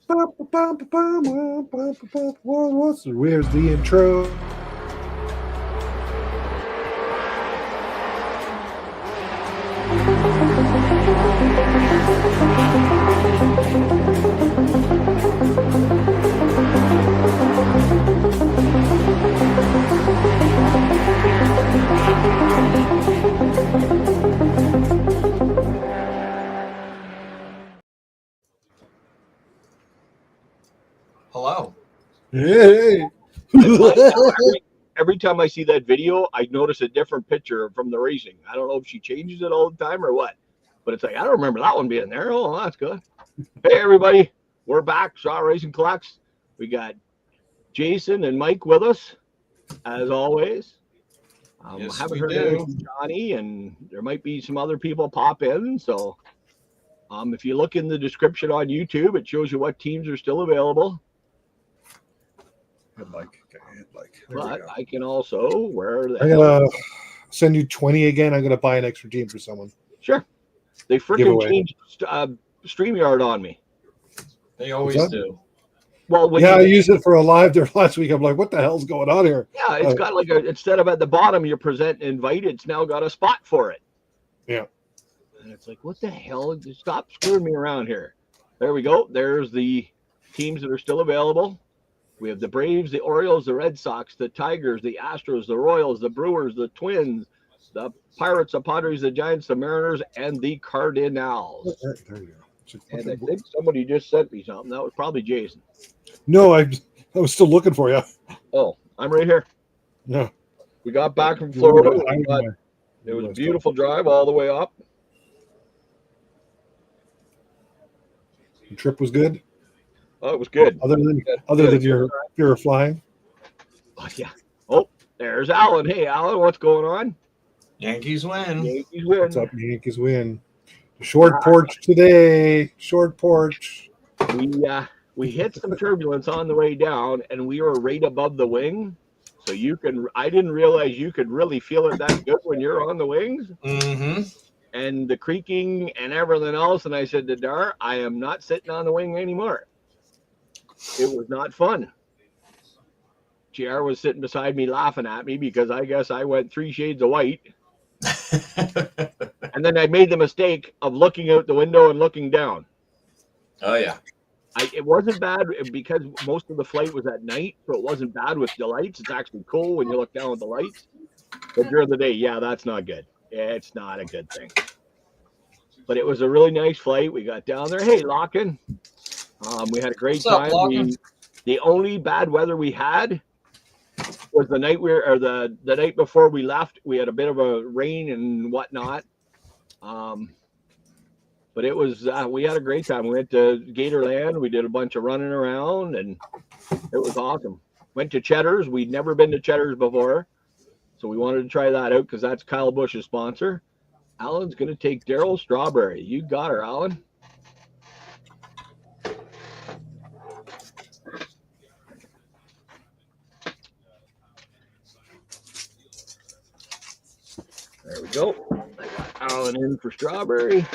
Where's the intro? Hello. Hey. Every time I see that video, I notice a different picture from the racing. I don't know if she changes it all the time or what, but it's like, I don't remember that one being there. Oh, that's good. Hey, everybody. We're back. Shaw Racing Collects. We got Jason and Mike with us, as always. Yes, haven't we heard do. anything from Johnny, and there might be some other people pop in. So if you look in the description on YouTube, it shows you what teams are still available. Hit like. But I can also, where the I'm hell? gonna send you 20 again. I'm gonna buy an extra team for someone. Sure. They freaking Giveaway. changed StreamYard on me. They always What's do. Well, when Yeah, I you, used it for a live there last week. I'm like, what the hell's going on here? yeah, it's got like instead of at the bottom you present invite, it's now got a spot for it. Yeah. And it's like, what the hell? Just stop screwing me around here. There we go. There's the teams that are still available. We have the Braves, the Orioles, the Red Sox, the Tigers, the Astros, the Royals, the Brewers, the Twins, the Pirates, the Padres, the Giants, the Mariners, and the Cardinals. There you go. And I think somebody just sent me something. That was probably Jason. No, I was still looking for you. Oh, I'm right here. No. We got back from Florida. It was a beautiful drive all the way up. The trip was good. Oh, it was good. Other than your fear of flying. Oh, yeah. Oh, there's Alan. Hey, Alan, what's going on? Yankees win. Yankees win. What's up, Yankees win? Short porch today. Short porch. We hit some turbulence on the way down, and we were right above the wing. So I didn't realize you could really feel it that good when you're on the wings. Mm-hmm. And the creaking and everything else. And I said to Dar, I am not sitting on the wing anymore. It was not fun. JR was sitting beside me laughing at me because I guess I went 3 shades of white. And then I made the mistake of looking out the window and looking down. Oh, yeah. It wasn't bad because most of the flight was at night, so it wasn't bad with the lights. It's actually cool when you look down at the lights. But during the day, yeah, that's not good. It's not a good thing. But it was a really nice flight. We got down there. Hey, Lockin. We had a great time. The only bad weather we had was the night the night before we left. We had a bit of a rain and whatnot. But it was we had a great time. We went to Gatorland. We did a bunch of running around, and it was awesome. Went to Cheddar's. We'd never been to Cheddar's before, so we wanted to try that out because that's Kyle Busch's sponsor. Alan's going to take Daryl Strawberry. You got her, Alan. There we go. I got Alan in for Strawberry.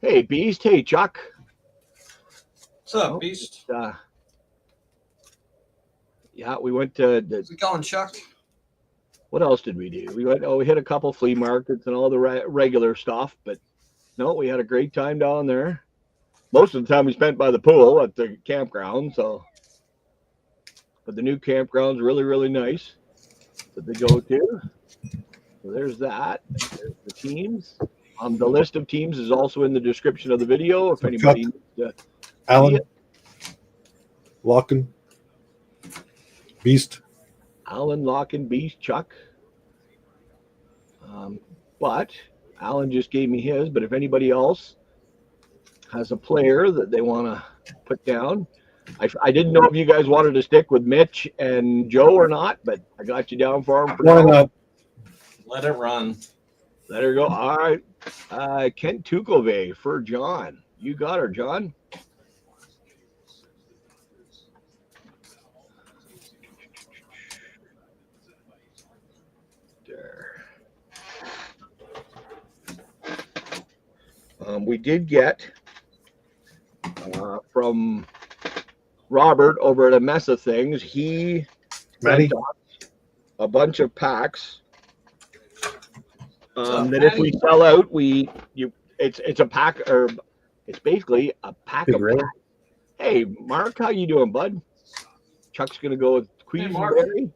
Hey, Beast. Hey, Chuck. What's up, Beast? Yeah, we went to How's it going, Chuck? what else did we do? We hit a couple flea markets and all the regular stuff, but no, we had a great time down there. Most of the time we spent by the pool at the campground, but the new campground's really, really nice that they go to. So there's that. There's the teams. The list of teams is also in the description of the video. If anybody needs to Alan, Lockin, Beast. Alan, Lockin, Beast, Chuck. But Alan just gave me his. But if anybody else has a player that they want to put down, I didn't know if you guys wanted to stick with Mitch and Joe or not, but I got you down for them. Why not? Let it run. Let her go. All right. Kent Tucove for John. You got her, John. There. We did get from Robert over at a mess of things. He Matty? sent us a bunch of packs. up, That if we Matty? sell out, it's a pack, or it's basically a pack Big of Ray? packs. Hey, Mark, how you doing, bud? Chuck's gonna go with Mark. Queensberry.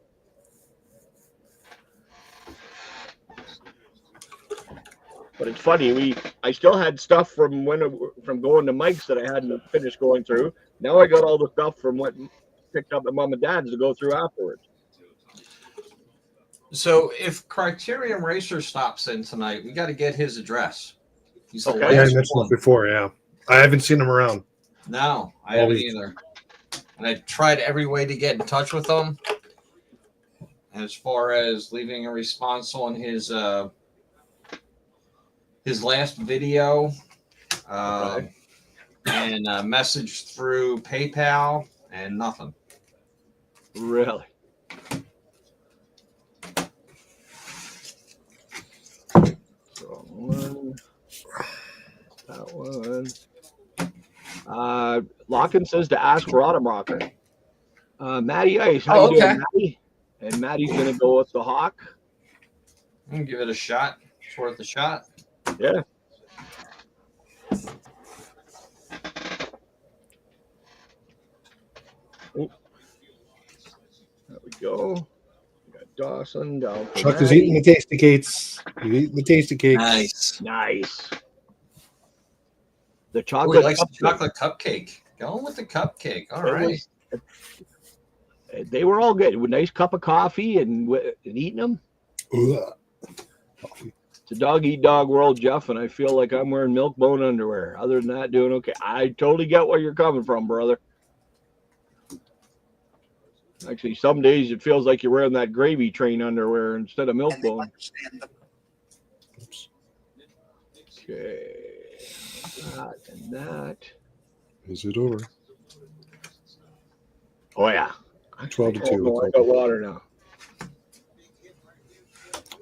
But it's funny, I still had stuff from going to Mike's that I hadn't finished going through. Now I got all the stuff from what picked up at Mom and Dad's to go through afterwards. So if Criterion Racer stops in tonight, we got to get his address. He's the Okay. Yeah, I last mentioned one. it before. Yeah, I haven't seen him around. No, I haven't Always. either. And I tried every way to get in touch with him. As far as leaving a response on his last video, and a message through PayPal, and nothing. Really? So that one. Locken says to ask Rodemacher. Matty Ice, how you doing, Matty? And Matty's gonna go with the Hawk. I'm gonna give it a shot. It's worth a shot. Yeah. Oh. There we go. We got Dawson down. Chuck is eating the tasty cakes. He's eating the tasty cakes. Nice. Nice. The Oh, he chocolate. likes the cupcake. chocolate cupcake. Going with the cupcake. All right. They were all good. With a nice cup of coffee and eating them. Ugh. It's a dog eat dog world, Jeff, and I feel like I'm wearing milk bone underwear. Other than that, doing okay. I totally get where you're coming from, brother. Actually, some days it feels like you're wearing that gravy train underwear instead of milk bone. Okay. That and that. Is it over? Oh, yeah. 12 to 2. Oh, I got water now.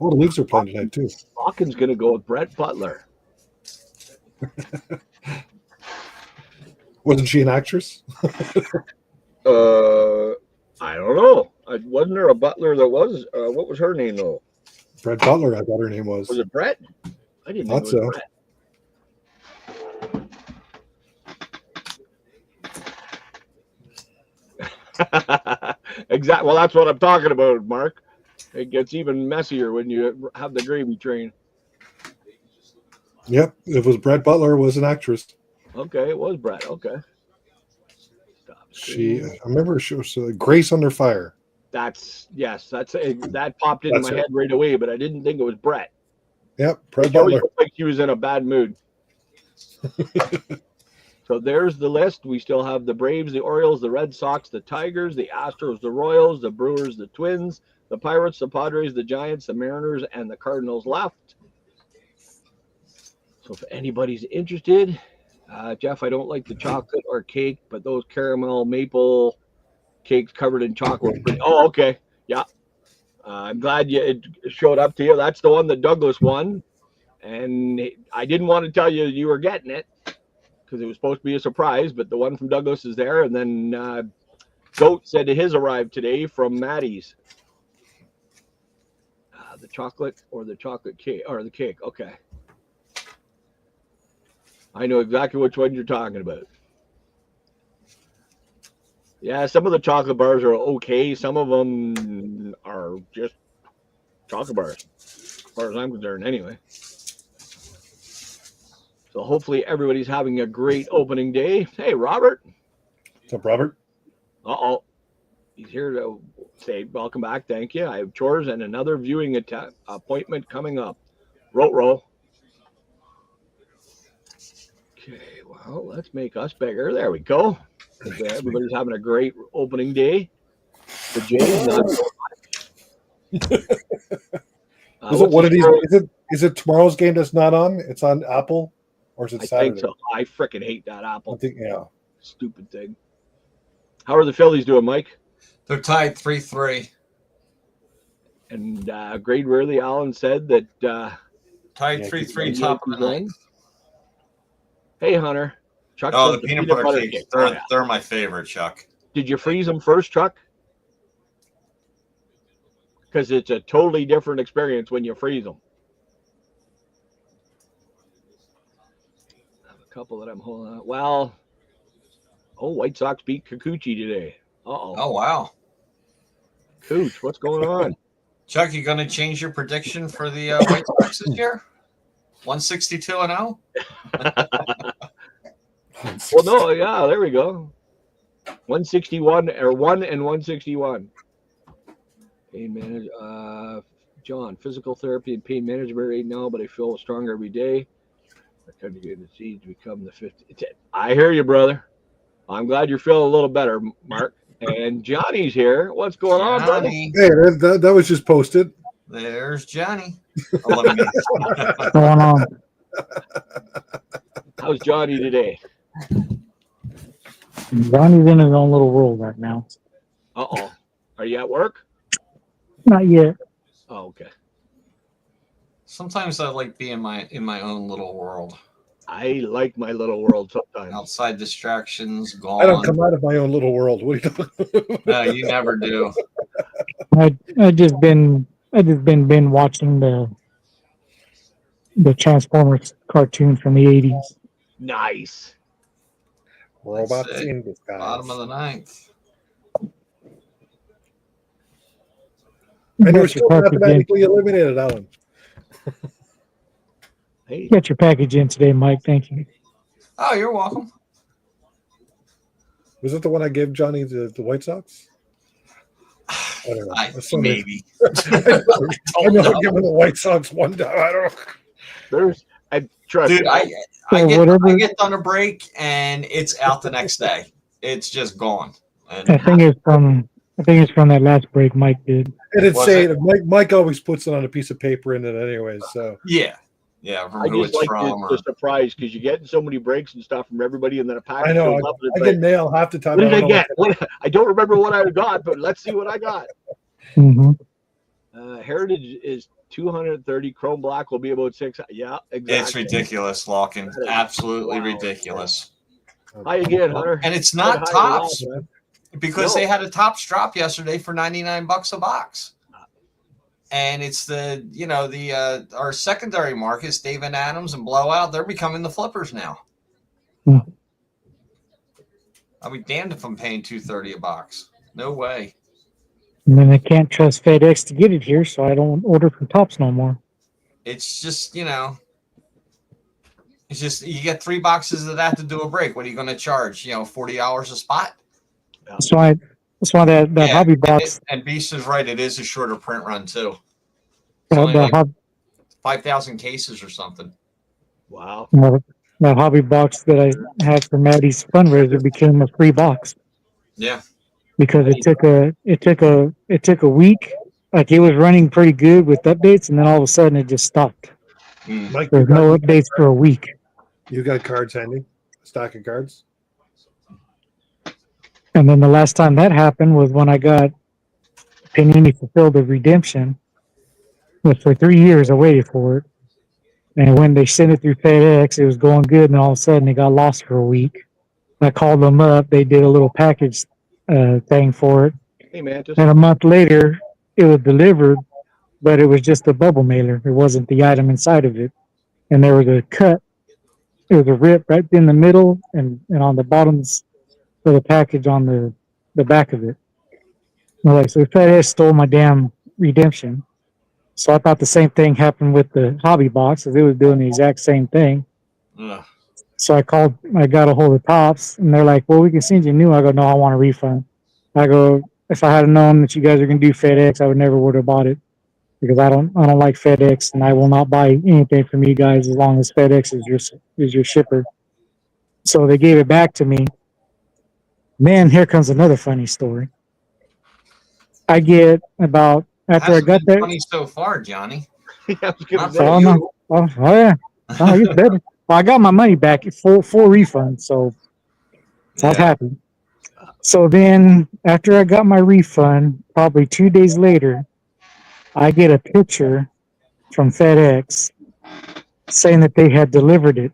Oh, the Leafs are playing tonight, too. Hawkins going to go with Brett Butler. Wasn't she an actress? I don't know. Wasn't there a Butler that was? What was her name, though? Brett Butler, I thought her name was. Was it Brett? I didn't Thought think it was so. Brett. Exactly. Well, that's what I'm talking about, Mark. It gets even messier when you have the gravy train. Yep, it was Brett Butler was an actress. Okay, it was Brett. Okay. I remember she was Grace Under Fire. That popped into That's my it. head right away, but I didn't think it was Brett. Yep, Brett She always Butler. looked like she was in a bad mood. So there's the list. We still have the Braves, the Orioles, the Red Sox, the Tigers, the Astros, the Royals, the Brewers, the Twins, the Pirates, the Padres, the Giants, the Mariners, and the Cardinals left. So if anybody's interested, Jeff, I don't like the chocolate or cake, but those caramel maple cakes covered in chocolate. Oh, okay. Yeah. I'm glad it showed up to you. That's the one that Douglas won. And I didn't want to tell you were getting it because it was supposed to be a surprise, but the one from Douglas is there. And then Goat said his arrived today from Maddie's. The chocolate or the chocolate cake or the cake. Okay. I know exactly which one you're talking about. Yeah, some of the chocolate bars are okay. Some of them are just chocolate bars, as far as I'm concerned, anyway. So hopefully everybody's having a great opening day. Hey, Robert. What's up, Robert? Uh-oh. He's here to say welcome back. Thank you. I have chores and another viewing appointment coming up. Roll. Okay, well, let's make us bigger. There we go. Everybody's having a great opening day. The Jays not. Is it tomorrow's game that's not on? It's on Apple, or is it Saturday? I think so. I freaking hate that Apple. I think yeah. Stupid thing. How are the Phillies doing, Mike? They're tied 3-3. And Grade Worthy Allen said that Tied 3-3 top of the ninth. Hey, Hunter. Chuck Oh, does the peanut butter cakes. cake. They're my favorite, Chuck. Did you freeze them first, Chuck? Because it's a totally different experience when you freeze them. I have a couple that I'm holding on. Well, White Sox beat Kikuchi today. Uh-oh. Oh, wow. Cooch, what's going on? Chuck, you going to change your prediction for the White Sox this year? 162-0? Well, no, yeah, there we go. 161 or 1 and 161. Pain manage, John, physical therapy and pain management right now, but I feel stronger every day. I couldn't get the seed to become the 50. I hear you, brother. I'm glad you're feeling a little better, Mark. And Johnny's here. What's going on, brother? Hey, that was just posted. There's Johnny. What's going on? How's Johnny today? Johnny's in his own little world right now. Uh-oh. Are you at work? Not yet. Oh, okay. Sometimes I like being in my own little world. I like my little world sometimes. Outside distractions, gone. I don't come out of my own little world. What are you talking about? No, you never do. I just been watching the Transformers cartoon from the 80s. Nice. Robots That's it. in disguise. Bottom of the ninth. And you're still mathematically eliminated, Alan. Hey. Got your package in today, Mike. Thank you. Oh, you're welcome. Was it the one I gave Johnny the White Sox? I don't know. Maybe. I know I'm giving the White Sox one time. I don't know. I trust Dude, you. I get done a break and it's out the next day. It's just gone. And I think it's from that last break Mike did. And it's Was saying it? Mike always puts it on a piece of paper in it anyway. So yeah, from I who just it's like from. the surprise because you're getting so many breaks and stuff from everybody, and then a package I know shows up. And I it's get like, nail half the time. what did I get? I don't remember what I got, but let's see what I got. Mm-hmm. Heritage is 230. Chrome Black will be about 6. Yeah, exactly. It's ridiculous, Larkin. That is Absolutely wild. ridiculous. Hi again, Hunter. And it's not Hi, tops man. because No. they had a tops drop yesterday for $99 a box. And it's our secondary markets, David Adams and Blowout, they're becoming the flippers now. Hmm. I'll be damned if I'm paying $230 a box. No way. And then I can't trust FedEx to get it here, so I don't order from Tops no more. It's just, you get 3 boxes of that to do a break. What are you going to charge? $40 a spot? That's why that hobby box. And Beast is right. It is a shorter print run, too. It's That, only that, like 5,000 cases or something. Wow. that hobby box that I had for Maddie's fundraiser became a free box. Yeah. Because it took a week. Like it was running pretty good with updates, and then all of a sudden it just stopped. Mike, There's no updates for a week. You got cards handy? A stack of cards? And then the last time that happened was when I got Panini Fulfilled the Redemption. Which for 3 years I waited for it. And when they sent it through FedEx, it was going good, and all of a sudden it got lost for a week. I called them up. They did a little package thing for it. Hey, man. And a month later, it was delivered, but it was just a bubble mailer. It wasn't the item inside of it. And there was a cut. It was a rip right in the middle and on the bottoms of the package on the back of it. So FedEx stole my damn redemption. So I thought the same thing happened with the hobby box, as they was doing the exact same thing. Ugh. So I got a hold of Tops, and they're like, well, we can send you a new one. I go, no, I want a refund. I go, if I had known that you guys are going to do FedEx, I would never would have bought it because I don't like FedEx, and I will not buy anything from you guys as long as FedEx is your shipper. So they gave it back to me. Then here comes another funny story. I get about after I got that. Funny so far, Johnny. Yeah, I was gonna Not say, for Oh, you. no. Oh yeah. Oh, it's better. Well, I got my money back full refund, so I was happy. So then, after I got my refund, probably 2 days later, I get a picture from FedEx saying that they had delivered it.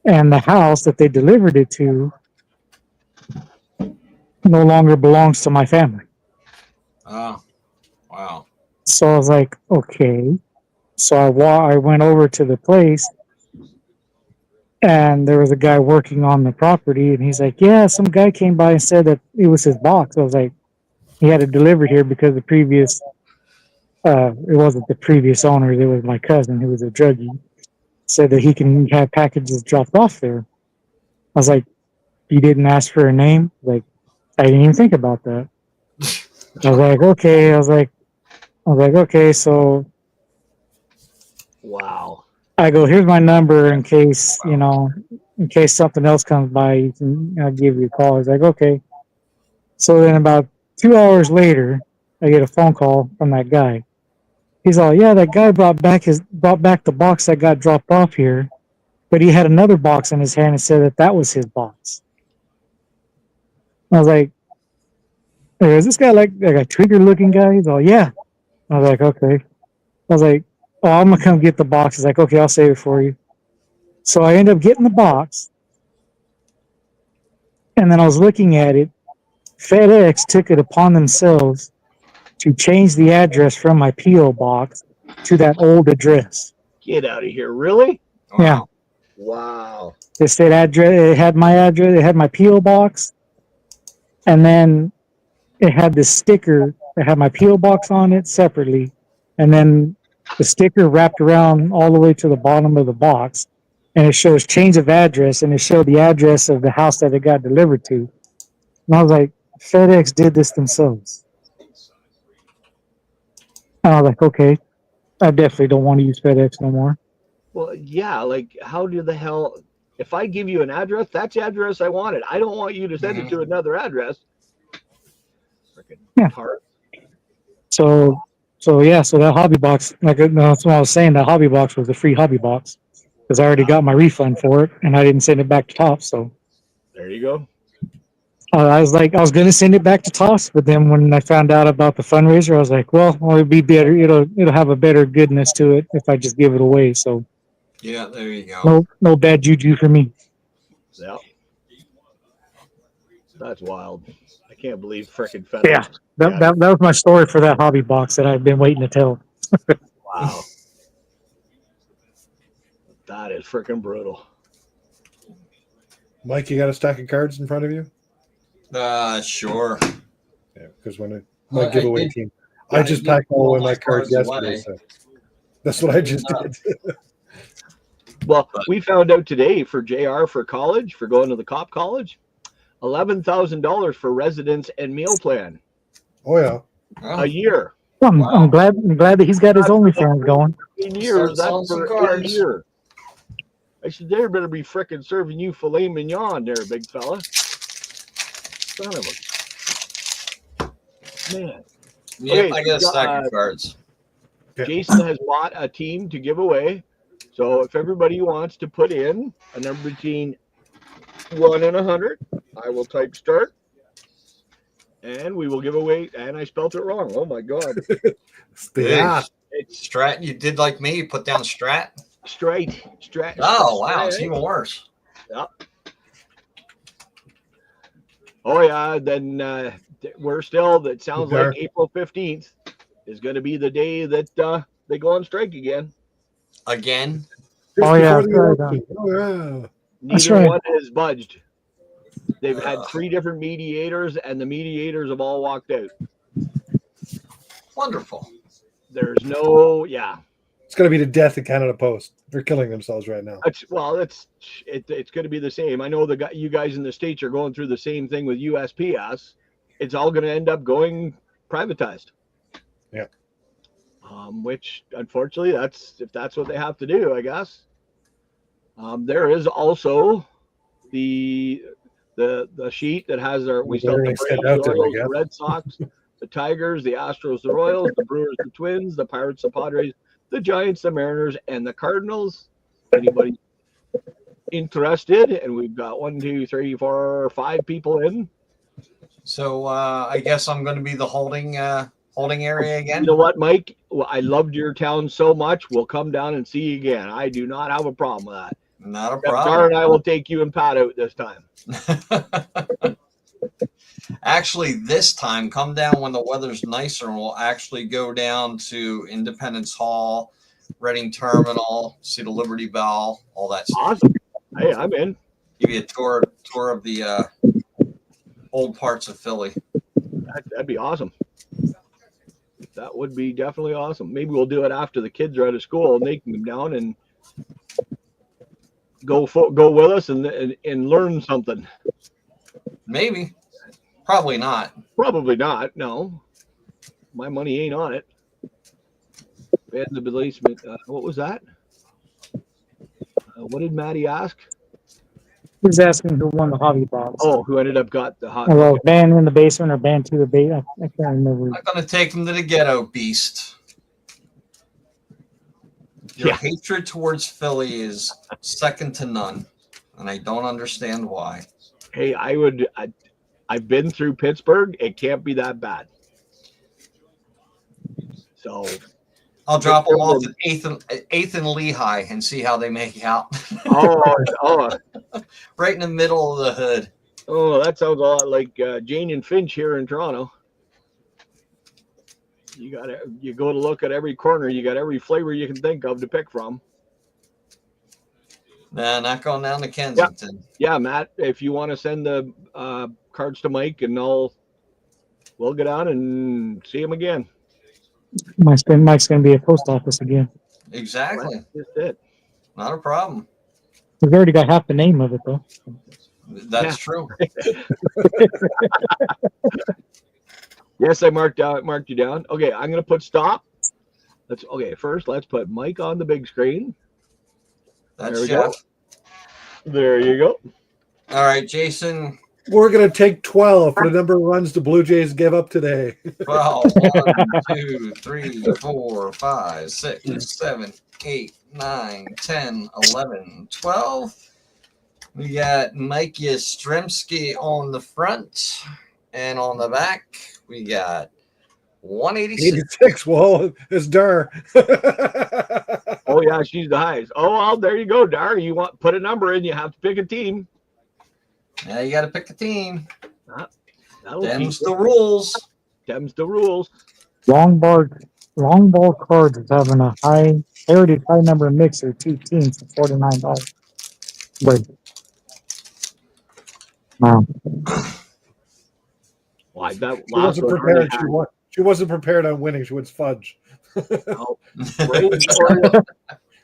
And the house that they delivered it to no longer belongs to my family. Oh, wow. So I was like, okay. So I went over to the place, and there was a guy working on the property, and he's like, yeah, some guy came by and said that it was his box. I was like, he had it delivered here because the previous, it wasn't the previous owners, it was my cousin who was a druggie, said that he can have packages dropped off there. I was like, you didn't ask for a name? Like, I didn't even think about that. I was like, okay. I was like, okay. So Wow. I go, here's my number in case, in case something else comes by, I'll give you a call. He's like, okay. So then about 2 hours later, I get a phone call from that guy. He's all, yeah, that guy brought back the box that got dropped off here, but he had another box in his hand and said that was his box. I was like, hey, is this guy like a trigger looking guy? He's all, yeah. I was like, okay. I was like, oh, I'm gonna come get the box. He's like, okay, I'll save it for you. So I end up getting the box, and then I was looking at it. FedEx took it upon themselves to change the address from my P.O. box to that old address. Get out of here. Really? Wow. Yeah. Wow. It said address. It had my address. It had my P.O. box, and then it had this sticker that had my P.O. box on it separately, and then the sticker wrapped around all the way to the bottom of the box, and it shows change of address, and it showed the address of the house that it got delivered to. And I was like, FedEx did this themselves. And I was like, okay, I definitely don't want to use FedEx no more. Well, yeah, like how do the hell if I give you an address, that's the address I wanted. I don't want you to send it to another address. Freaking Yeah. heart. So that hobby box, that's what I was saying, that hobby box was a free hobby box because I already got my refund for it and I didn't send it back to Tops. So There you go. I was going to send it back to Tops, but then when I found out about the fundraiser, I was like, well, it'd be better. It'll have a better goodness to it if I just give it away. So Yeah, there you go. no bad juju for me. Yeah. That's wild. I can't believe freaking FedEx. Yeah, that was my story for that hobby box that I've been waiting to tell. Wow. That is freaking brutal. Mike, you got a stack of cards in front of you? Sure. Yeah, because when my I giveaway did- team, I I just did packed all pull of my my cards cards yesterday. away. So that's what I just did. Well, we found out today for JR for college, for going to the cop college, $11,000 for residence and meal plan Oh yeah. Oh, a year. I'm glad that he's got his OnlyFans going. In years, Start selling that's some for a cards. year. I said, they better be frickin' serving you filet mignon there, big fella. Son of a man. yep, Okay, I got a stack of cards. Yeah. Jason has bought a team to give away. So if everybody wants to put in a number between 1 and 100, I will type start. And we will give away. And I spelled it wrong. Oh my God. Yeah. It's Strat, you did like me. You put down Strat. straight. Oh, wow. It's straight. even worse. Oh yeah. Then we're still. That sounds Okay. like April 15th is going to be the day that they go on strike again. Again. Just Oh, yeah, before the right, election. Oh yeah. That's Neither right. one has budged. They've had 3 different mediators, and the mediators have all walked out. Wonderful. There's no, yeah. It's gonna be the death of Canada Post. They're killing themselves right now. It's going to be the same. I know you guys in the States are going through the same thing with USPS. It's all going to end up going privatized. Yeah. Which unfortunately, if that's what they have to do, I guess. There is also the sheet that has we still have the Extend Braves, out the there, I Orioles, guess. the Red Sox, the Tigers, the Astros, the Royals, the Brewers, the Twins, the Pirates, the Padres, the Giants, the Mariners, and the Cardinals. Anybody interested? And we've got 1, 2, 3, 4, 5 people in. So I guess I'm going to be the holding area again. You know what, Mike? Well, I loved your town so much. We'll come down and see you again. I do not have a problem with that. Not a Dar problem. and I will take you and Pat out this time. Actually, this time, come down when the weather's nicer, and we'll actually go down to Independence Hall, Reading Terminal, see the Liberty Bell, all that stuff. Awesome. Hey, I'm in. Give you a tour of the old parts of Philly. That'd be awesome. That would be definitely awesome. Maybe we'll do it after the kids are out of school and they can come down and go with us and learn something. Maybe. Probably not. Probably not. No, my money ain't on it. And the basement. What was that? What did Maddie ask? He's asking who won the hobby box. Oh, who ended up got the hot? Well, band in the basement or band to the basement. I can't remember. I'm going to take him to the ghetto, Beast. Your hatred towards Philly is second to none, and I don't understand why. Hey, I've been through Pittsburgh. It can't be that bad. So I'll drop them off at 8th and Lehigh and see how they make out. oh, Right in the middle of the hood. Oh, that sounds a lot like Jane and Finch here in Toronto. You go to look at every corner. You got every flavor you can think of to pick from. Nah, not going down to Kensington. Yeah, Matt, if you want to send the cards to Mike, and we'll get on and see him again. Mike's going to be a post office again. Exactly. That's it. Not a problem. We've already got half the name of it, though. That's true. Yes, I marked you down. Okay, I'm going to put stop. First, let's put Mike on the big screen. That's Jeff. There you go. All right, Jason. We're going to take 12 for the number of runs the Blue Jays give up today. 12. 1, 2, 3, 4, 5, 6, 7, 8, 9, 10, 11, 12. We got Mike Yastrzemski on the front, and on the back, we got 186. 86. Well, it's Dar. Oh, yeah, she's the highest. Oh, well, there you go, Dar. You want put a number in, you have to pick a team. Yeah, you got to pick a team. Them's the rules. Them's the rules. Long ball cards is having a heritage high number mixer, 2 teams for $49. Wait. Wow. Well, that She wasn't prepared. She wasn't prepared on winning. She was fudge. Oh,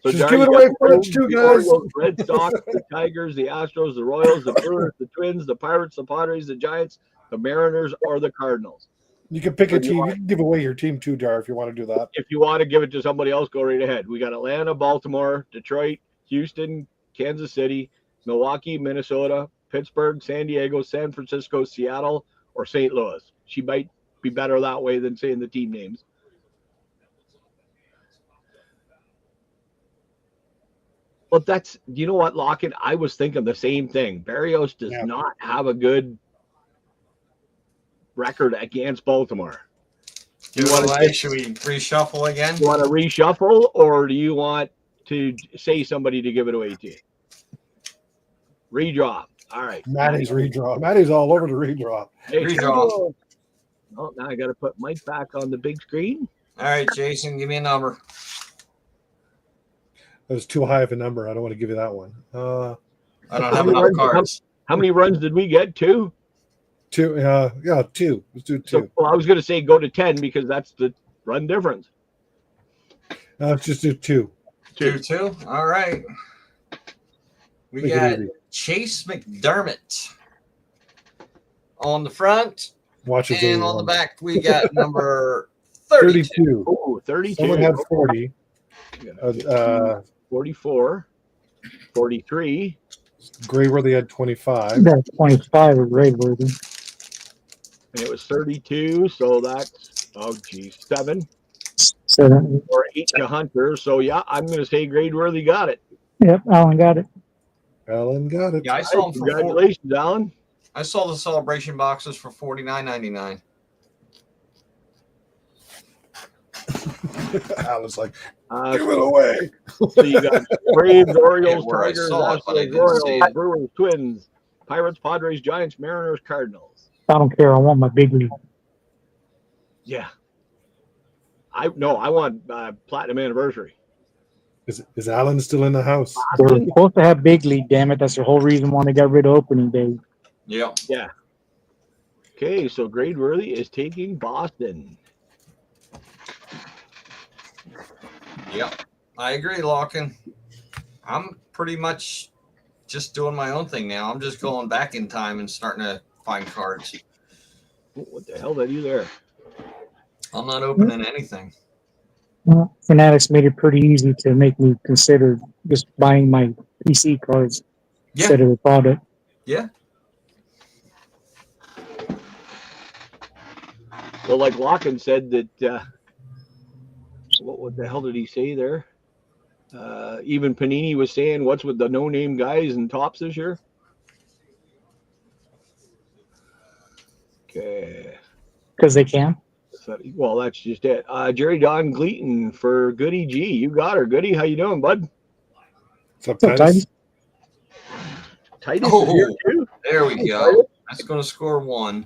so just give it away first, too, guys. Red Sox, the Tigers, the Astros, the Royals, the Brewers, the Twins, the Pirates, the Padres, the Giants, the Mariners, or the Cardinals. You can pick a team. You can give away your team too, Dar, if you want to do that. If you want to give it to somebody else, go right ahead. We got Atlanta, Baltimore, Detroit, Houston, Kansas City, Milwaukee, Minnesota, Pittsburgh, San Diego, San Francisco, Seattle, or St. Louis. She might be better that way than saying the team names. But that's, you know what, Lockett? I was thinking the same thing. Barrios does not have a good record against Baltimore. Should we reshuffle again? You want to reshuffle, or do you want to say somebody to give it away to you? Redraw. All right. Maddie's redraw. Maddie's all over the redraw. Hey, Redraw. Oh, now I got to put Mike back on the big screen. All right, Jason, give me a number. That was too high of a number. I don't want to give you that one. I don't have enough cards. How many runs did we get? 2? 2. Yeah, 2. Let's do 2. So, well, I was going to say go to 10 because that's the run difference. Let's just do 2. 2. All right. We Make got it easy. Chase McDermott on the front. Watch it. And on the back, we got number 32. Oh, 32. Someone had 40. 44. 43. Grayworthy had 25. That's 25 is Grayworthy. And it was 32. So that's, 7. 7. Or 8 to Hunter. So, yeah, I'm going to say Gradeworthy got it. Yep, Alan got it. Alan got it. Yeah, I saw them for Congratulations, Alan. I saw the celebration boxes for $49.99. Alan's like, Uh, give it away. so you got Braves, Orioles, where I Tigers, saw it, but I Astros, didn't see Royals, it. Brewers, Twins, Pirates, Padres, Giants, Mariners, Cardinals. I don't care. I want my big league. Yeah. I want platinum anniversary. Is Alan still in the house? They're supposed to have big league. Damn it! That's the whole reason why they got rid of opening day. Yep. Yeah. Okay, so Grade Worthy is taking Boston. Yep. I agree, Lockin. I'm pretty much just doing my own thing now. I'm just going back in time and starting to find cards. What the hell did I do there? I'm not opening anything. Well, Fanatics made it pretty easy to make me consider just buying my PC cards instead of the product. Yeah. Well, like Lockin said that, what the hell did he say there? Even Panini was saying, what's with the no-name guys and tops this year? Okay. Because they can. So, well, that's just it. Jerry Don Gleaton for Goody G. You got her. Goody, how you doing, bud? What's up, What's up, Titus? Titus is here too. There we go. That's going to score 1.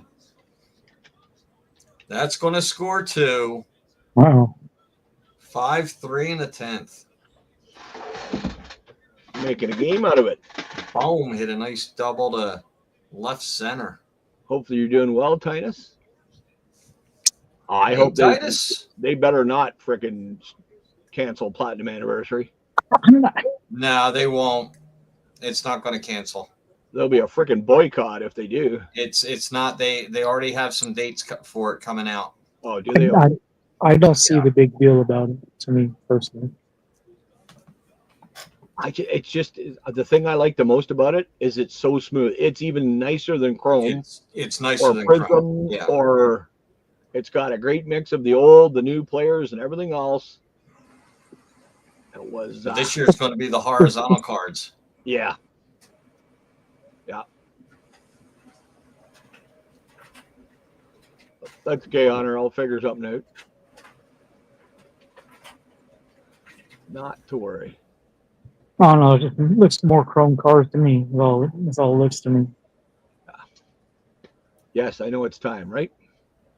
That's going to score 2. Wow. 5, 3, and a 10th. Making a game out of it. Boom, hit a nice double to left center. Hopefully you're doing well, Titus. I hope Titus. they better not frickin' cancel Platinum Anniversary. No, they won't. It's not going to cancel. There'll be a frickin' boycott if they do. It's not. They already have some dates for it coming out. Oh, do they? I don't see the big deal about it, to me, personally. It's just the thing I like the most about it is it's so smooth. It's even nicer than Chrome. It's nicer or than Prism, Chrome. Yeah. Or it's got a great mix of the old, the new players, and everything else. It was But this year it's going to be the horizontal cards. Yeah. That's okay, Honor. I'll figure something out. Not to worry. I don't know. It just looks more chrome cards to me. Well, that's all it looks to me. Yes, I know it's time, right?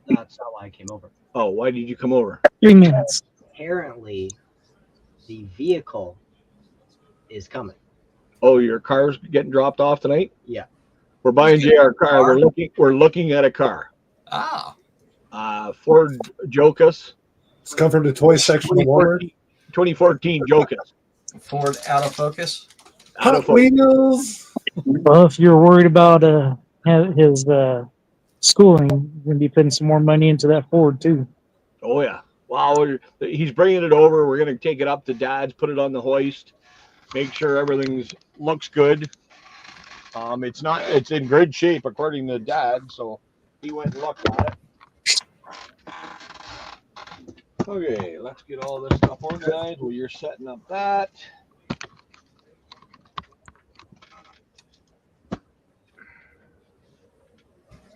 That's not why I came over. Oh, why did you come over? 3 minutes. Apparently, the vehicle is coming. Oh, your car's getting dropped off tonight? Yeah. We're buying JR car. We're looking at a car. Ah. Ford Jocus. It's come from the toy section of Walmart. 2014 Jocus. Ford out of focus. Hot Wheels. Well, if you're worried about his schooling, you're going to be putting some more money into that Ford, too. Oh, yeah. Wow. He's bringing it over. We're going to take it up to Dad's, put it on the hoist, make sure everything looks good. It's in good shape, according to Dad, so he went and looked at it. Okay, let's get all this stuff organized while you're setting up that. All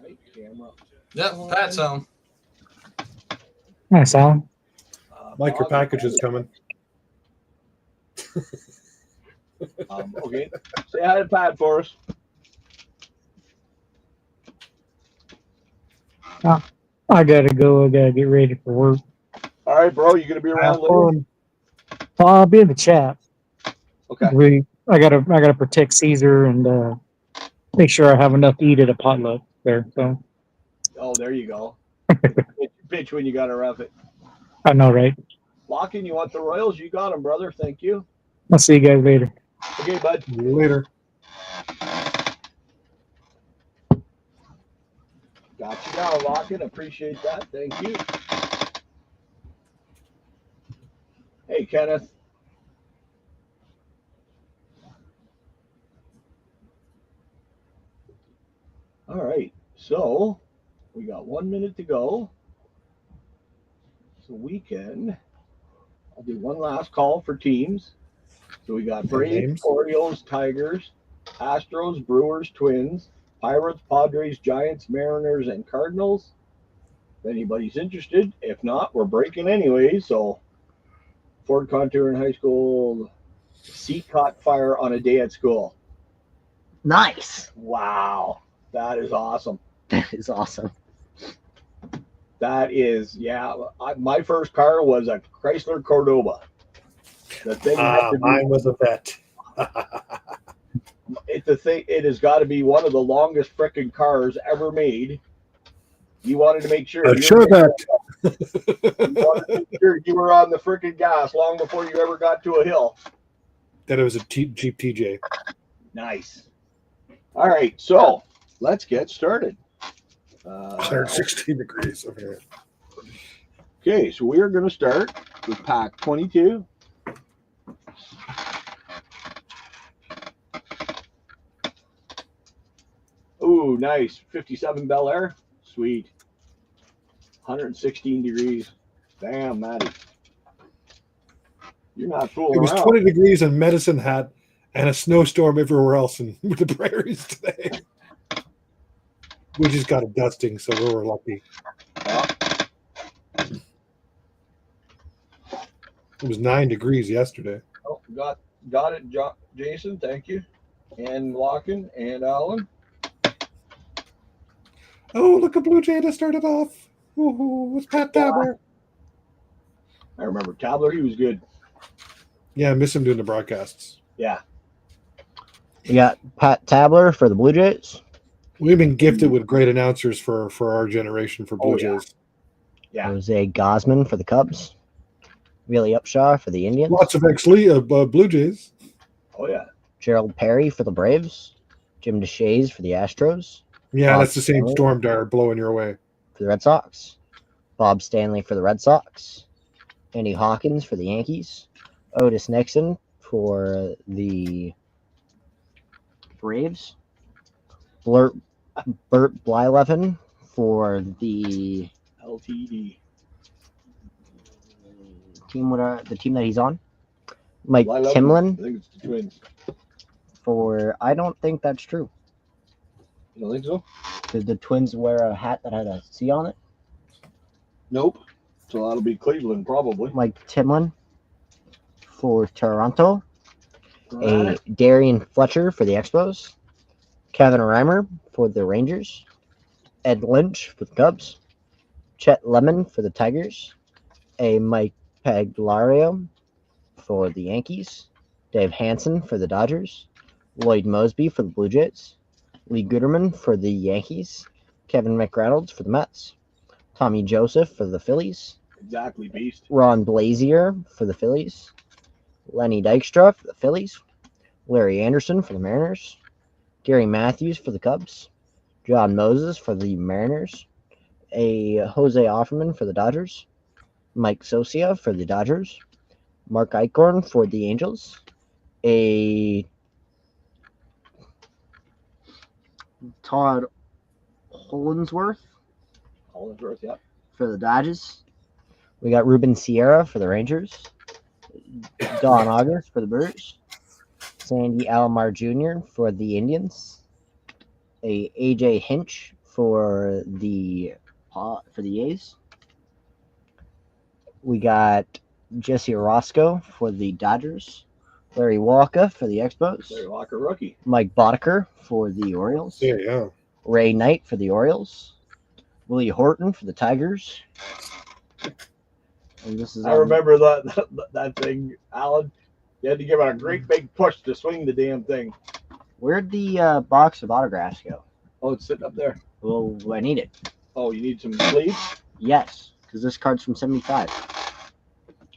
right, camera. Yep, Pat's on. Nice, Alan. Mike, your package is coming. Okay, say hi to Pat for us. I got to go. I got to get ready for work. All right, bro, you gonna be around later? Well, I'll be in the chat. Okay. I gotta protect Caesar and make sure I have enough to eat at a potluck there. So. Oh, there you go. Bitch when you gotta rough it. I know, right? Locking, you want the Royals? You got them, brother. Thank you. I'll see you guys later. Okay, bud. Later. Got you now, Locking. Appreciate that. Thank you. Hey, Kenneth. All right. So we got 1 minute to go. So we can. I'll do one last call for teams. So we got Braves, Orioles, Tigers, Astros, Brewers, Twins, Pirates, Padres, Giants, Mariners, and Cardinals. anybody's interested. If not, we're breaking anyway. So, Ford Contour in high school, seat caught fire on a day at school. Nice. Wow, that is awesome. That is awesome. That is, yeah. My first car was a Chrysler Cordoba. The thing had to be, Mine was a vet. it has got to be one of the longest frickin' cars ever made. You wanted to make sure I'm sure you wanted to make sure you were on the frickin' gas long before you ever got to a hill. that it was a Jeep TJ. Nice. All right, so let's get started. 116 degrees over here. Okay, so we are going to start with pack 22. Ooh, nice. 57 Bel Air. Sweet. 116 degrees. Damn, Matty. You're not fooling It was around. 20 degrees in Medicine Hat and a snowstorm everywhere else in the prairies today. We just got a dusting, so we were lucky. It was 9 degrees yesterday. Oh, got it, Jason. Thank you. And Locken and Alan. Oh, look, a Blue Jay to start it off. Ooh, it's Pat Tabler. I remember Tabler. He was good. Yeah, I miss him doing the broadcasts. Yeah. We got Pat Tabler for the Blue Jays. We've been gifted with great announcers for our generation for Blue Oh, yeah. Jays. Yeah. Jose Gosman for the Cubs. Willie Upshaw for the Indians. Lots of Blue Jays. Oh, yeah. Gerald Perry for the Braves. Jim DeShays for the Astros. Yeah, Bob that's the same Stanley storm dart blowing your way. for the Red Sox. Bob Stanley for the Red Sox. Andy Hawkins for the Yankees. Otis Nixon for the Braves. Bert Blyleven for the LTD. team the team that he's on. Mike Lyle Timlin I think it's the Twins. for I don't think that's true. You don't think so? Did the Twins wear a hat that had a C on it? Nope. So that'll be Cleveland, probably. Mike Timlin for Toronto. Right. A Darian Fletcher for the Expos. Kevin Reimer for the Rangers. Ed Lynch for the Cubs. Chet Lemon for the Tigers. A Mike Pagliario for the Yankees. Dave Hansen for the Dodgers. Lloyd Mosby for the Blue Jays. Lee Gooderman for the Yankees. Kevin McReynolds for the Mets. Tommy Joseph for the Phillies. Exactly, Beast. Ron Blazier for the Phillies. Lenny Dykstra for the Phillies. Larry Anderson for the Mariners. Gary Matthews for the Cubs. John Moses for the Mariners. A Jose Offerman for the Dodgers. Mike Socia for the Dodgers. Mark Eichhorn for the Angels. A Todd Hollinsworth Hollinsworth, yeah. for the Dodgers. We got Ruben Sierra for the Rangers. Don August for the Brewers. Sandy Alomar Jr. for the Indians. A AJ Hinch for the A's. We got Jesse Orozco for the Dodgers. Larry Walker for the Expos. Larry Walker, rookie. Mike Boddicker for the Orioles. Yeah. Ray Knight for the Orioles. Willie Horton for the Tigers. And this is I remember that thing, Alan. You had to give it a great big push to swing the damn thing. Where'd the box of autographs go? Oh, it's sitting up there. Well, I need it. Oh, you need some sleeves? Yes, because this card's from 75.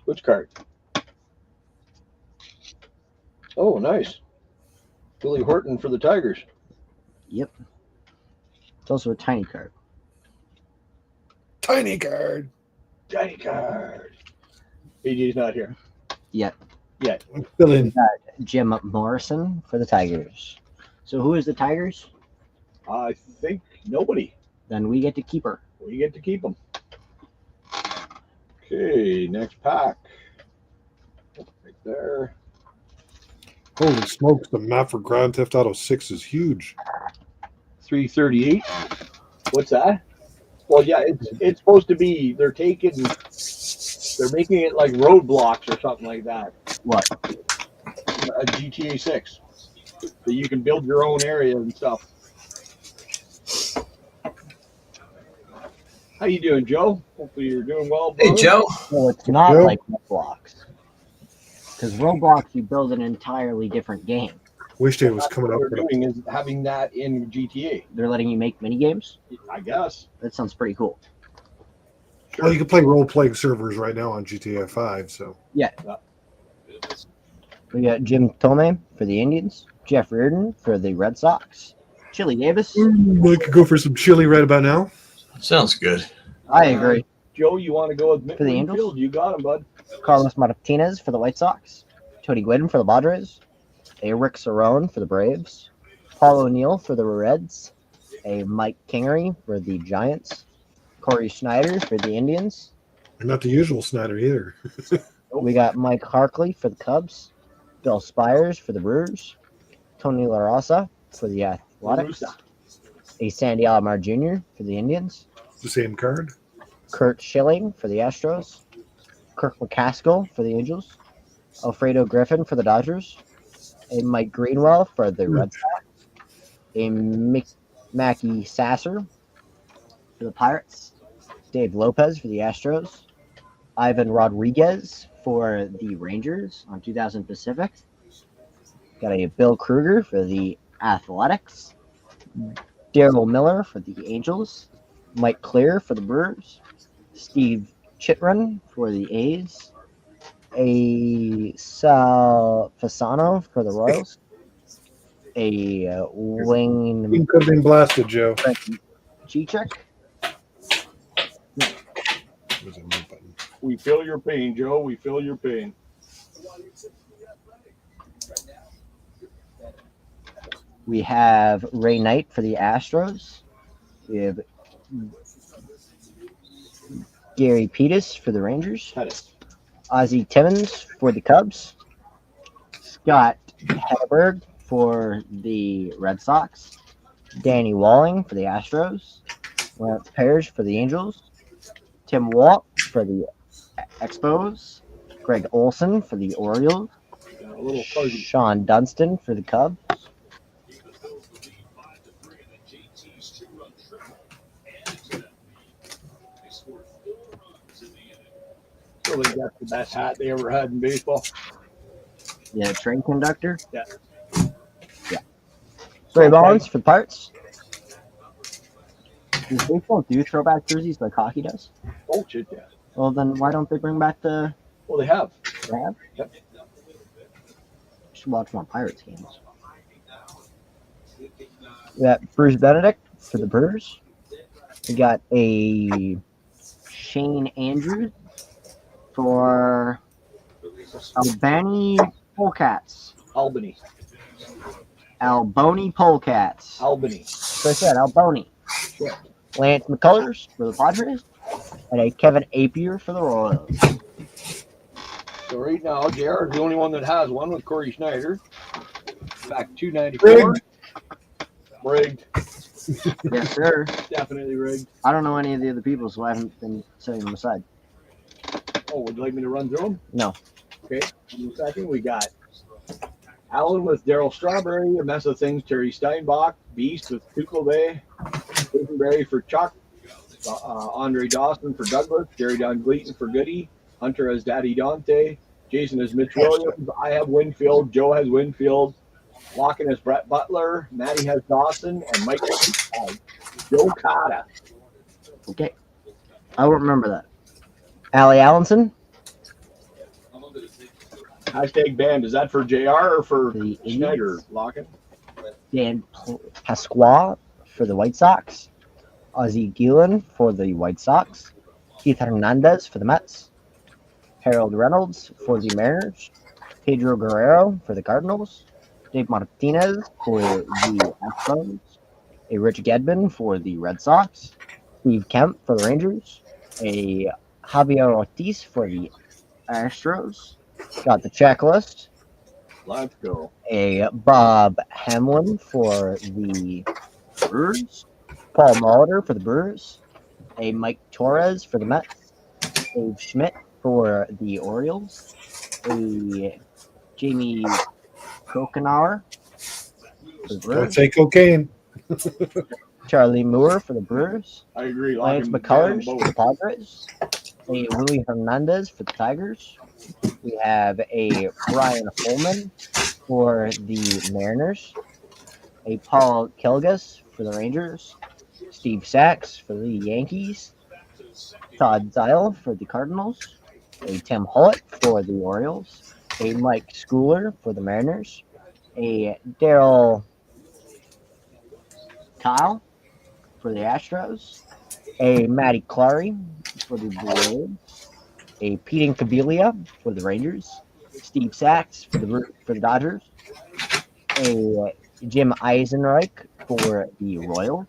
Which card? Oh, nice. Willie Horton for the Tigers. Yep. It's also a tiny card. Tiny card. Tiny card. AJ's not here. Yet. I'm still in. Jim Morrison for the Tigers. So who is the Tigers? I think nobody. Then we get to keep her. We get to keep them. Okay, next pack. Right there. Holy smokes, the map for Grand Theft Auto 6 is huge. 338. What's that? Well, yeah, it's supposed to be. They're making it like roadblocks or something like that. What? A GTA 6 that you can build your own area and stuff. How you doing, Joe? Hopefully you're doing well, brother. Hey, Joe. Well, it's not Joe? like Roblox. Because Roblox, you build an entirely different game. Wish it was That's coming what up. they're doing is having that in GTA. They're letting you make mini games. I guess. That sounds pretty cool. Well, you can play role-playing servers right now on GTA 5. So We got Jim Thome for the Indians, Jeff Reardon for the Red Sox, Chili Davis. I could go for some chili right about now. Sounds good. I agree. Joe, you want to go with For the Angels? Winfield? You got him, bud. Carlos Martinez for the White Sox, Tony Gwynn for the Padres, a Rick Cerrone for the Braves, Paul O'Neill for the Reds, a Mike Kingery for the Giants, Corey Schneider for the Indians. And not the usual Snyder either. We got Mike Harkley for the Cubs, Bill Spires for the Brewers, Tony La Rosa for the Athletics, a Sandy Alomar Jr. for the Indians, The same card. Kurt Schilling for the Astros, Kirk McCaskill for the Angels, Alfredo Griffin for the Dodgers, a Mike Greenwell for the Red Sox, a Mackie Sasser for the Pirates, Dave Lopez for the Astros, Ivan Rodriguez for the Rangers on 2000 Pacific, got a Bill Kruger for the Athletics, Daryl Miller for the Angels, Mike Clear for the Brewers, Steve Chitrun for the A's, a Sal Fasano for the Royals, a Wayne You could have been blasted, Joe. Chichek, Where's that mute button? We feel your pain, Joe. We feel your pain. we have Ray Knight for the Astros, we have Gary Pettis for the Rangers, Pettis. Ozzie Timmons for the Cubs, Scott Hedberg for the Red Sox, Danny Walling for the Astros, Lance Parrish for the Angels, Tim Walt for the Expos, Greg Olson for the Orioles, A little fuzzy. Sean Dunston for the Cubs, So they got the best hat they ever had in baseball. yeah, train conductor. Yeah. Ray Bonds for the Pirates. Does baseball do throwback jerseys like hockey does? Oh, shit, yeah. Well, then why don't they bring back the Well, they have. grab? Yep. Should watch more Pirates games. We got Bruce Benedict for the Brewers. We got a Shane Andrews for Albany Polecats. Albany. Albany Polecats. Albany. So I said Albany. Yeah. Lance McCullers for the Padres. And a Kevin Apier for the Royals. So right now, JR is the only one that has one with Corey Schneider. Back 294. Rigged. Yes, sir. Definitely rigged. I don't know any of the other people, so I haven't been setting them aside. Oh, would you like me to run through them? No. Okay. In a second, we got Allen with Daryl Strawberry, a mess of things, Terry Steinbach, Beast with Tuchel Bay, Berry for Chuck, Andre Dawson for Douglas, Jerry Don Gleason for Goody, Hunter as Daddy Dante, Jason as Mitch Williams, I have Winfield, Joe has Winfield, Locken has Brett Butler, Matty has Dawson, and Mike has Joe Cotta. Okay. I won't remember that. Allie Allenson, Hashtag band. Is that for JR or for The Schneider? Locken? Dan Pasqua for the White Sox, Ozzie Gillen for the White Sox, Keith Hernandez for the Mets, Harold Reynolds for the Mariners, Pedro Guerrero for the Cardinals, Dave Martinez for the Astros, a Rich Gedman for the Red Sox, Steve Kemp for the Rangers, a Javier Ortiz for the Astros. Got the checklist. Let's go. A Bob Hamlin for the Brewers, Paul Molitor for the Brewers, A Mike Torres for the Mets. Dave Schmidt for the Orioles. A Jamie Kokenauer for the Don't Brewers. say cocaine. Charlie Moore for the Brewers. I agree. Lance McCullers for the Padres. A Willie Hernandez for the Tigers. We have a Brian Holman for the Mariners. A Paul Kelgas for the Rangers. Steve Sachs for the Yankees. Todd Zeile for the Cardinals. A Tim Hollett for the Orioles. A Mike Schooler for the Mariners. A Daryl Kyle for the Astros. A Matty Clary for the Brewers. A Pete Incaviglia for the Rangers. Steve Sachs for the Dodgers. A Jim Eisenreich for the Royals.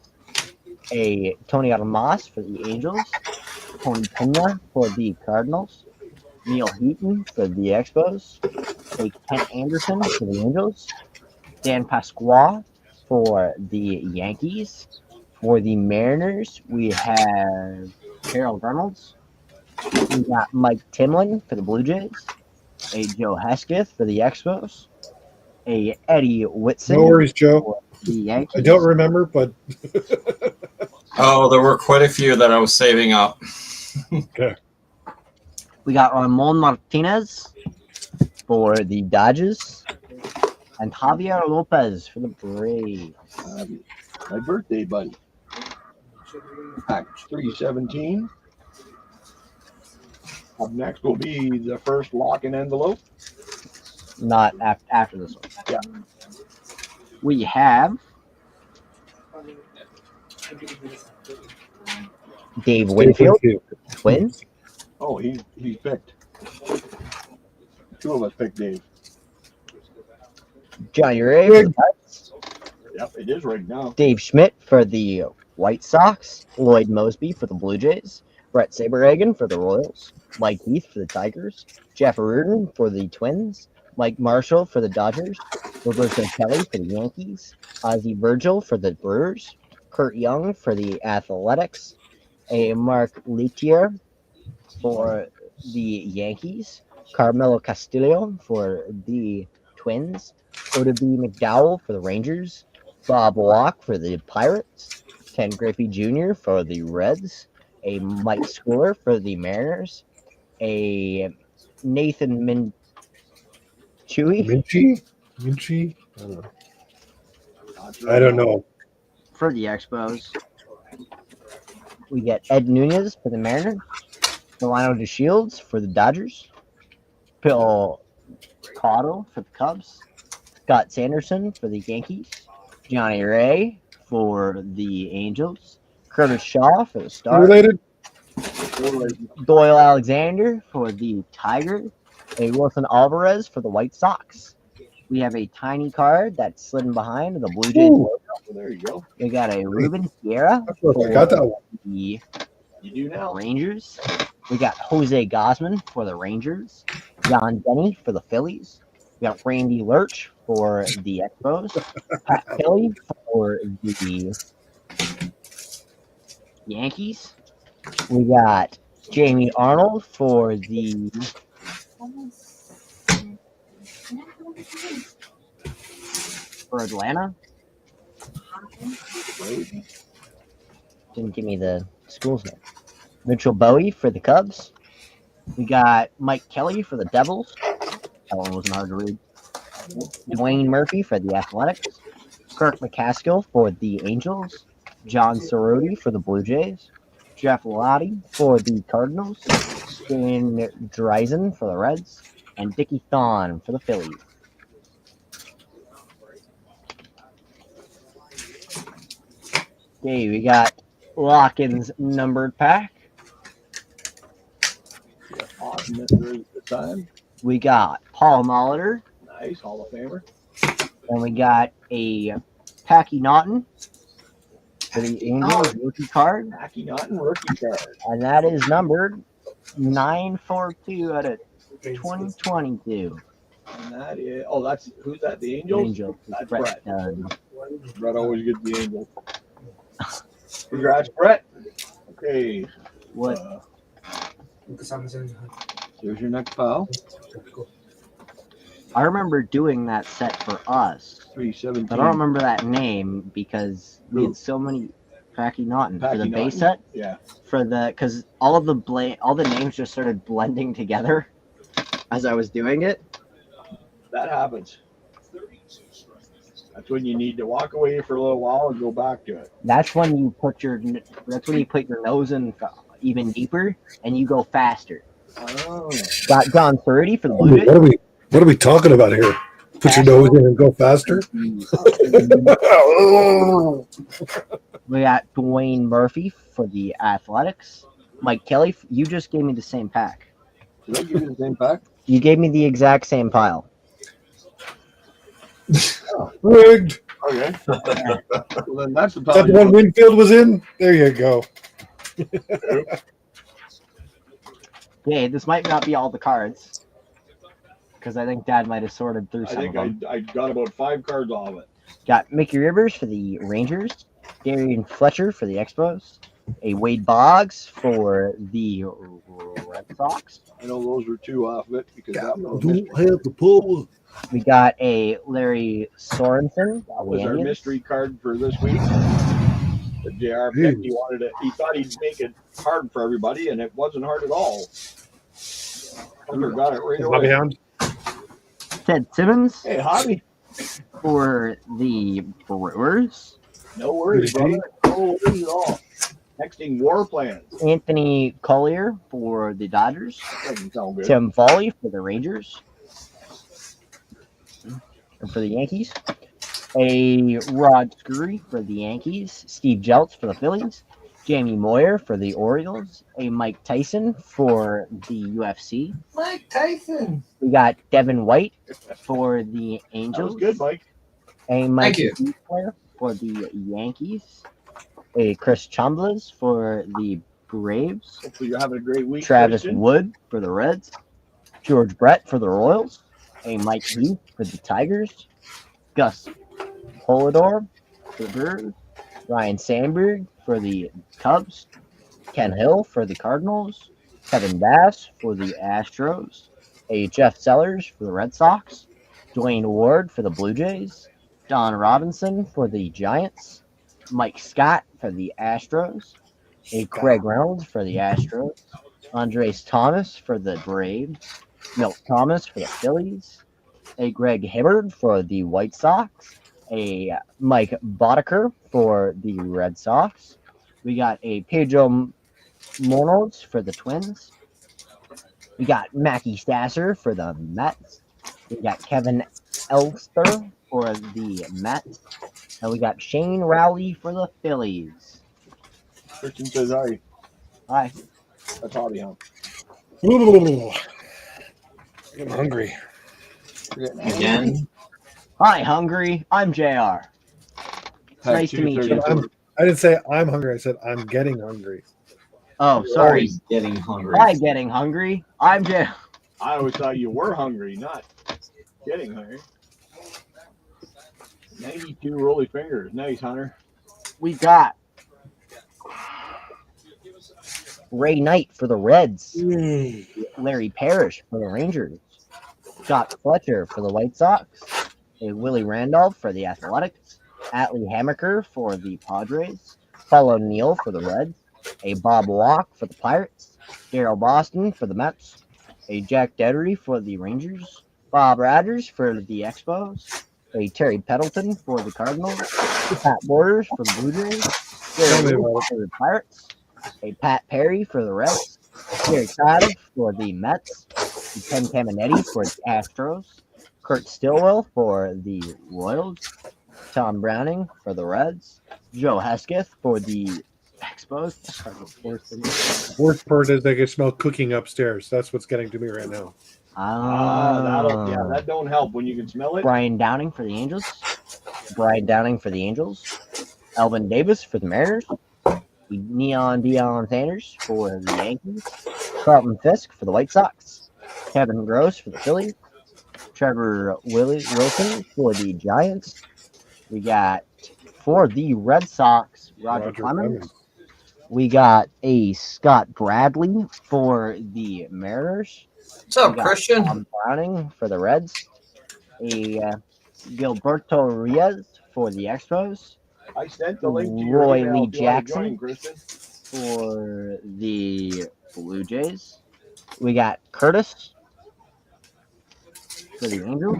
A Tony Almas for the Angels. Tony Pena for the Cardinals. Neil Heaton for the Expos. A Kent Anderson for the Angels. Dan Pasqua for the Yankees. For the Mariners, we have Harold Reynolds. We got Mike Timlin for the Blue Jays. A Joe Hesketh for the Expos. A Eddie Whitson No worries, Joe. for the Yankees. I don't remember, but Oh, there were quite a few that I was saving up. okay. We got Ramon Martinez for the Dodgers. And Javier Lopez for the Braves. My birthday buddy. Pack 317. Up next will be the first lock and envelope. Not after this one. Yeah. We have Dave Winfield, Twins. Oh, he's picked. Two of us picked Dave. Johnny Ray for the Pirates. Yep, it is right now. Dave Schmidt for the White Sox. Lloyd Mosby for the Blue Jays. Brett Saberhagen for the Royals. Mike Heath for the Tigers. Jeff Rudin for the Twins. Mike Marshall for the Dodgers. Roberto Kelly for the Yankees. Ozzie Virgil for the Brewers. Kurt Young for the Athletics. A Mark Leitier for the Yankees. Carmelo Castillo for the Twins. Oda B. McDowell for the Rangers. Bob Walk for the Pirates. Ken Griffey Jr. for the Reds. A Mike Schooler for the Mariners. A Nathan Minchie? I don't know. for the Expos. We get Ed Nunez for the Mariners. Delano DeShields for the Dodgers. Bill Cotto for the Cubs. Scott Sanderson for the Yankees. Johnny Ray for the Angels. Curtis Shaw for the Stars. Related? Doyle Alexander for the Tigers. A Wilson Alvarez for the White Sox. We have a tiny card that's slidden behind the Blue Jays. Ooh. There you go. We got a Ruben Sierra I thought I got that one. the You do now. Rangers. We got Jose Gosman for the Rangers. John Denny for the Phillies. We got Randy Lurch for the Expos. Pat Kelly for the Yankees. We got Jamie Arnold for the Atlanta. Didn't give me the school's name. Mitchell Bowie for the Cubs. We got Mike Kelly for the Devils. That one wasn't hard to read. Dwayne Murphy for the Athletics. Kirk McCaskill for the Angels. John Cerroti for the Blue Jays. Jeff Lottie for the Cardinals. Shane Dreisen for the Reds. And Dickie Thon for the Phillies. Okay, we got Lock-in's numbered pack. Awesome, Mr. This time. We got Paul Molitor. Nice, Hall of Famer. And we got a Packy Naughton for the Angels rookie card. Mackie Naughton rookie card. And that is numbered 942 out of 2022. And that is, oh, that's, who's that? The Angels? Angels. That's Brett Brett. Dunn. Brett always gets the Angels. Congrats, Brett. Okay. What? Here's your next pile. I remember doing that set for us, 317. but I don't remember that name because we Who? had so many Packy Naughton for the Packy base Naughton? set. Yeah. For the because all the names just started blending together as I was doing it. That happens. That's when you need to walk away for a little while and go back to it. That's when you put your nose in even deeper and you go faster. Oh. Got John 30 for the Blue Jays. What are we talking about here? Put your nose in and go faster? We got Dwayne Murphy for the Athletics. Mike Kelly, you just gave me the same pack. Did I give you the same pack? You gave me the exact same pile. Rigged. Okay. Well, then that's the Is that pile. the one Winfield was in? There you go. Okay, this might not be all the cards. Because I think Dad might have sorted through I some think of them. I got about 5 cards off of it. Got Mickey Rivers for the Rangers. Darian Fletcher for the Expos. A Wade Boggs for the Red Sox. I know those were 2 off of it because that was have the power. We got a Larry Sorensen. That was our mystery card for this week. The JR picked. He thought he'd make it hard for everybody, and it wasn't hard at all. Hunter got it right Bobby away. Hound. Ted Simmons Hey, Hobby. for the Brewers. No worries, brother. No worries at all. Texting war plans. Anthony Collier for the Dodgers. Doesn't sound good. Tim Foley for the Rangers. Or for the Yankees. A Rod Scurry for the Yankees. Steve Jeltz for the Phillies. Jamie Moyer for the Orioles. A Mike Tyson for the UFC. Mike Tyson. We got Devin White for the That Angels. was good, Mike. A Mike you. Player for the Yankees. A Chris Chambliss for the Braves. Hopefully you're having a great week. Travis Christian. Wood for the Reds. George Brett for the Royals. A Mike Heath for the Tigers. Gus Polidor for the Brewers. Ryan Sandberg for the Cubs. Ken Hill for the Cardinals. Kevin Bass for the Astros. A Jeff Sellers for the Red Sox. Dwayne Ward for the Blue Jays. Don Robinson for the Giants. Mike Scott for the Astros. A Craig Reynolds for the Astros. Andres Thomas for the Braves. Milt Thomas for the Phillies. A Greg Hibbard for the White Sox. A Mike Boddicker for the Red Sox. We got a Pedro Munoz for the Twins. We got Mackie Stasser for the Mets. We got Kevin Elster for the Mets. And we got Shane Rowley for the Phillies. Christian says, hi. Hi. That's Hobby Hound. I'm hungry. Again. Hi, Hungry. I'm JR. It's nice to meet you. I didn't say I'm hungry. I said I'm getting hungry. Oh, sorry. Always getting hungry. Hi, getting hungry. I'm JR. I always thought you were hungry, not getting hungry. 92 roly fingers. Nice, Hunter. We got Ray Knight for the Reds. Larry Parrish for the Rangers. Scott Fletcher for the White Sox. A Willie Randolph for the Athletics. Atlee Hammaker for the Padres. Paul O'Neill for the Reds. A Bob Walk for the Pirates. Daryl Boston for the Mets. A Jack Deddery for the Rangers. Bob Rogers for the Expos. A Terry Pendleton for the Cardinals. Pat Borders for the Blue Jays. Gary Lewis for the Pirates. A Pat Perry for the Reds. Gary Craddock for the Mets. Ken Caminetti for the Astros. Kurt Stillwell for the Royals. Tom Browning for the Reds. Joe Hesketh for the Expos. Worst part is they can smell cooking upstairs. That's what's getting to me right now. That don't help when you can smell it. Brian Downing for the Angels. Brian Downing for the Angels. Elvin Davis for the Mariners. Neon Deion Sanders for the Yankees. Carlton Fisk for the White Sox. Kevin Gross for the Phillies. Trevor Wilson for the Giants. We got for the Red Sox, Roger Clemens. We got a Scott Bradley for the Mariners. What's up, We got Christian? Tom Browning for the Reds. A Gilberto Reyes for the Expos. I sent the link to your Roy email Lee if you want to Jackson join, Christian. for the Blue Jays. We got Curtis for the Angels.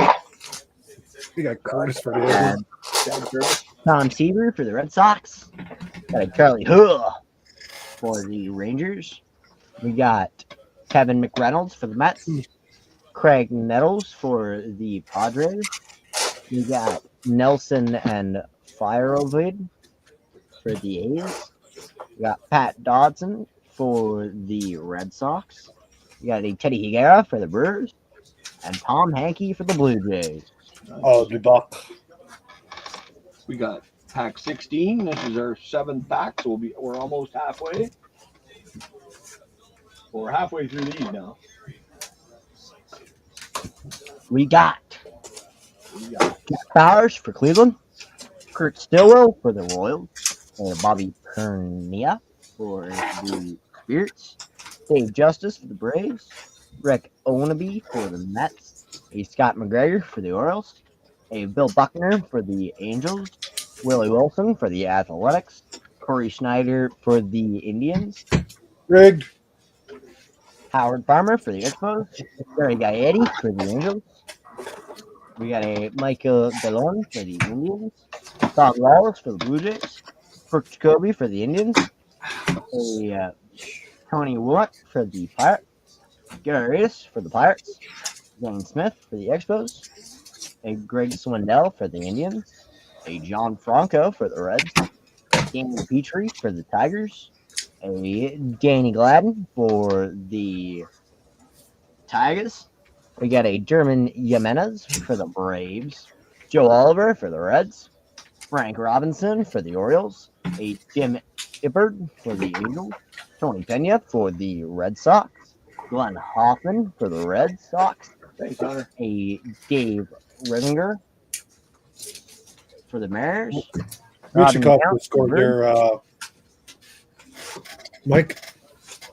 We got Curtis for the Uh, Angels. Chad Curtis. Tom Seaver for the Red Sox. Got a Charlie Hull for the Rangers. We got Kevin McReynolds for the Mets. Craig Nettles for the Padres. We got Nelson and Firewood for the A's. We got Pat Dodson for the Red Sox. We got a Teddy Higuera for the Brewers. And Tom Hankey for the Blue Jays. Oh, the Buck. We got pack 16. This is our 7th pack, so we're almost halfway. Well, we're halfway through these now. We got Jack Bowers for Cleveland. Kurt Stillwell for the Royals. And Bobby Pernia for the Spirits. Dave Justice for the Braves. Rick Onaby for the Mets. A Scott McGregor for the Orioles. A Bill Buckner for the Angels. Willie Wilson for the Athletics. Corey Schneider for the Indians. Rigged. Howard Farmer for the Expos. Gary Gaetti for the Angels. We got a Michael Delon for the Indians. Todd Wallace for the Blue Jays. Brooke Jacoby for the Indians. A Tony Willett for the Pirates. Gary Arias for the Pirates. Zane Smith for the Expos. A Greg Swindell for the Indians. A John Franco for the Reds. Danny Petrie for the Tigers. A Danny Gladden for the Tigers. We got a German Jimenez for the Braves. Joe Oliver for the Reds. Frank Robinson for the Orioles. A Jim Ibbard for the Angels. Tony Pena for the Red Sox. Glenn Hoffman for the Red Sox. Thanks, Hunter. A Dave Risinger for the Mariners. Michikov Robin just scored Count there. Mike.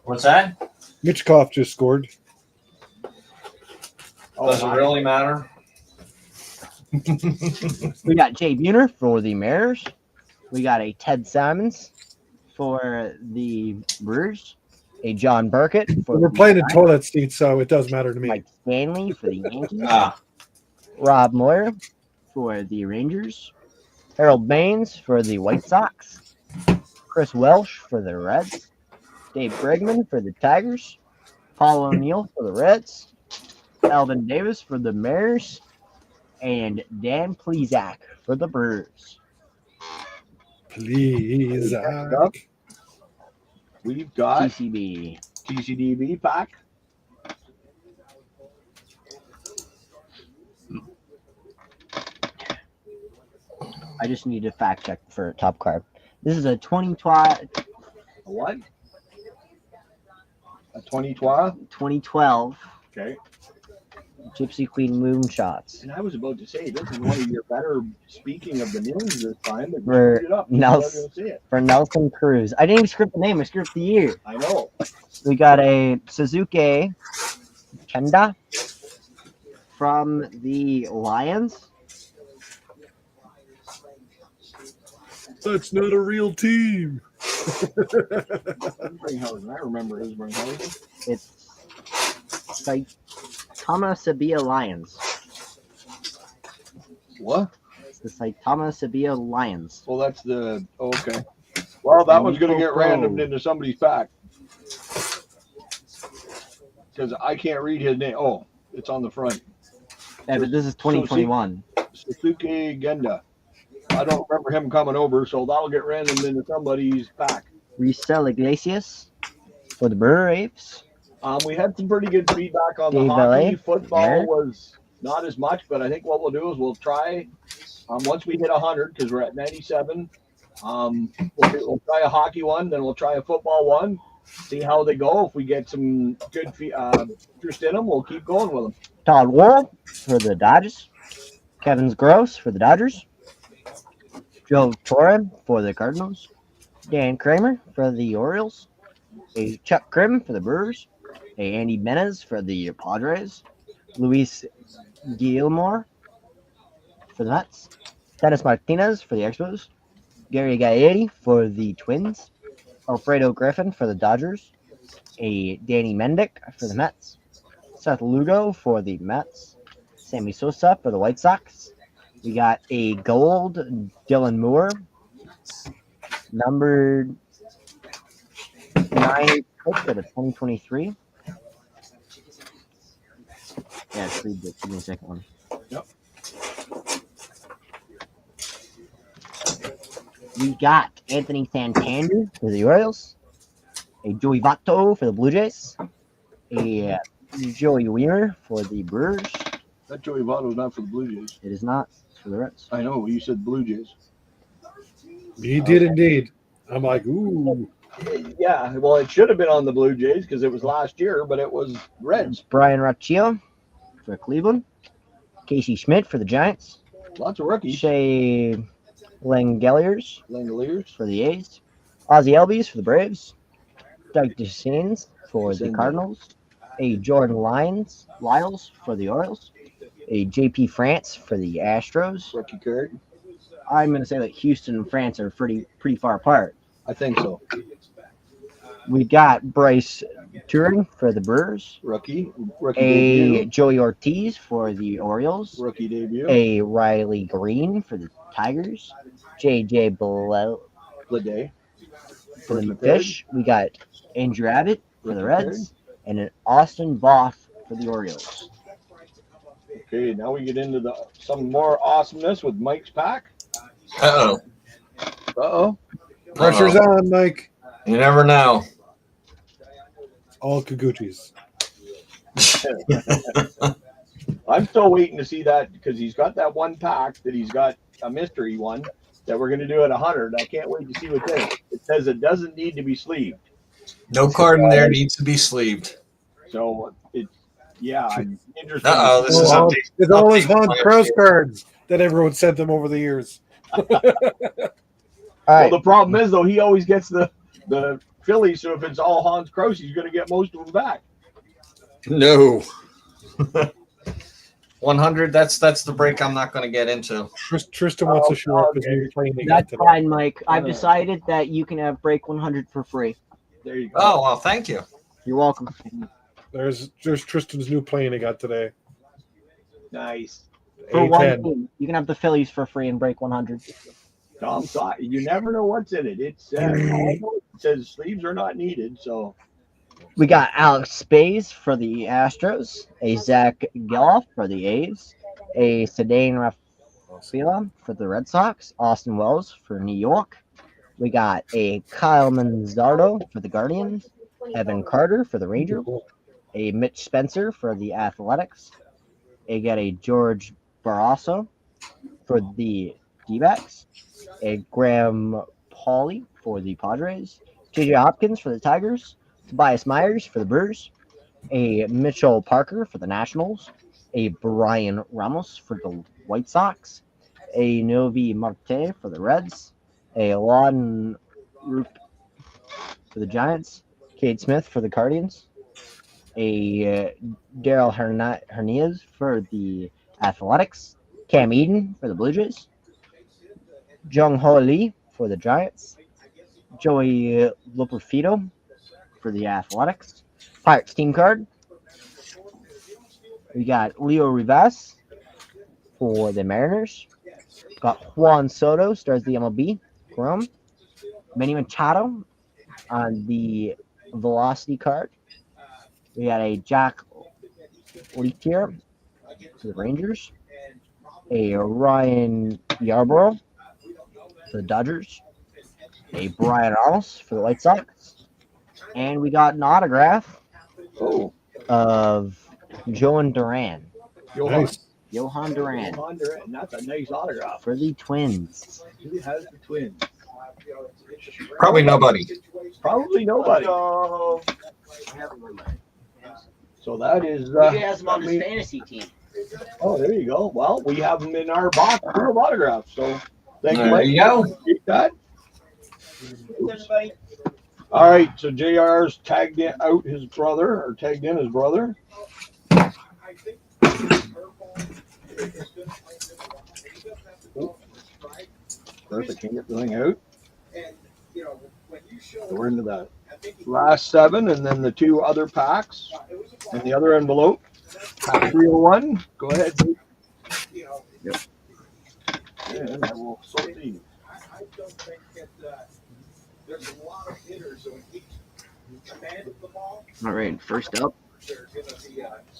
What's that? Michikov just scored. Does it really matter? We got Jay Buhner for the Mariners. We got a Ted Simons for the Brewers. A John Burkett for We're the playing in Giants. toilet seats, so it does matter to me. Mike Stanley for the Yankees. Ah, Rob Moyer for the Rangers. Harold Baines for the White Sox. Chris Welsh for the Reds. Dave Bregman for the Tigers. Paul O'Neill for the Reds. Alvin Davis for the Mariners. And Dan Plesac for the Brewers. Please. Next up, we've got TCB. TCDB pack. I just need to fact check for top card. This is a 2012 A what? A 2012? Okay. Gypsy Queen Moonshots. And I was about to say, this is one of your better speaking of the names this time, but you For screwed it up. Nelson. I was gonna say it. For Nelson Cruz. I didn't even script the name, I scripted the year. I know. We got a Suzuki Kenda from the Lions. That's not a real team. Bringhausen. I remember his Bringhausen. It's like Sabia Lions. What? It's the Saitama Sabia Lions. Well, that's the okay. Well, that one's going to get randomed into somebody's pack because I can't read his name. Oh, it's on the front. Yeah, but this is 2021. Suzuki Genda. I don't remember him coming over, so that'll get randomed into somebody's pack. Risel Iglesias for the Braves. We had some pretty good feedback on the Dave hockey. LA. Football There. was not as much, but I think what we'll do is we'll try once we hit 100 because we're at 97. We'll try a hockey one, then we'll try a football one. See how they go. If we get some good interest in them, we'll keep going with them. Todd Wall for the Dodgers. Kevin Gross for the Dodgers. Joe Torre for the Cardinals. Dan Kramer for the Orioles, a Chuck Krim for the Brewers, a Andy Benez for the Padres, Luis Guillemot for the Mets, Dennis Martinez for the Expos, Gary Gaetti for the Twins, Alfredo Griffin for the Dodgers, a Danny Mendick for the Mets, Seth Lugo for the Mets, Sammy Sosa for the White Sox. We got a gold Dylan Moore, number 9 for the 2023. Yeah, it's pretty good. Give me a second one. Yep. We got Anthony Santander for the Orioles, a Joey Votto for the Blue Jays, a Joey Wiemer for the Brewers. That Joey Votto's not for the Blue Jays. It is not. It's for the Reds. I know. You said Blue Jays. He did indeed. I'm like, ooh. Yeah, well, it should have been on the Blue Jays because it was last year, but it was Reds. Brian Raccio for Cleveland, Casey Schmidt for the Giants, Lots of rookies. Shea Langeliers Langoliers. for the A's, Ozzie Albies for the Braves, Doug DeSanes for the Descendant. Cardinals, a Jordan Lyles for the Orioles, a JP France for the Astros. Rookie card. I'm going to say that Houston and France are pretty far apart. I think so. We got Bryce Turing for the Brewers, Rookie a debut. Joey Ortiz for the Orioles, Rookie debut. a Riley Green for the Tigers, JJ Leday. for the Rookie card. Fish. We got Andrew Abbott for the Rookie Reds, and an Austin Voth for the Orioles. Okay, now we get into some more awesomeness with Mike's pack. Uh-oh. Uh-oh. Pressure's on, Mike. You never know. All Kikuchis. I'm still waiting to see that because he's got that one pack that he's got a mystery one that we're going to do at 100. I can't wait to see what's in it. It says it doesn't need to be sleeved. No card in there needs to be sleeved. So I'm interested. Uh-oh, this is Well, update. It's all those update Hans plan. Crouse cards that everyone sent them over the years. All Well, right, the problem is, though, he always gets the Phillies, so if it's all Hans Crouse, he's going to get most of them back. No. 100, that's the break I'm not going to get into. Tristan wants to show up his okay. new plane he got that's today. fine, Mike. I've decided that you can have break 100 for free. There you go. Oh, well, thank you. You're welcome. There's Tristan's new plane he got today. Nice. For one A10. team, you can have the Phillies for free and break 100. Tom, you never know what's in it. It says sleeves are not needed, so We got Alex Spays for the Astros, a Zach Geloff for the A's, a Cedane Rafaela for the Red Sox, Austin Wells for New York. We got a Kyle Manzardo for the Guardians, Evan Carter for the Rangers, a Mitch Spencer for the Athletics. We got a George Barrasso for the D-backs, a Graham Pauley for the Padres, J.J. Hopkins for the Tigers, Tobias Myers for the Brewers, a Mitchell Parker for the Nationals, a Brian Ramos for the White Sox, a Novi Marte for the Reds, a Lawton Roop for the Giants, Cade Smith for the Guardians, a Daryl Hernandez for the Athletics, Cam Eden for the Blue Jays, Jung Ho Lee for the Giants, Joey Lopofito for the Athletics, Pirates team card. We got Leo Rivas for the Mariners. Got Juan Soto, stars the MLB, Chrome. Manny Machado on the Velocity card. We got a Jack Leakier for the Rangers. A Ryan Yarbrough for the Dodgers. A Brian Ramos for the White Sox. And we got an autograph of Johan Duran. Nice. Johan Duran And that's a nice autograph. for the Twins. Who has the Twins? Probably nobody. Probably nobody. So that is. has him on his fantasy team. Oh, there you go. Well, we have them in our box full of autographs. So thank you, There Mike. you go. Appreciate that. All right, so JR's tagged in out his brother, or tagged in his brother. First, I can't get the thing out. So we're into the last 7, and then the 2 other packs, and the other envelope. Pack 301. Go ahead. Yep. And I will sort these. All right, first up,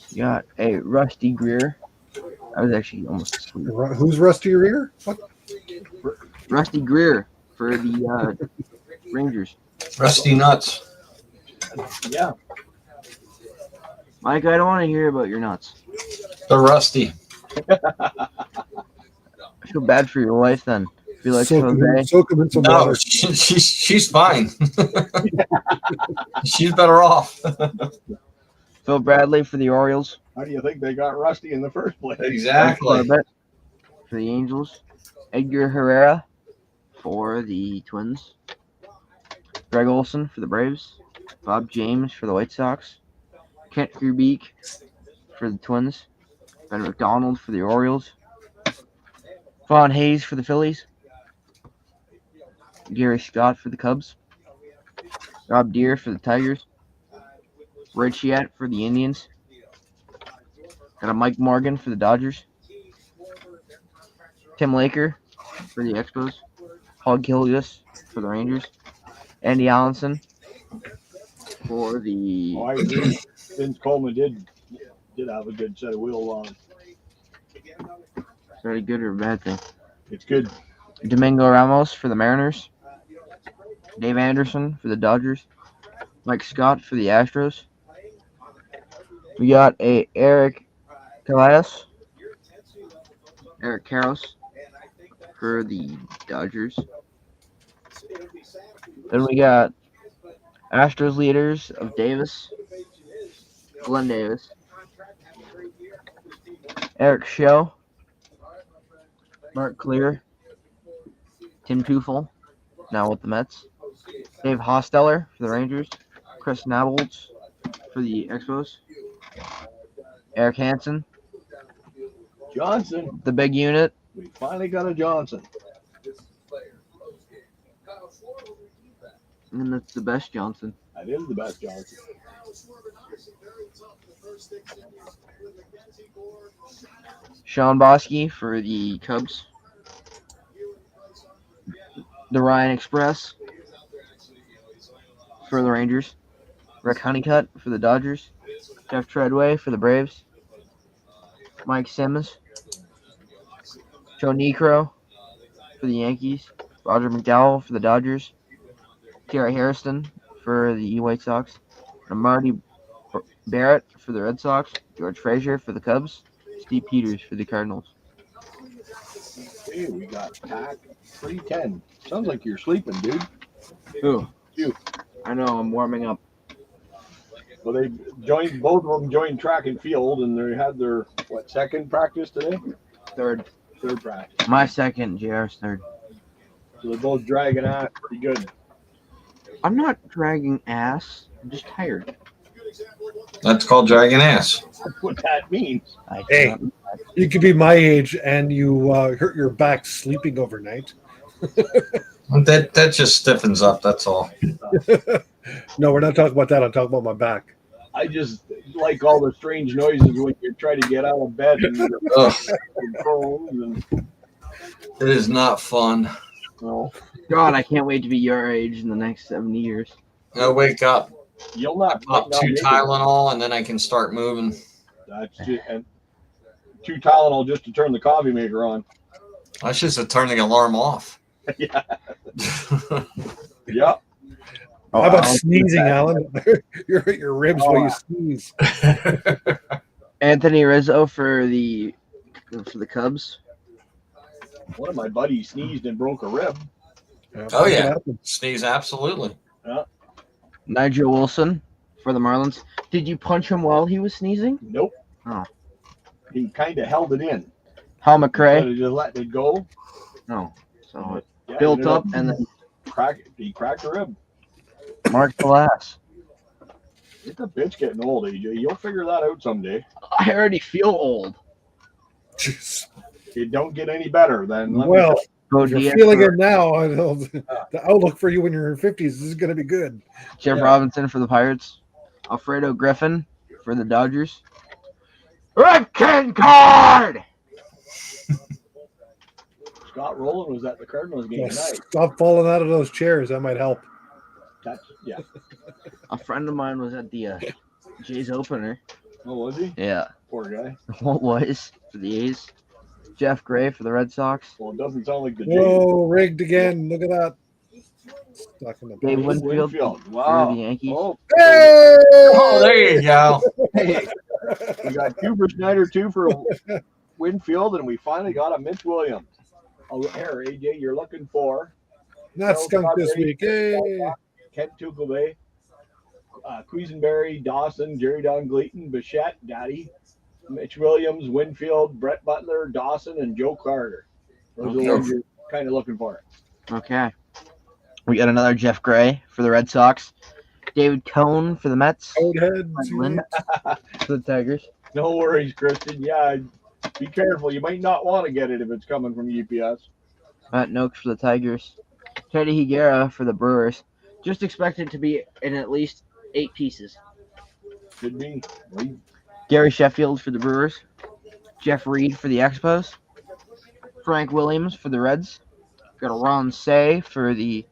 you got a Rusty Greer. I was actually almost asleep. Who's Rusty Rear? What? Rusty Greer for the Rangers. Rusty nuts. Yeah. Mike, I don't want to hear about your nuts. They're rusty. I feel bad for your wife then. I feel like Soak 'em in some No, water. she's fine. She's better off. Phil Bradley for the Orioles. How do you think they got Rusty in the first place? Exactly. Corbett for the Angels. Edgar Herrera for the Twins. Greg Olson for the Braves. Bob James for the White Sox. Kent Grubik for the Twins. Ben McDonald for the Orioles. Vaughn Hayes for the Phillies. Gary Scott for the Cubs. Rob Deere for the Tigers. Red Chiat for the Indians. Got a Mike Morgan for the Dodgers. Tim Laker for the Expos. Paul Gillius for the Rangers. Andy Allenson for the... Oh, I agree. Vince Coleman did have a good set of wheels on. Is that a good or a bad thing? It's good. Domingo Ramos for the Mariners. Dave Anderson for the Dodgers. Mike Scott for the Astros. We got a Eric Karros for the Dodgers. Then we got Astros leaders of Davis. Glenn Davis. Eric Show. Mark Clear. Tim Teufel, now with the Mets. Dave Hosteller for the Rangers. Chris Nabolts for the Expos. Eric Hansen. Johnson. The big unit. We finally got a Johnson. And that's the best Johnson. That is the best Johnson. Sean Bosky for the Cubs. The Ryan Express for the Rangers. Rick Honeycutt for the Dodgers. Jeff Treadway for the Braves. Mike Simmons. Joe Niekro for the Yankees. Roger McDowell for the Dodgers. Gary Harrison for the White Sox. And Marty Barrett for the Red Sox. George Frazier for the Cubs. Steve Peters for the Cardinals. Okay, we got pack 310. Sounds like you're sleeping, dude. Who? You. I know, I'm warming up. Well, they joined, both of them joined track and field, and they had their, second practice today? Third practice. My second, JR's third. So they're both dragging out pretty good. I'm not dragging ass. I'm just tired. That's called dragging ass. That's what that means. Hey, you could be my age and you hurt your back sleeping overnight. That just stiffens up. That's all. No, we're not talking about that. I'm talking about my back. I just like all the strange noises when you try to get out of bed and Ugh. and It is not fun. no, God, I can't wait to be your age in the next 70 years. I wake up, you'll not pop 2 Tylenol, and then I can start moving. That's just, and 2 Tylenol just to turn the coffee maker on. I should have turned the alarm off. Yeah. Yeah. How about sneezing, Alan? You hurt your ribs while you sneeze. Anthony Rizzo for the Cubs. One of my buddies sneezed and broke a rib. Oh, yeah. Sneeze, absolutely. Nigel Wilson for the Marlins. Did you punch him while he was sneezing? Nope. Oh. He kind of held it in. Hal Instead McRae. of just letting it go. No. So it Yeah, built ended up and then He cracked a rib. Mark the last. It's a bitch getting old, AJ. You'll figure that out someday. I already feel old. Jeez. It don't get any better than. Well, Go if you're DS feeling for it now, I know the outlook for you when you're in your 50s is going to be good. Jeff Yeah. Robinson for the Pirates. Alfredo Griffin for the Dodgers. Red King card! Scott Rowland was at the Cardinals game Yeah, tonight. stop falling out of those chairs. That might help. Yeah. A friend of mine was at the Jays opener. Oh, was he? Yeah. Poor guy. What was for the A's? Jeff Gray for the Red Sox. Well, it doesn't sound like the Jays. Whoa, rigged again. Look at that. Stuck in the Dave post. Winfield Wow. for the Yankees. Oh, Hey! Oh, there you go. hey. We got 2 for Snyder, 2 for Winfield, and we finally got a Mitch Williams. Oh, here, AJ, you're looking for Not skunk this week. Hey! Kent Tuchel, Quisenberry, Dawson, Jerry Don Gleaton, Bichette, Daddy, Mitch Williams, Winfield, Brett Butler, Dawson, and Joe Carter. Those are the ones you're kind of looking for. Okay. We got another Jeff Gray for the Red Sox. David Cohn for the Mets. Conehead. Lynn for the Tigers. No worries, Christian. Yeah, be careful. You might not want to get it if it's coming from UPS. Matt Noakes for the Tigers. Teddy Higuera for the Brewers. Just expect it to be in at least 8 pieces. Could be. Gary Sheffield for the Brewers. Jeff Reed for the Expos. Frank Williams for the Reds. Got a Ron Say for the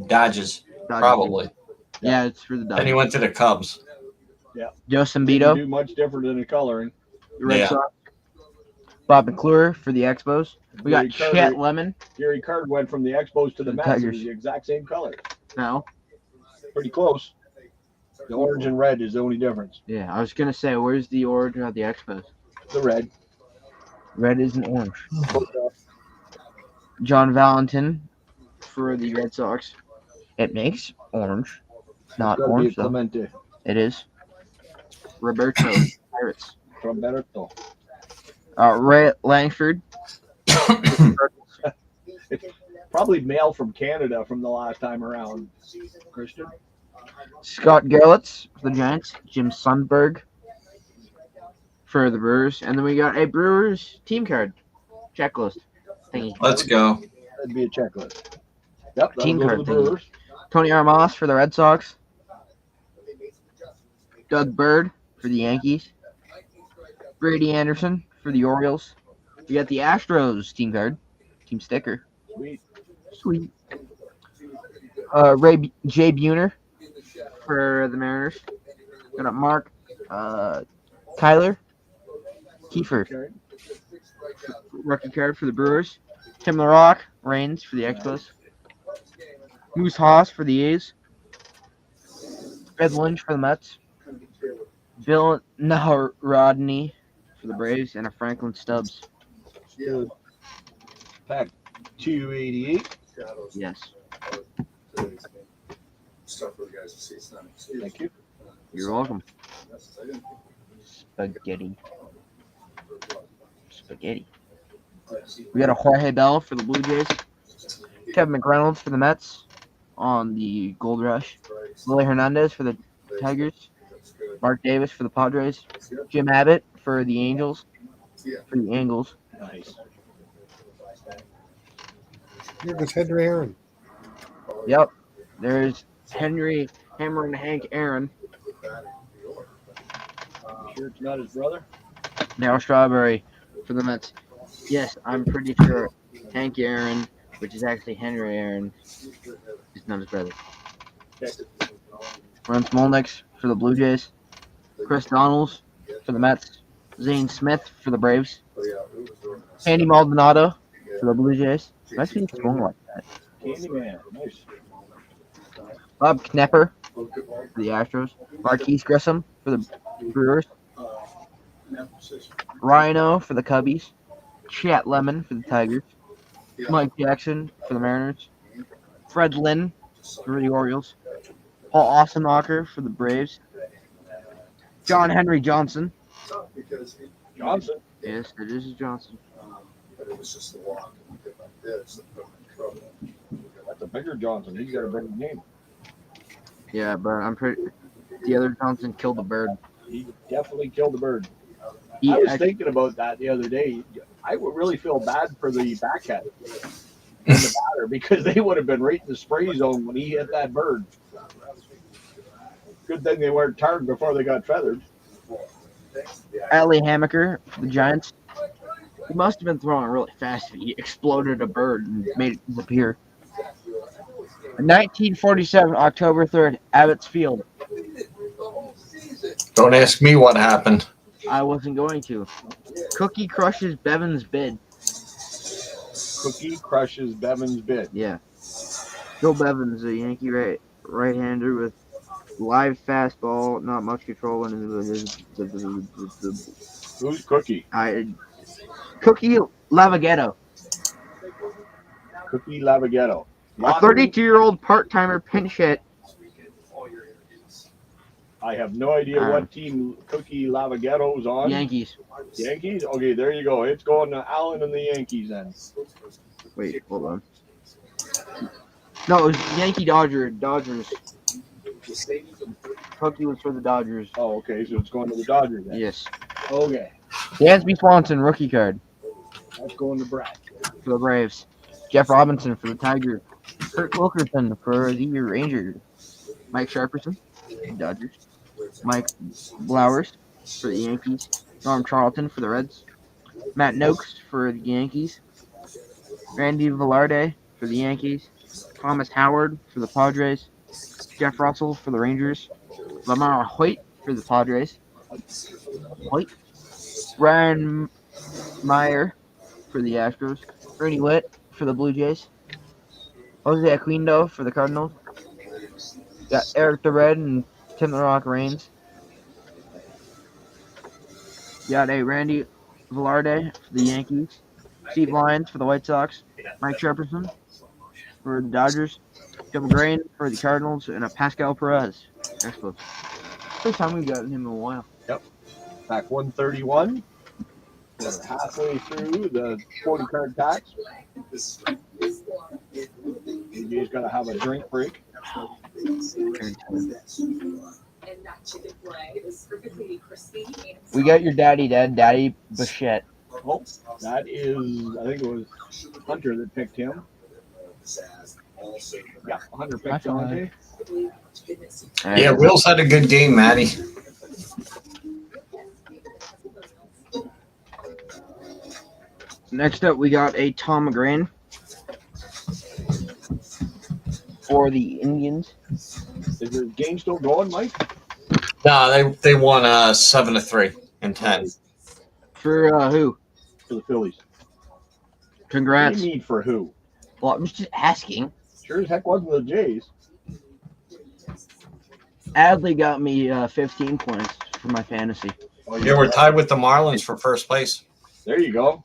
Dodges, probably. Yeah, it's for the Then he Dodgers. went to the Cubs. Joe Didn't Sambito, do much different than the coloring. the Red Yeah. Sox. Bob McClure for the Expos. We got Gary Chet Carter- Lemon Gary Card went from the Expos to the The Mets. It Tigers. was the exact same color. now. Pretty close. The orange and red is the only difference. Yeah, I was gonna say, where's the orange of the Expos? The red. Red isn't orange. John Valentin for the Red Sox. It makes orange, not Gotta be a orange though. Clemente It is. Roberto Pirates. from Berto. Ray Langford. Probably mail from Canada from the last time around. Christian. Scott Gerlitz for the Giants. Jim Sundberg for the Brewers. And then we got a Brewers team card checklist thingy. Let's go. That'd be a checklist. Yep. that'll Team go to card the thingy. Brewers. Tony Armas for the Red Sox. Doug Bird for the Yankees. Brady Anderson for the Orioles. We got the Astros team card, team sticker. Sweet. Sweet. Jay Buhner for the Mariners. Got a Mark Kyler Kiefer, Okay. rookie card for the Brewers. Tim LaRock Reigns for the Expos. Moose Haas for the A's. Ed Lynch for the Mets. Bill Rodney for the Braves, and a Franklin Stubbs. Good. Pack 288. Yes, Thank you. you're welcome. Spaghetti. We got a Jorge Bell for the Blue Jays. Kevin McReynolds for the Mets on the Gold Rush. Willie Hernandez for the Tigers. Mark Davis for the Padres. Jim Abbott for the Angels. Nice. Here goes Henry Aaron. Yep. There's Henry Hammer and Hank Aaron. Sure it's not his brother? Now Strawberry for the Mets. Yes, I'm pretty sure Hank Aaron, which is actually Henry Aaron, is not his brother. Ron Smolnick for the Blue Jays. Chris Donalds for the Mets. Zane Smith for the Braves. Andy Maldonado for the Blue Jays. Nice being strong like that. Candyman. Nice. Bob Knepper for the Astros. Marquise Grissom for the Brewers. Rhino for the Cubbies. Chet Lemon for the Tigers. Mike Jackson for the Mariners. Fred Lynn for the Orioles. Paul Ostenacher for the Braves. John Henry Johnson. Johnson. Yes, it is Johnson. That's a bigger Johnson. He's got a bigger name. Yeah, but I'm pretty. The other Johnson killed the bird. He definitely killed the bird. He I was actually- thinking about that the other day. I would really feel bad for the backhead and the batter because they would have been right in the spray zone when he hit that bird. Good thing they weren't tarred before they got feathered. Ali Hammaker for the Giants. He must have been throwing really fast. He exploded a bird and made it disappear. 1947, October 3rd, Abbott's Field. Don't ask me what happened. I wasn't going to. Cookie crushes Bevan's bid. Cookie crushes Bevan's bid. Yeah. Joe Bevins, a Yankee right-hander with live fastball, not much control. Who's Cookie? Cookie Lavaghetto, Cookie Lavaghetto. a 32-year-old part-timer pinch hit. I have no idea what team Cookie Lavaghetto's on. Yankees. Yankees? Okay, there you go. It's going to Allen and the Yankees then. Wait, hold on. No, it was Yankee Dodgers. Cookie was for the Dodgers. Oh, okay, so it's going to the Dodgers then. Yes. Okay, Dansby Swanson, rookie card that's going to Brad. for the Braves. Jeff Robinson for the Tigers. Kurt Wilkerson for the Rangers. Mike Sharperson, Dodgers. Mike Blowers for the Yankees. Norm Charlton for the Reds. Matt Noakes for the Yankees. Randy Velarde for the Yankees. Thomas Howard for the Padres. Jeff Russell for the Rangers. Lamar Hoyt for the Padres. Hoyt. Ryan Meyer for the Astros. Ernie Witt for the Blue Jays. Jose Aquindo for the Cardinals. Got Eric the Red and Tim the Rock Reigns. Got a Randy Velarde for the Yankees. Steve Lyons for the White Sox. Mike Shepperson for the Dodgers. Joe McGrain for the Cardinals. And a Pascal Perez. Expos. First time we've gotten him in a while. Back 131. We're halfway through the 40 card packs. You guys got to have a drink break. We got your daddy Bichette. Oh, that is, I think it was Hunter that picked him. Yeah, Hunter picked Dante. Yeah, Will's had a good game, Matty. Next up, we got a Tom McGrain for the Indians. Is the game still going, Mike? No, they won 7-3 in 10. For who? For the Phillies. What Congrats. do you need for who? Well, I'm just asking. Sure as heck wasn't the Jays. Adley got me 15 points for my fantasy. Oh, Yeah, we're tied with the Marlins for first place. There you go.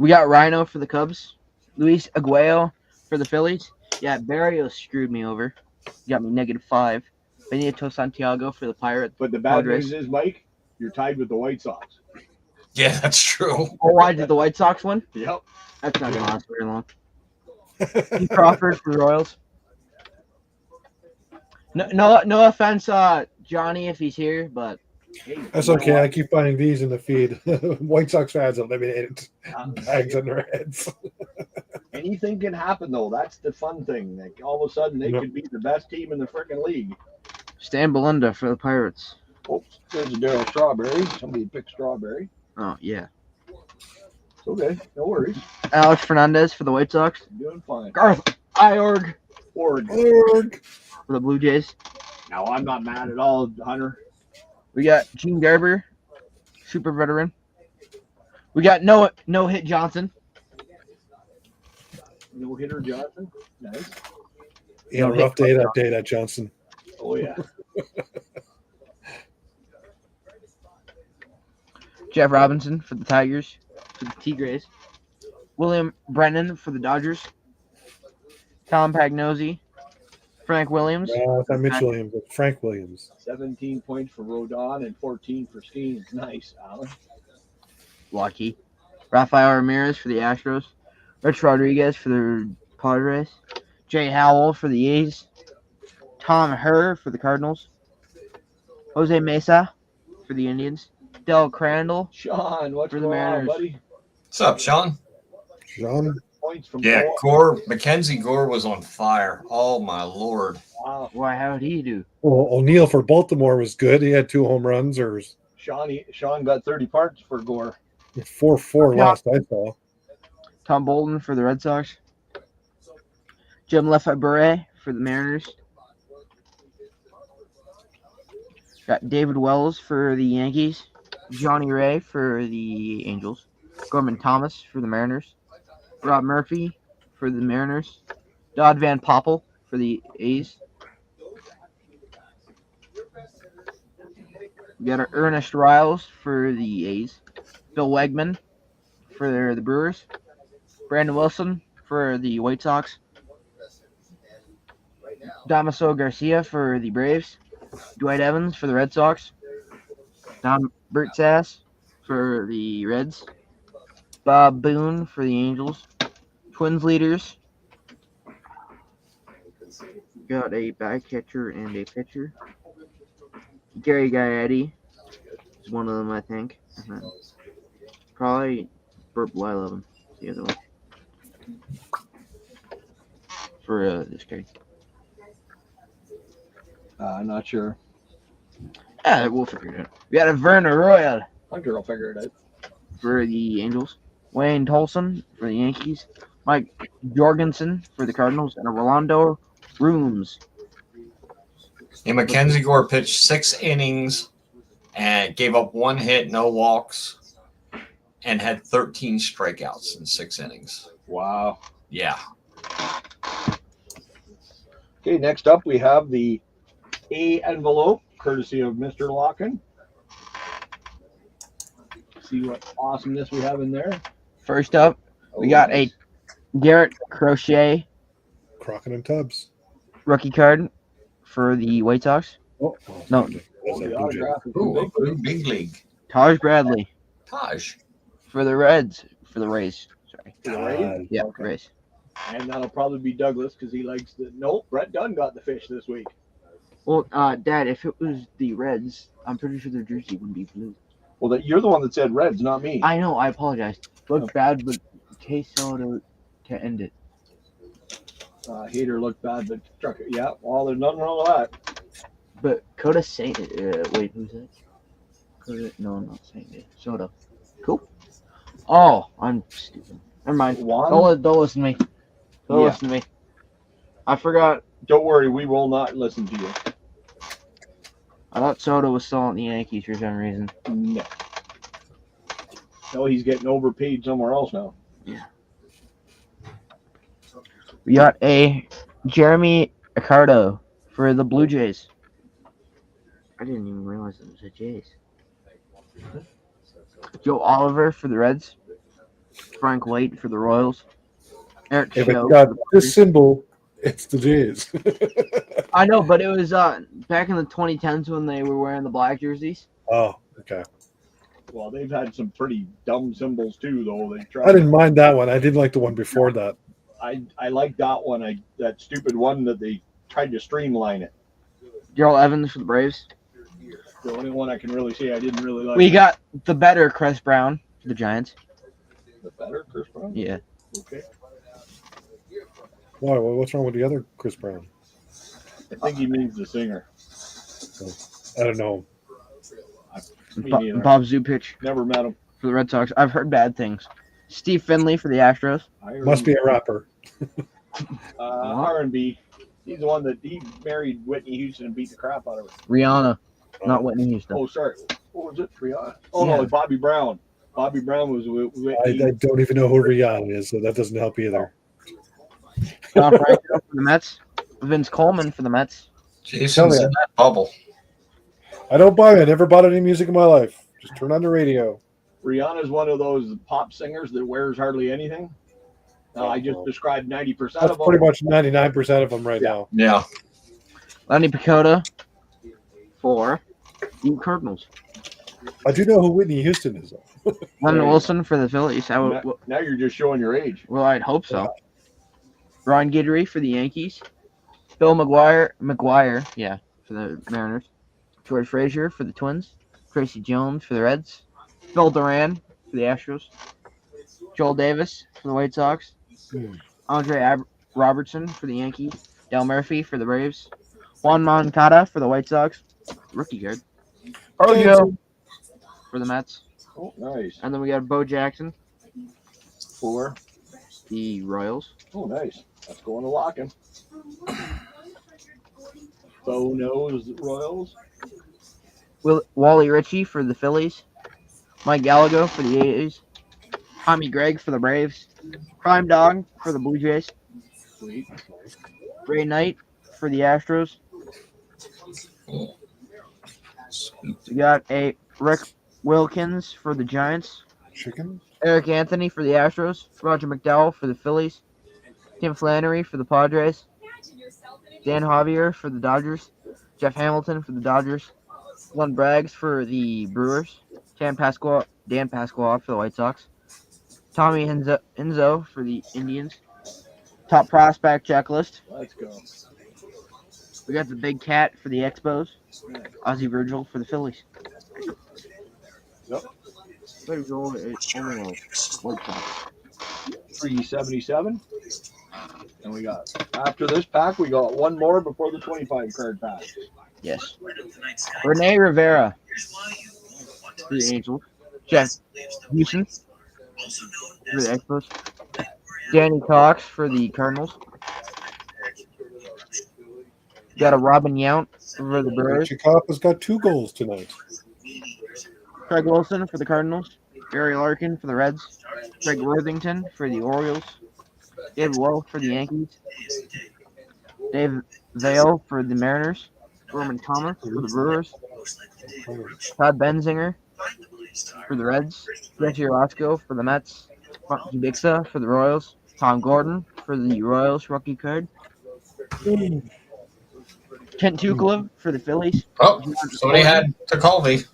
We got Rhino for the Cubs. Luis Aguayo for the Phillies. Yeah, Barrios screwed me over. He got me -5. Benito Santiago for the Pirates. But the bad Padres. news is, Mike, you're tied with the White Sox. Yeah, that's true. Oh, why did the White Sox win? Yep. That's not going to last very long. Steve Crawford for the Royals. No offense, Johnny, if he's here, but Hey, That's you know okay. what? I keep finding these in the feed. White Sox fans eliminated bags on their heads. Anything can happen, though. That's the fun thing. Like all of a sudden, they Yep. could be the best team in the freaking league. Stan Belinda for the Pirates. Oops, there's a Darryl Strawberry. Somebody picked Strawberry. Oh, yeah. It's okay, no worries. Alex Fernandez for the White Sox. Doing fine. Garth Iorg Oregon. for the Blue Jays. Now I'm not mad at all, Hunter. We got Gene Garber, super veteran. We got no hit Johnson. No hitter Johnson. Nice. Yeah, rough day that day, that Johnson. Oh yeah. Jeff Robinson for the Tigers, for the Tigres. William Brennan for the Dodgers. Tom Pagnozzi. Frank Williams. It's not Mitch Williams, but Frank Williams. 17 points for Rodon and 14 for Skeens. Nice, Alan. Lucky. Rafael Ramirez for the Astros. Rich Rodriguez for the Padres. Jay Howell for the A's. Tom Herr for the Cardinals. Jose Mesa for the Indians. Del Crandall. Sean, what's For the going on, Mariners. buddy? What's up, Sean? Sean, Points from Yeah, Gore. Mackenzie Gore was on fire. Oh my lord. Wow. Why, how'd he do? well, O'Neill for Baltimore was good. He had 2 home runs or Sean got 30 parts for Gore. 4-4 Yeah. last I saw. Tom Bolden for the Red Sox. Jim Lefebvre for the Mariners. Got David Wells for the Yankees. Johnny Ray for the Angels. Gorman Thomas for the Mariners. Rob Murphy for the Mariners. Dodd Van Poppel for the A's. We got our Ernest Riles for the A's. Bill Wegman for the Brewers. Brandon Wilson for the White Sox. Damaso Garcia for the Braves. Dwight Evans for the Red Sox. Don Bertsass for the Reds. Bob Boone for the Angels. Twins leaders. Got a back catcher and a pitcher. Gary Gaetti is one of them, I think. And then probably Burt Blyleven, the other one. For this guy. I'm not sure. Yeah, we'll figure it out. We got a Vernon Royal Hunter will figure it out. for the Angels. Wayne Tolson for the Yankees. Mike Jorgensen for the Cardinals. And a Rolando Rooms. And Mackenzie Gore pitched 6 innings and gave up 1 hit, no walks, and had 13 strikeouts in 6 innings. Wow. Yeah. Okay, next up we have the A envelope, courtesy of Mr. Locken. See what awesomeness we have in there. First up, we got a Garrett Crochet Crockett and Tubbs. rookie card for the White Sox. Oh, No. that's Oh, a the Blue Jay. autograph is Ooh, big. blue big league. Taj Bradley Taj. for the Reds. For the Rays. Sorry. For the Rays. Yeah, Okay. Rays. And that'll probably be Douglas because he likes the. Nope, Brett Dunn got the fish this week. Well, Dad, if it was the Reds, I'm pretty sure their jersey wouldn't be blue. Well, you're the one that said Reds, not me. I know, I apologize. Looked bad, but case soda to end it. Hater looked bad, but struck it. Yeah, well, there's nothing wrong with that. But Coda Saint, wait, who's that? Coda, no, I'm not saying it. Soda. Cool. Oh, I'm stupid. Never mind. Juan? Don't listen to me. Don't Yeah. listen to me. I forgot. Don't worry, we will not listen to you. I thought Soda was still on the Yankees for some reason. No. No, he's getting overpaid somewhere else now. We got a Jeremy Accardo for the Blue Jays. I didn't even realize it was the Jays. Joe Oliver for the Reds. Frank White for the Royals. Eric If it's Show. got this symbol, it's the Jays. I know, but it was back in the 2010s when they were wearing the black jerseys. Oh, okay. Well, they've had some pretty dumb symbols too, though. They I tried. didn't mind that one. I did like the one before that. I like that one. That stupid one that they tried to streamline it. Darrell Evans for the Braves. The only one I can really say I didn't really like. We got the better Chris Brown for the Giants. the better Chris Brown. Yeah. Okay. Why? What's wrong with the other Chris Brown? I think he means the singer. I don't know. Me neither. Bob Zupich Never met him. for the Red Sox. I've heard bad things. Steve Finley for the Astros. I heard Must be a rapper. R&B. He's the one that he married Whitney Houston and beat the crap out of her. Rihanna, not Whitney Houston. Oh, sorry. What was it? Rihanna? Oh, Yeah. no, Bobby Brown. Bobby Brown was with Whitney. I don't even know who Rihanna is, so that doesn't help either. John Franco for the Mets. Vince Coleman for the Mets. Jason's in that bubble. I don't buy it. I never bought any music in my life. Just turn on the radio. Rihanna's one of those pop singers that wears hardly anything. I just described 90% That's of them. pretty much 99% of them right now. Yeah. Lenny Picota for the Cardinals. I do know who Whitney Houston is, though. Lemon Wilson for the Phillies. Now you're just showing your age. Well, I'd hope so. Ron Guidry for the Yankees. Bill McGuire, yeah, for the Mariners. George Frazier for the Twins. Tracy Jones for the Reds. Phil Duran for the Astros. Joel Davis for the White Sox. Andre Robertson for the Yankees. Del Murphy for the Braves. Juan Moncada for the White Sox. Rookie card. Ojo for the Mets. Oh, nice. And then we got Bo Jackson For the Royals. oh, nice. That's going to Lockin. Bo knows Royals. Wally Ritchie for the Phillies. Mike Gallagher for the A's. Tommy Gregg for the Braves. Prime Dog for the Blue Jays. Sweet. Ray Knight for the Astros. We got a Rick Wilkins for the Giants. Chicken? Eric Anthony for the Astros. Roger McDowell for the Phillies. Tim Flannery for the Padres. Dan Javier for the Dodgers. Jeff Hamilton for the Dodgers. Glenn Braggs for the Brewers. Dan Pasquale for the White Sox. Tommy Enzo for the Indians. Top prospect checklist. Let's go. We got the Big Cat for the Expos. Ozzie Virgil for the Phillies. Yep. There you go. It's only a White Sox. 377. And we got, after this pack, we got one more before the 25 card pack. Yes. Rene Rivera for the Angels. Jeff Houston for the Expos. Danny Cox for the Cardinals. Got a Robin Yount for the Brewers. Chicago's got 2 goals tonight. Craig Wilson for the Cardinals. Gary Larkin for the Reds. Greg Worthington for the Orioles. Dave Lowe for the Yankees. Dave Vale for the Mariners. Roman Thomas for the Brewers. Todd Benzinger for the Reds. Jesse Orozco for the Mets. Mark Kubica for the Royals. Tom Gordon for the Royals rookie card. Kent Tuchel for the Phillies. Oh, somebody had Tekulve.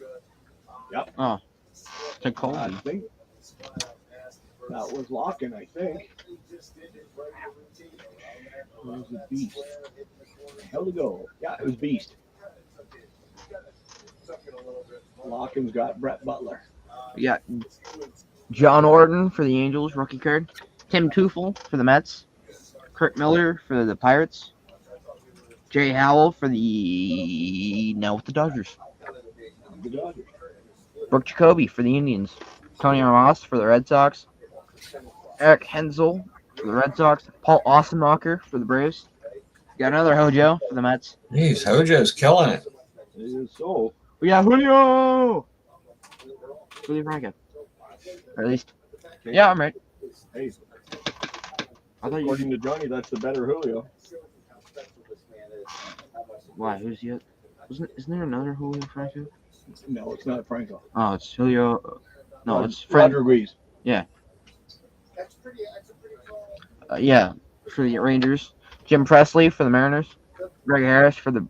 Oh, I Tekulve. think that was Lockin, I think. It was a Beast. Hell to go. Yeah, it was Beast. Lockin's got Brett Butler. We got John Orton for the Angels rookie card. Tim Teufel for the Mets. Kurt Miller for the Pirates. Jay Howell for the Dodgers. The Dodgers. Brooke Jacoby for the Indians. Tony Ramos for the Red Sox. Eric Hensel for the Red Sox. Paul Ossenmacher for the Braves. Got another Hojo for the Mets. Jeez, Hojo's killing it. It is so. We got Julio! Julio Franco. Or at least. Yeah, I'm right. Hey, I thought you. according to Johnny, that's the better Julio. Why? Who's the other? Isn't there another Julio Franco? No, it's not Franco. Oh, it's Julio. No, it's Frank. Rodriguez. Yeah, for the Rangers. Jim Presley for the Mariners. Greg Harris for the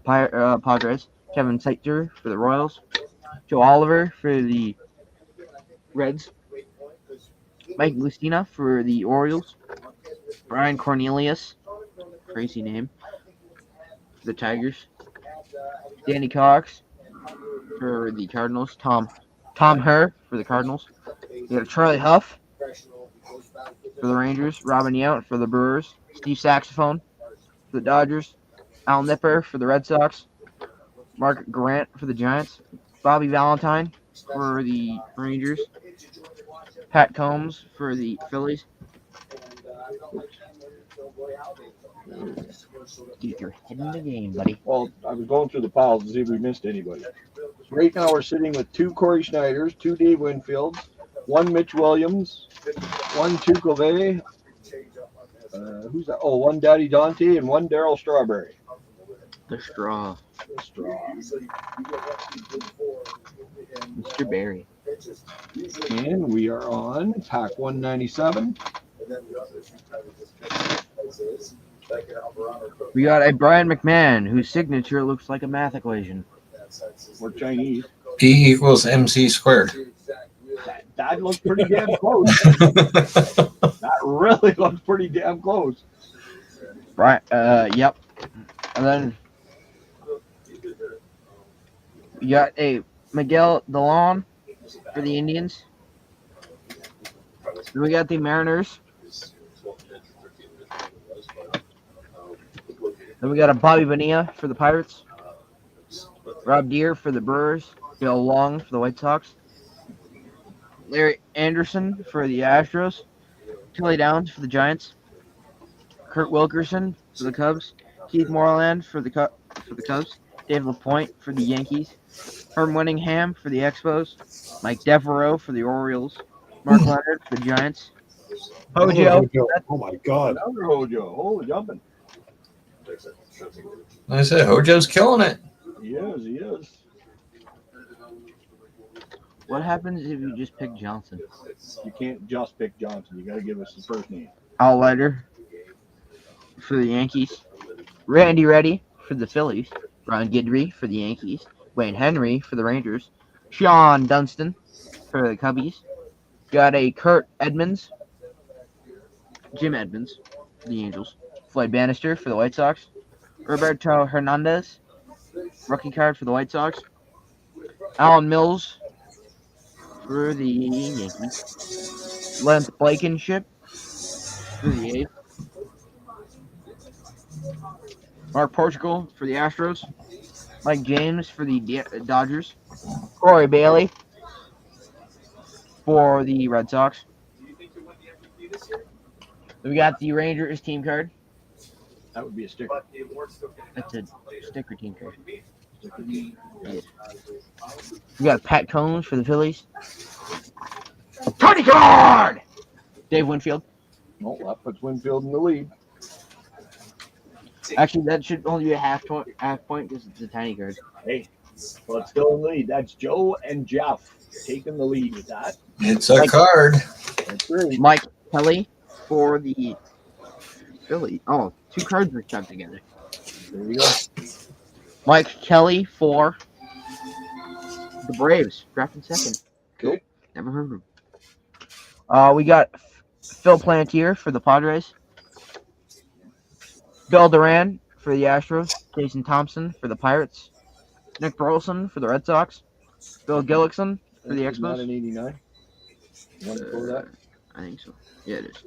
Padres. Kevin Seiter for the Royals. Joe Oliver for the Reds. Mike Lucina for the Orioles. Brian Cornelius, crazy name, for the Tigers. Danny Cox for the Cardinals. Tom Herr for the Cardinals. We got Charlie Huff for the Rangers. Robin Yount for the Brewers. Steve Saxophone for the Dodgers. Al Nipper for the Red Sox. Mark Grant for the Giants. Bobby Valentine for the Rangers. Pat Combs for the Phillies. Get your head in the game, buddy. Well, I was going through the piles to see if we missed anybody. Right now we're sitting with 2 Corey Schneiders, 2 Dave Winfields, 1 Mitch Williams, 1 Tuchel. Who's that? Oh, 1 Daddy Dante and 1 Daryl Strawberry. The straw. The straw. Mr. Barry. And we are on pack 197. We got a Brian McMahon whose signature looks like a math equation. We're Chinese. P equals MC squared. that looks pretty damn close. That really looks pretty damn close. Right. Yep. And then we got a Miguel Delon for the Indians. Then we got the Mariners. Then we got a Bobby Bonilla for the Pirates. Rob Deere for the Brewers. Bill Long for the White Sox. Larry Anderson for the Astros. Tilly Downs for the Giants. Kurt Wilkerson for the Cubs. Keith Moreland for the Cubs. Dave LaPointe for the Yankees. Herm Winningham for the Expos. Mike Devereaux for the Orioles. Mark Leonard for the Giants. Hojo. Oh my God. Another Hojo. Holy jumping. I said Hojo's killing it. He is. What happens if you just pick Johnson? You can't just pick Johnson. You got to give us the first name. Outlighter for the Yankees. Randy Reddy for the Phillies. Ron Guidry for the Yankees. Wayne Henry for the Rangers. Sean Dunston for the Cubbies. Got a Kurt Edmonds. Jim Edmonds for the Angels. Floyd Bannister for the White Sox. Roberto Hernandez, rookie card for the White Sox. Alan Mills for the Yankees. Lance Blankenship for the A's. Mark Portugal for the Astros. Mike James for the Dodgers. Corey Bailey for the Red Sox. Then we got the Rangers team card. That would be a sticker. That's a sticker team card. Yeah. We got Pat Combs for the Phillies. Tony card! Dave Winfield. Oh, that puts Winfield in the lead. Actually, that should only be a half point because it's a tiny card. Hey, but still in the lead. That's Joe and Jeff taking the lead with that. It's a card. That's great. Mike Kelly for the Philly. Oh, two cards were chucked together. There you go. Mike Kelly for the Braves, drafted second. Cool. Never heard of him. We got Phil Plantier for the Padres. Bill Duran for the Astros. Jason Thompson for the Pirates. Nick Burleson for the Red Sox. Bill Gillickson for the That's not Expos. an 89. You want to pull that? I think so. Yeah, it is.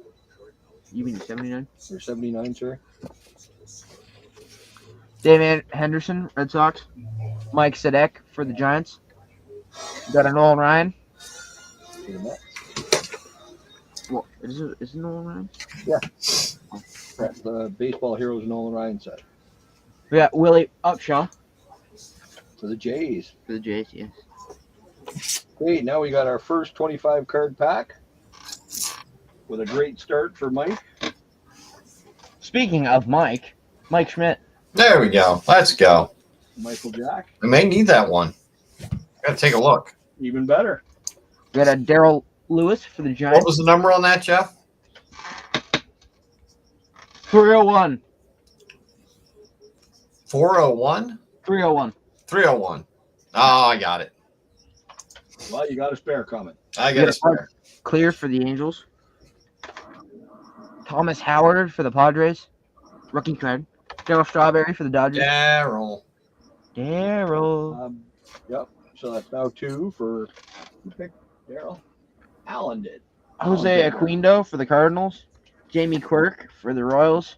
You mean 79? Or 79, sir? Dave Henderson, Red Sox. Mike Sadek for the Giants. Got a Nolan Ryan. For the Mets. Well, is it Nolan Ryan? That's the Baseball Heroes Nolan Ryan set. We got Willie Upshaw For the Jays. for the Jays, yes. Okay, now we got our first 25 card pack. With a great start for Mike. Speaking of Mike Schmidt. There we go. Let's go. Michael Jack. We may need that one. Gotta take a look. Even better. We got a Daryl Lewis for the Giants. What was the number on that, Jeff? 301. 401? 301. 301. Oh, I got it. Well, you got a spare coming. I got a spare. Clear for the Angels. Thomas Howard for the Padres. Rookie card. Darryl Strawberry for the Dodgers. Daryl. Daryl. Yep. So that's now 2 for who picked Daryl? Allen did. Jose Aquindo for the Cardinals. Jamie Quirk for the Royals.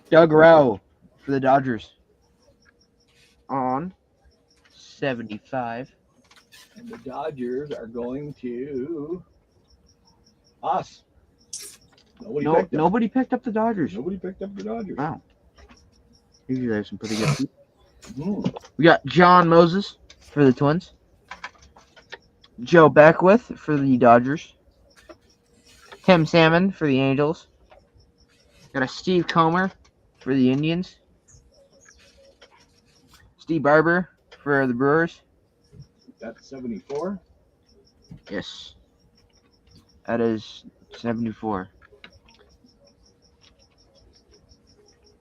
Doug Rowe for the Dodgers. On 75. And the Dodgers are going to us. Nobody picked up the Dodgers. Nobody picked up the Dodgers. Wow. Usually they have some pretty good people. Mm. We got John Moses for the Twins. Joe Beckwith for the Dodgers. Tim Salmon for the Angels. Got a Steve Comer for the Indians. Steve Barber for the Brewers. That's 74. Yes. That is 74.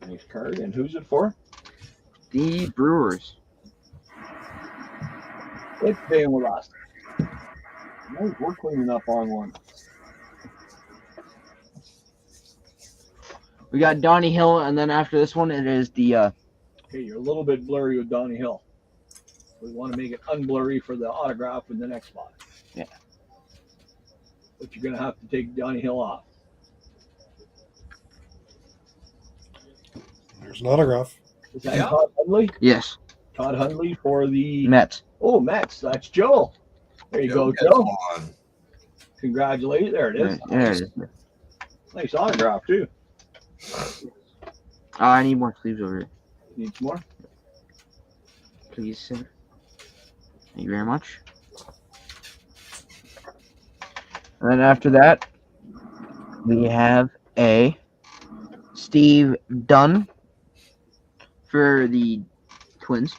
Nice card. And who's it for? The Brewers. It's staying with us. Oh, we're cleaning up on one. We got Donnie Hill, and then after this one, it is the Okay, you're a little bit blurry with Donnie Hill. We want to make it unblurry for the autograph in the next spot. Yeah. But you're going to have to take Donnie Hill off. There's an autograph. Is that Yeah. Todd Hundley? yes Todd Hundley for the Mets. Oh, Mets. That's Joe. There you go, Gets Joe. one. Congratulations. There it is. Right, there it is. Nice autograph, too. I need more sleeves over here, Need some more? please, sir. Thank you very much. And then after that, we have a Steve Dunn for the Twins.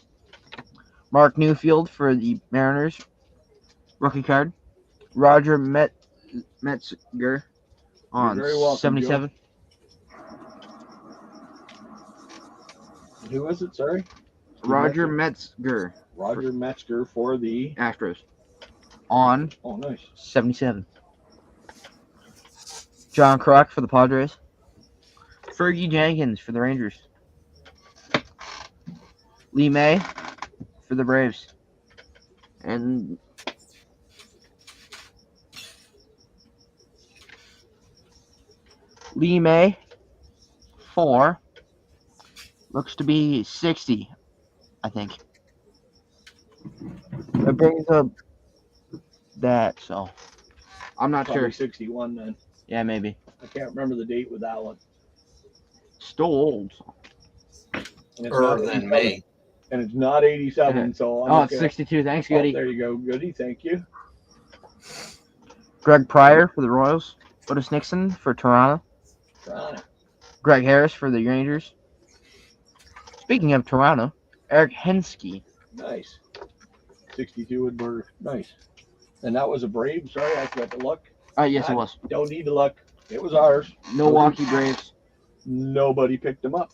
Mark Newfield for the Mariners. Rookie card. Roger Metzger on You're very welcome, 77. Who is it? Sorry? Roger Metzger, Roger Metzger for the. Astros, on Oh, nice. 77. John Kruk for the Padres. Fergie Jenkins for the Rangers. Lee May for the Braves. And Lee May for looks to be 60, I think. It brings up that, so I'm not Probably sure. 61 then. Yeah, maybe. I can't remember the date with that one. Still old. And it's Or not than 87. me. And it's not 87, so I'm Oh, okay. it's 62. Thanks, Oh, Goody. there you go, Goody. Thank you. Greg Pryor for the Royals. Otis Nixon for Toronto. Toronto. Greg Harris for the Rangers. Speaking of Toronto, Eric Hensky. Nice. 62 Woodburg. Nice. And that was a Brave. Sorry, I forgot to look. Yes, it was. Don't need to look. It was ours. Milwaukee Braves. Nobody picked them up.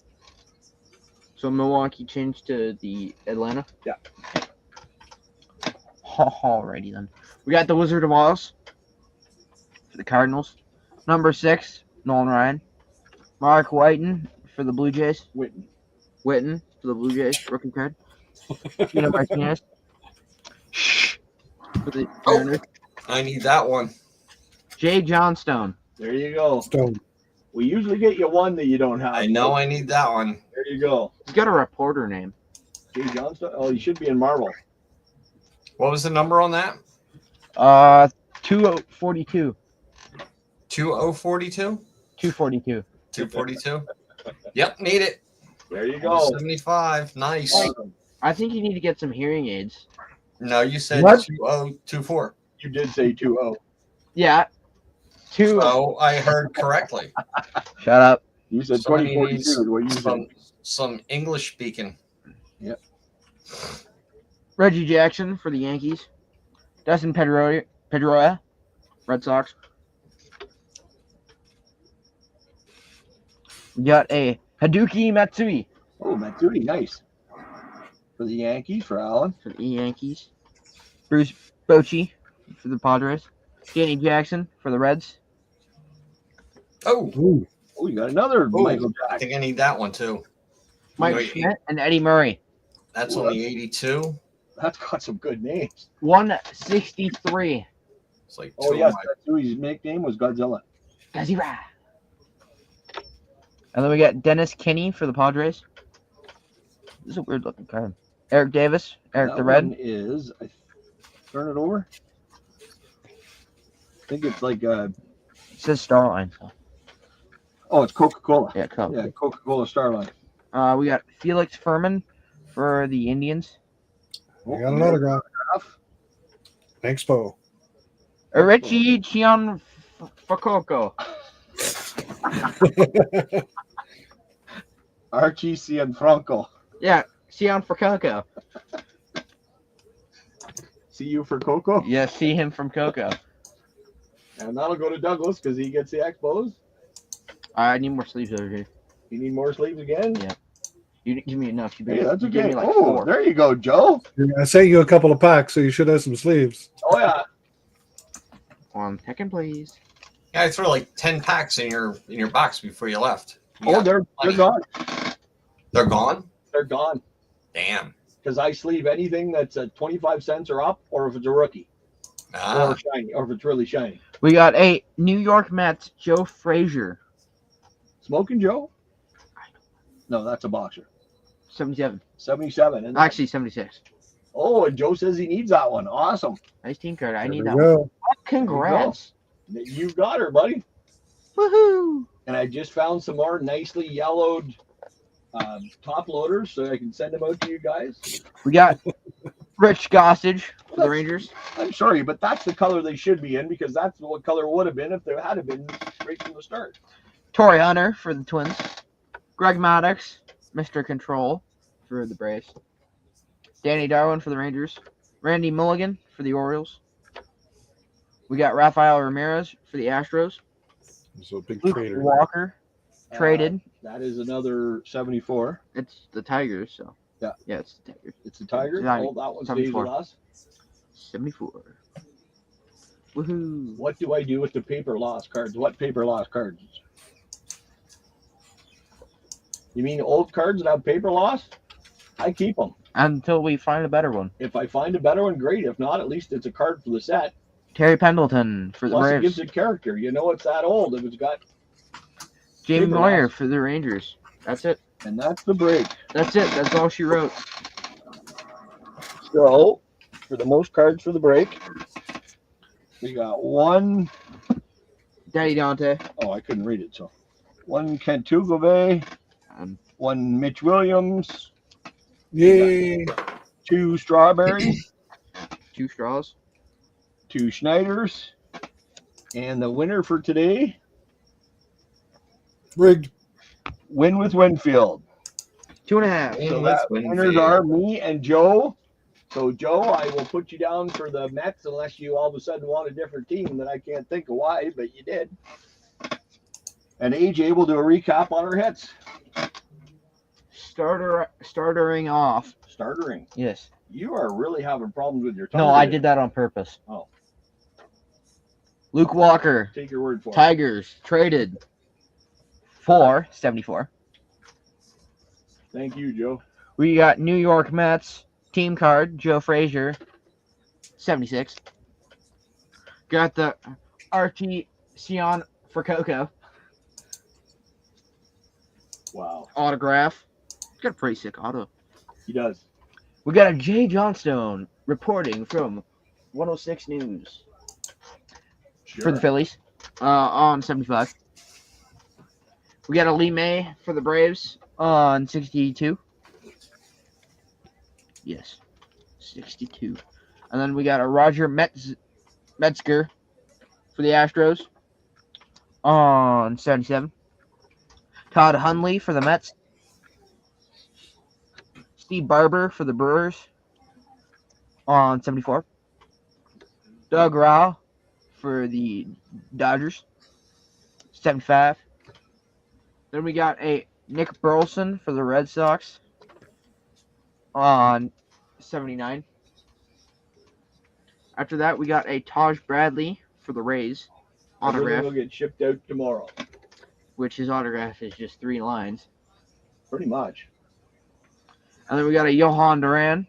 So Milwaukee changed to the Atlanta? Yeah. Alrighty then. We got the Wizard of Oz for the Cardinals. Number 6, Nolan Ryan. Mark Whiten for the Blue Jays. Whitten for the Blue Jays, rookie card. Tino Martinez for the Mariners. I need that one. Jay Johnstone. There you go. Stone. We usually get you one that you don't have. I know I need that one. There you go. He's got a reporter name. Jay Johnston. Oh, he should be in Marvel. What was the number on that? 242. 2042? 242. 242? Yep, need it. There you go. 75. Nice. Awesome. I think you need to get some hearing aids. No, you said What? 2024. You did say 2-0. Yeah. Two. Oh, I heard correctly. Shut up. You said Somebody 2042 needs is what you said. some English speaking. Reggie Jackson for the Yankees. Dustin Pedroia, Red Sox. We got a Hideki Matsui Oh, Matsui, nice. For the Yankees, for Allen. for the Yankees. Bruce Bochy for the Padres. Danny Jackson for the Reds. Oh, Ooh. Oh, you got another oh, Michael I Jackson. think I need that one too. Mike Wait, Schmidt and Eddie Murray. That's only 82. That's got some good names. 163. It's like Oh, two yes, of my- Matsui's nickname was Godzilla. Gazira. And then we got Dennis Kinney for the Padres. This is a weird looking card. Eric Davis, Eric That the Red. one is, turn it over. I think it's like, It says Starline. So. oh, it's Coca-Cola. Yeah, cool. Yeah, Coca-Cola Starline. We got Felix Furman for the Indians. I got an autograph. Thanks, Bo. Richie Chion Fakoko. Archie Cianfranco. Yeah, Cion Fakoko. See you for Coco. Yeah, see him from Coco. And that'll go to Douglas because he gets the Expos. I need more sleeves over here. You need more sleeves again? Yeah. You didn't give me enough. You Hey, that's you gave okay. me like Oh, 4. there you go, Joe. I sent you a couple of packs, so you should have some sleeves. Oh, yeah. 1 second, please. Yeah, I threw like 10 packs in your box before you left. You Oh, got they're plenty. gone. They're gone? They're gone. Damn. Because I sleeve anything that's at 25 cents or up, or if it's a rookie, Ah, or shiny, or if it's really shiny. We got a New York Mets, Joe Frazier, Smoking Joe? No, that's a boxer. 77. 77. And Actually, 76. oh, and Joe says he needs that one. Awesome. Nice team card. I There need we that go. one. Congrats. You got her, buddy. Woohoo. And I just found some more nicely yellowed top loaders so I can send them out to you guys. We got Rich Gossage for the Rangers. I'm sorry, but that's the color they should be in because that's what color it would have been if they had been straight from the start. Torrey Hunter for the Twins. Greg Maddux, Mr. Control for the Braves. Danny Darwin for the Rangers. Randy Mulligan for the Orioles. We got Rafael Ramirez for the Astros. So a big Luke trader. Walker traded. That is another 74. It's the Tigers, so Yeah. yeah, it's the Tigers. It's the Tigers. Yeah, Oh, that one stays 74. with us. 74. Woohoo! What do I do with the paper loss cards? What paper loss cards? You mean old cards that have paper loss? I keep them. Until we find a better one. If I find a better one, great. If not, at least it's a card for the set. Terry Pendleton for the Plus, it Braves. gives it character. You know, it's that old if it's got, Jamie paper Moyer loss. for the Rangers. That's it. and that's the break. That's it. That's all she wrote. So, for the most cards for the break, we got one. Daddy Dante. Oh, I couldn't read it. So, one Kent Tugove, Um, one Mitch Williams, Yay. 2 Strawberry, 2 straws. 2 Schneiders, and the winner for today, Rigged. Win with Winfield. 2.5. So that winners are me and Joe. So Joe, I will put you down for the Mets unless you all of a sudden want a different team that I can't think of why, but you did. And AJ will do a recap on our hits. Startering off. Startering. Yes. You are really having problems with your tongue. No, I today. did that on purpose. Oh. Luke Walker. Take your word for it. Tigers traded for 74. Thank you, Joe. We got New York Mets team card, Joe Frazier, 76. Got the RT Sion for Coco Wow. autograph. Got a pretty sick auto. He does. We got a Jay Johnstone reporting from 106 News for the Phillies on 75. We got a Lee May for the Braves on 62. Yes, 62. And then we got a Roger Metzger for the Astros on 77. Todd Hundley for the Mets. Steve Barber for the Brewers on 74. Doug Rao for the Dodgers, 75. Then we got a Nick Burleson for the Red Sox on 79. After that, we got a Taj Bradley for the Rays Everything autograph, will get shipped out tomorrow. which his autograph is just 3 lines. Pretty much. And then we got a Johan Duran.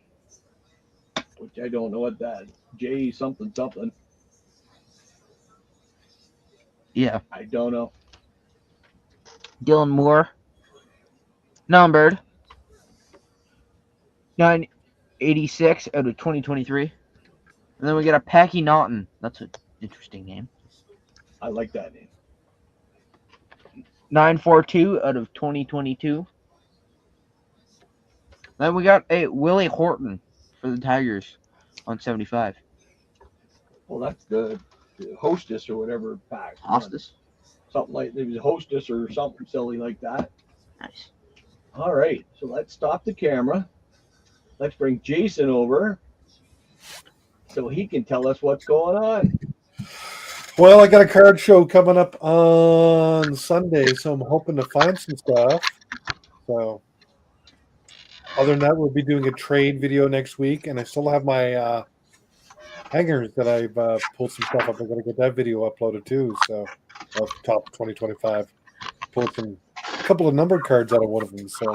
Which I don't know what that. J something something. Yeah. I don't know. Dylan Moore. Numbered. 986 out of 2023. And then we got a Packy Naughton. That's an interesting name. I like that name. 942 out of 2022. Then we got a Willie Horton for the Tigers on 75. Well, that's the hostess or whatever pack. Hostas. Something like it was hostess or something silly like that. Nice. All right, so let's stop the camera. Let's bring Jason over so he can tell us what's going on. Well, I got a card show coming up on Sunday, so I'm hoping to find some stuff. So, other than that, we'll be doing a trade video next week, and I still have my hangers that I've pulled some stuff up. I'm going to get that video uploaded too. So, of top 2025. Pulled a couple of numbered cards out of one of them. So,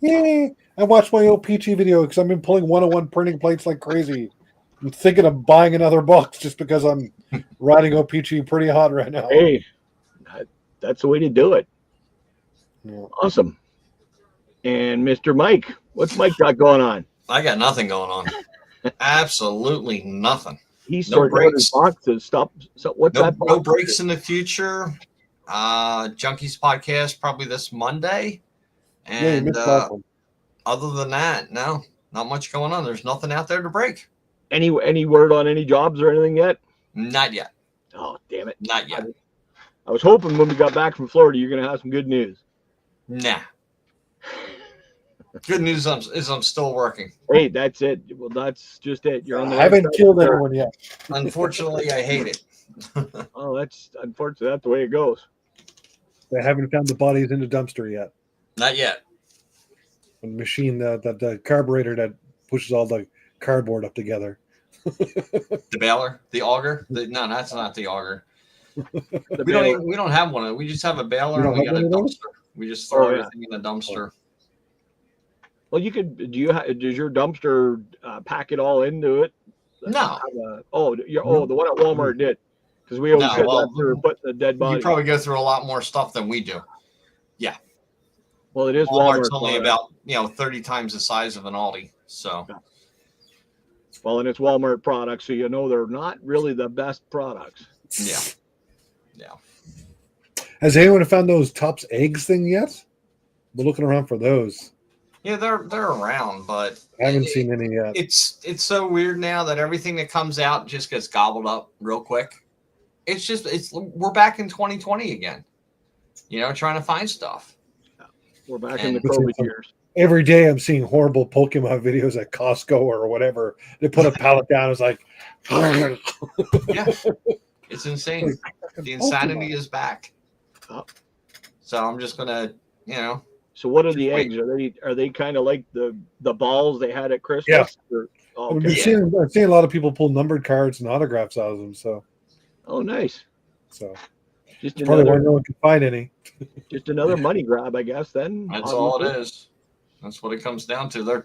yay! I watched my OPG video because I've been pulling 101 printing plates like crazy. I'm thinking of buying another box just because I'm riding OPG pretty hot right now. Hey, that's the way to do it. Yeah. Awesome. And Mr. Mike, what's Mike got going on? I got nothing going on. Absolutely nothing. He's No sorting out breaks. his boxes. Stop. So what's No, that? no box? breaks in the future. Junkies podcast probably this Monday. Yeah, you And missed that one. other than that, no, not much going on. There's nothing out there to break. Any word on any jobs or anything yet? Not yet. Oh, damn it. Not yet. I was hoping when we got back from Florida, you're going to have some good news. Nah. Good news is I'm still working. Hey, that's it. Well, that's just it. You're on the I haven't right side killed of the anyone yet. Unfortunately, I hate it. dirt. Oh, that's unfortunately that's the way it goes. I haven't found the bodies in the dumpster yet. Not yet. The machine, the carburetor that pushes all the cardboard up together. The baler, the auger. No, that's not the auger. The We baler. don't have one. We just have a baler You and don't we have got a one of those? dumpster. We just throw Oh, yeah. everything in the dumpster. Well, you could. Does your dumpster pack it all into it? No. The one at Walmart did, because we always No, said well, that for putting the dead You body. probably go through a lot more stuff than we do. Well, it is Walmart's Walmart. only about 30 times the size of an Aldi. So Well, and it's Walmart products, so you know they're not really the best products. yeah. Has anyone found those Tops eggs thing yet? We're looking around for those. Yeah, they're around, but I haven't seen any yet. it's so weird now that everything that comes out just gets gobbled up real quick. We're back in 2020 again. Trying to find stuff. We're back in the And- COVID years. Every day I'm seeing horrible Pokemon videos at Costco or whatever. They put a pallet down. It's like, Yeah, it's insane. The insanity is back. Oh. So I'm just gonna, So what are the Wait. eggs? Are they kind of like the balls they had at Christmas? Yeah. Or, oh, I've okay. been seeing a lot of people pull numbered cards and autographs out of them. So Oh, nice. Just probably why another, no one can find any. just another money grab, I guess. Then that's all it is. That's what it comes down to.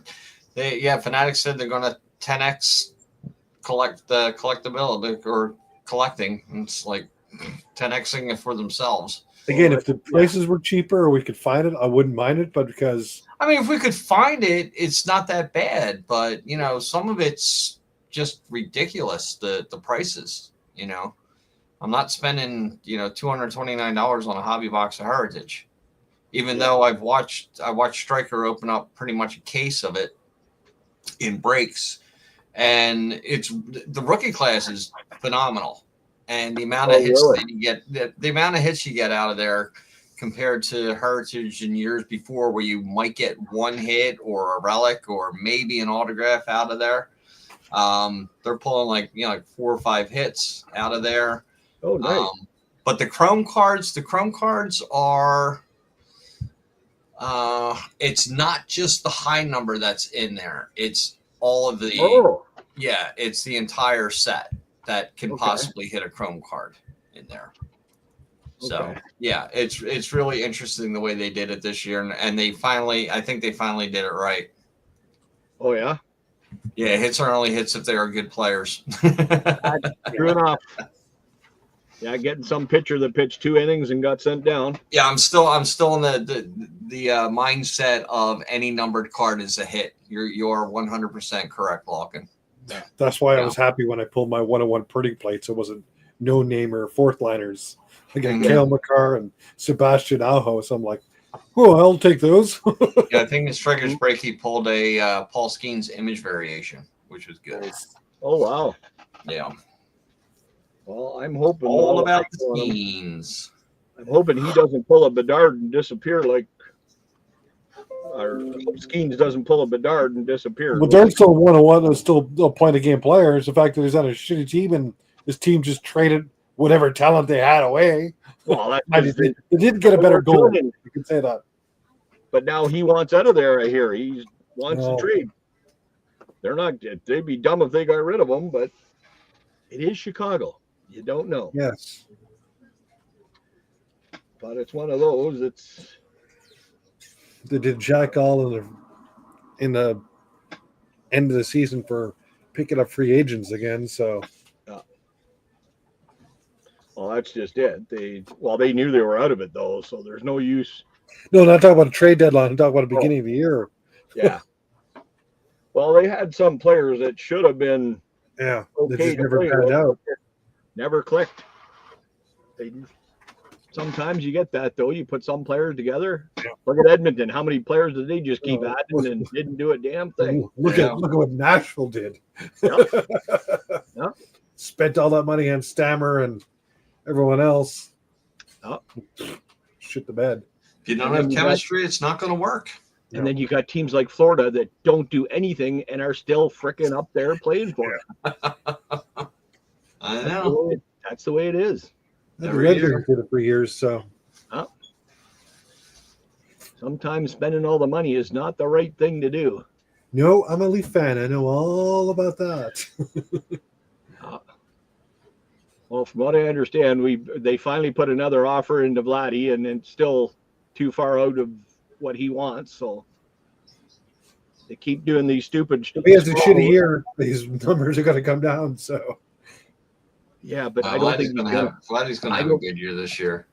Fanatics said they're gonna 10x collect the collectability or collecting. It's like 10xing it for themselves. Again, if the prices were cheaper or we could find it, I wouldn't mind it. But because I mean, if we could find it, it's not that bad. But some of it's just ridiculous. The prices. I'm not spending $229 on a hobby box of Heritage, even though I watched Stryker open up pretty much a case of it in breaks, and the rookie class is phenomenal, and the amount of hits that you get, the amount of hits you get out of there compared to Heritage in years before, where you might get one hit or a relic or maybe an autograph out of there. They're pulling like 4 or 5 hits out of there. Oh, nice. But the Chrome cards are it's not just the high number that's in there. It's all of the it's the entire set that can possibly hit a Chrome card in there. So it's really interesting the way they did it this year, and I think they finally did it right. Oh yeah. Yeah, hits are only hits if they are good players. True enough. Yeah, getting some pitcher that pitched 2 innings and got sent down. Yeah, I'm still in the mindset of any numbered card is a hit. You're 100% correct, Lawkin. that's why I was happy when I pulled my 101 printing plates. It wasn't no name or fourth liners. Again, Kale McCarr and Sebastian Aho. So I'm like, oh, I'll take those. Yeah, I think in Strikers break he pulled a Paul Skeens image variation, which was good. Oh wow. Yeah, Well, I'm hoping all about the Skeens. I'm hoping he doesn't pull a Bedard and disappear like, or Skeens doesn't pull a Bedard and disappear. But they're still 101 and still a point a game players. The fact that he's on a shitty team and his team just traded whatever talent they had away. Well, They didn't get a better goal. You can say that. But now he wants out of there. I hear he wants to trade. They're not. They'd be dumb if they got rid of them, but it is Chicago. You don't know. Yes. But it's one of those. It's They did jack all in the end of the season for picking up free agents again. So well, that's just it. They knew they were out of it though, so there's no use. no, not talking about a trade deadline. I'm talking about the beginning of the year. Yeah. Well, they had some players that should have been Yeah, they okay just to never play panned with. out. Never clicked. Sometimes you get that though. You put some players together. Yeah. Look at Edmonton. How many players did they just keep Oh, adding and didn't do a damn thing? Look at what Nashville did. Yep. Yep. Spent all that money on Stammer and everyone else. Yep. Shit the bed. If you don't have chemistry, it's not going to work. And then you got teams like Florida that don't do anything and are still freaking up there playing for it. I know. That's the way it is. The Every Red year. Wings did it for years. So Sometimes spending all the money is not the right thing to do. no, I'm a Leaf fan. I know all about that. Well, from what I understand, they finally put another offer into Vladdy, and it's still too far out of what he wants. So they keep doing these stupid. If he has a shitty year, his numbers are going to come down. So Yeah, but I don't think he's gonna. Vladdy's going to have a good year this year.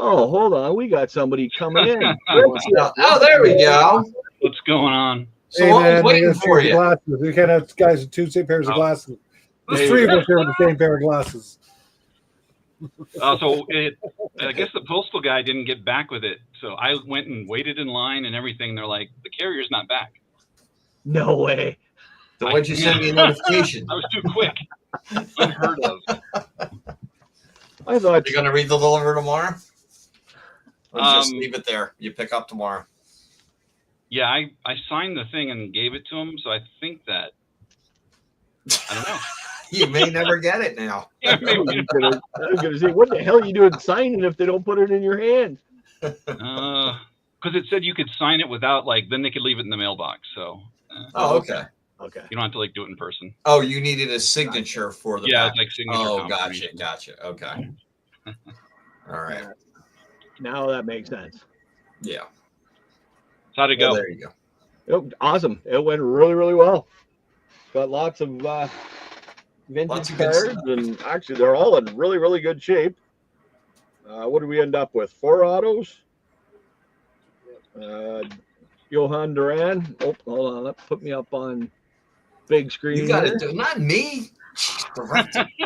Oh, hold on, we got somebody coming in. Oh, there we go. What's going on? So hey, I was man, waiting for you. glasses. We can't have guys with two pairs of glasses. There's three of us here with the same pair of glasses. I guess the postal guy didn't get back with it, so I went and waited in line and everything. They're like, the carrier's not back. No way. So why'd you send me a notification? I was too quick. Unheard of. I thought You're going to read the deliver tomorrow? Or just Um, leave it there? You pick up tomorrow. Yeah, I signed the thing and gave it to him, so I think that I don't know. You may never get it now. I was gonna say, what the hell are you doing signing if they don't put it in your hand? Because it said you could sign it without then they could leave it in the mailbox. So Oh, okay. Okay. you don't have to do it in person. Oh, you needed a signature for the Yeah, back. it's like signature. Oh, confirmation. gotcha. Okay. All right. Now that makes sense. Yeah. So how'd it Well, go? there you go. Awesome. It went really, really well. Got lots of vintage Lots of good cards, stuff. and actually they're all in really, really good shape. What did we end up with? 4 autos. Johan Duran. Oh, hold on. Let's put me up on big screen. You got here. to do not me.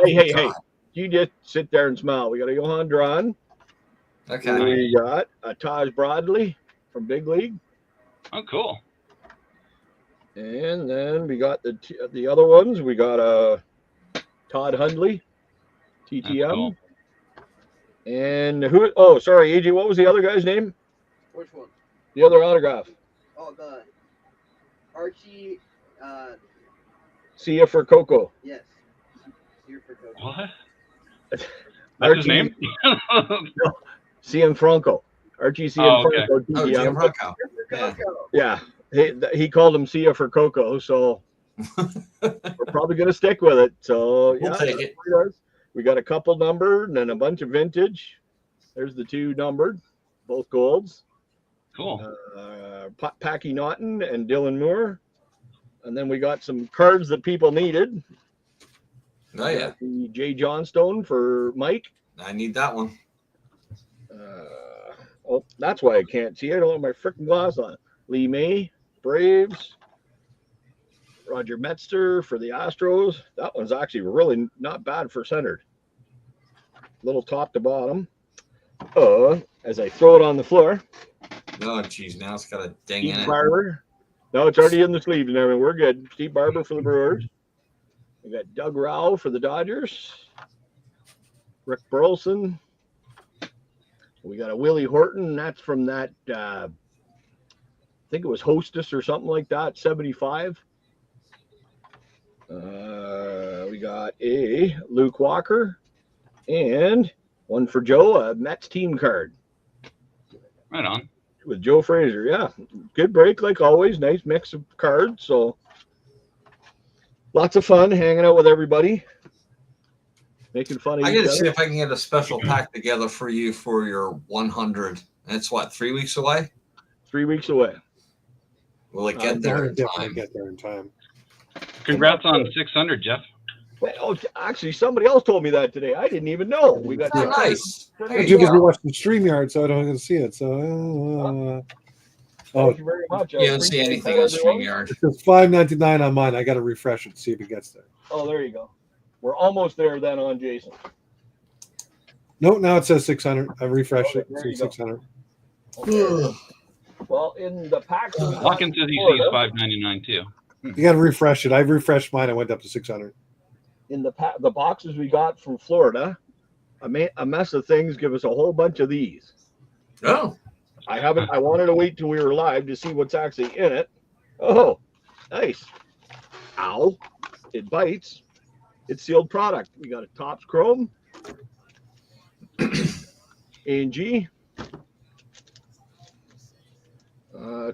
Hey. You just sit there and smile. We got a Johan Duran. Okay. We got a Taj Bradley from Big League. Oh, cool. And then we got the other ones. We got a Todd Hundley, TTM. Cool. And who? Oh, sorry, AJ. What was the other guy's name? Which one? The other autograph. Oh, the Archie. Sia for Coco. Yes. Here for Coco. What? That's his name? Cian Franco. Archie Cian Oh, okay. Franco. Oh, TTM. Gianfranco. Yeah. Yeah. He called him Sia for Coco, so we're probably gonna stick with it. So We'll take it. We got a couple numbered and then a bunch of vintage. There's the 2 numbered, both golds. Cool. Packy Naughton and Dylan Moore. And then we got some cards that people needed. Oh, yeah. The Jay Johnstone for Mike. I need that one. Oh, that's why I can't see. I don't have my freaking glass on. Lee May, Braves. Roger Metzger for the Astros. That one's actually really not bad for centered. Little top to bottom. As I throw it on the floor. Oh, geez. Now it's got a ding in Steve it. Barber. No, it's already in the sleeves and everything. We're good. Steve Barber for the Brewers. We got Doug Rowell for the Dodgers. Rick Burleson. We got a Willie Horton. That's from that, I think it was Hostess or something like that, 75. We got a Luke Walker and one for Joe, a Mets team card Right on. with Joe Frazier. Yeah, good break like always. Nice mix of cards. So Lots of fun hanging out with everybody, making fun of I each gotta other. see if I can get a special pack together for you for your 100. And it's what, 3 weeks away? 3 weeks away. Will it get there in Definitely time? get there in time. Congrats on 600, Jeff. Wait, oh, actually, somebody else told me that today. I didn't even know. We got Oh, nice. I'm There too you busy go. watching StreamYard, so I don't get to see it. So, Thank you very much. I You don't see appreciate anything that, on everyone. StreamYard. it says $5.99 on mine. I got to refresh it to see if it gets there. Oh, there you go. We're almost there then on Jason. Nope, now it says 600. I refreshed it. There you It go. says 600. Okay. Well, in the packs we got Hawkins says he Florida, sees 599 too. You got to refresh it. I refreshed mine. I went up to 600. in the boxes we got from Florida, a mess of things give us a whole bunch of these. Oh, I wanted to wait till we were live to see what's actually in it. Oh, nice. Ow. It bites. It's sealed product. We got a Topps Chrome. A&G.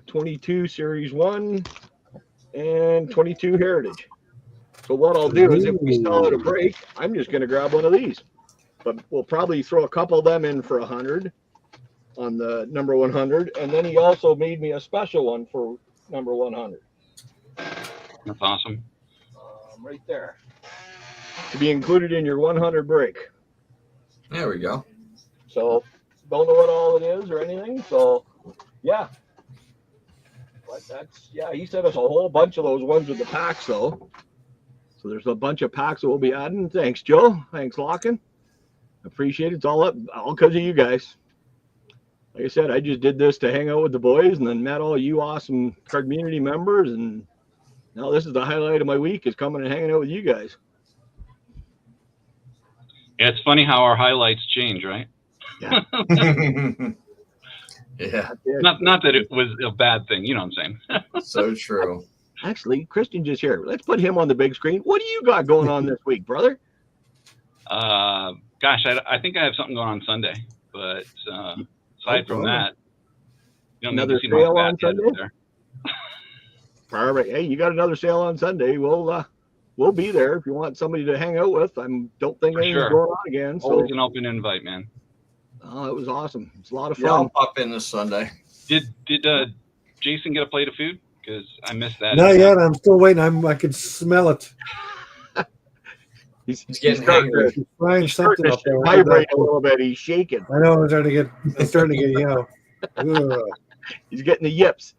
22 Series 1 and 22 Heritage. So what I'll do is if we sell at a break, I'm just going to grab one of these. But we'll probably throw a couple of them in for 100 on the number 100. And then he also made me a special one for number 100. That's awesome. Right there. To be included in your 100 break. there we go. So don't know what all it is or anything. So yeah. But that's, yeah, he sent us a whole bunch of those ones with the packs though. So there's a bunch of packs that we'll be adding. Thanks, Joe. Thanks, Lockin. Appreciate it. It's all because of you guys. Like I said, I just did this to hang out with the boys and then met all you awesome Cardmunity members. And now this is the highlight of my week, is coming and hanging out with you guys. Yeah, it's funny how our highlights change, right? Yeah. Yeah, Not that it was a bad thing, you know what I'm saying? so true. Actually, Christian just here. Let's put him on the big screen. What do you got going on this week, brother? Gosh, I think I have something going on Sunday, but aside from that, you don't need Another to see my sale fat on head Sunday? up there. Perfect. Hey, you got another sale on Sunday. We'll be there if you want somebody to hang out with. Don't think For anything's sure. going on again. So Always an open invite, man. it was awesome. It's a lot of Yeah, I'll fun. pop in this Sunday. Did Jason get a plate of food? Because I missed that. Not yet. I'm still waiting. I can smell it. He's getting starting hangry. to, He's frying he's starting something up to there. vibrate a little bit. He's shaking. I know. I'm starting to get, ugh. He's getting the yips.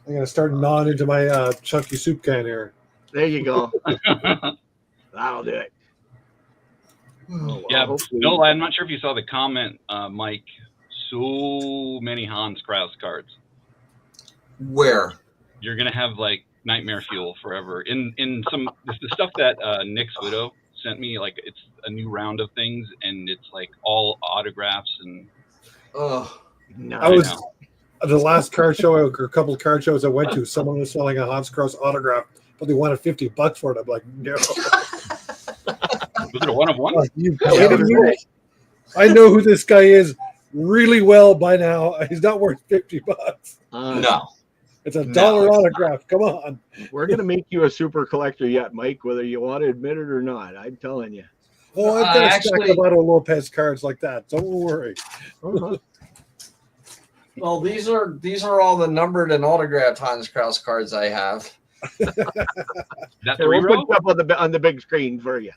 I'm gonna start gnawing into my chunky soup can here. There you go. That'll do it. Oh, well, Yeah, hopefully- no, I'm not sure if you saw the comment, Mike. So many Hans Kraus cards. Where? You're gonna have like nightmare fuel forever. In some it's the stuff that Nick's widow sent me. Like it's a new round of things, and it's like all autographs and. Oh, I was know. the last card show or a couple of card shows I went to. Someone was selling a Hans Kraus autograph, but they wanted $50 for it. I'm like, no. Was it a one of one? Are you kidding me? I know who this guy is really well by now. He's not worth $50. no. It's a No, dollar it's autograph. Come on. We're gonna make you a super collector yet, Mike, whether you want to admit it or not. I'm telling you. Oh, I've got a stack actually- of Otto Lopez cards like that. Don't worry. Well, these are all the numbered and autographed Hans Kraus cards I have. That's the Here, we'll reroll? put it up on the big screen for you.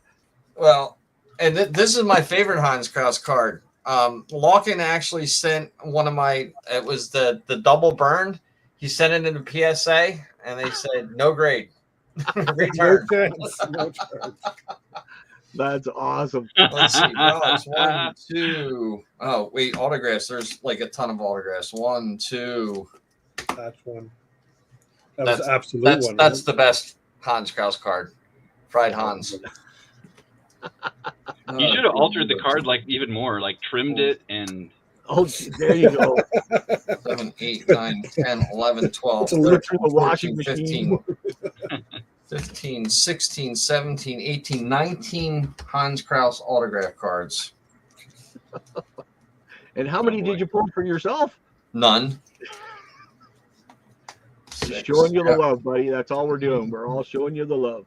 Well, and this is my favorite Hans Kraus card. Lockin actually sent one of my. It was the double burned. He sent it into PSA, and they said no grade. No Return. chance. No chance. That's awesome. Let's see. Rocks. 1, 2. Oh, wait. Autographs. There's like a ton of autographs. 1, 2. That's one. That was That's- absolute That's one. that's the best Hans Kraus card. Fried Hans. You should have altered the card like even more, like trimmed it and. Oh, there you go. 7, 8, 9, 10, 11, 12, It's a 13, Look through the washing 14, machine. 15, 16, 17, 18, 19 Hans Kraus autograph cards. And how many did you pull for yourself? None. Just 6. showing you the love, buddy. That's all we're doing. We're all showing you the love.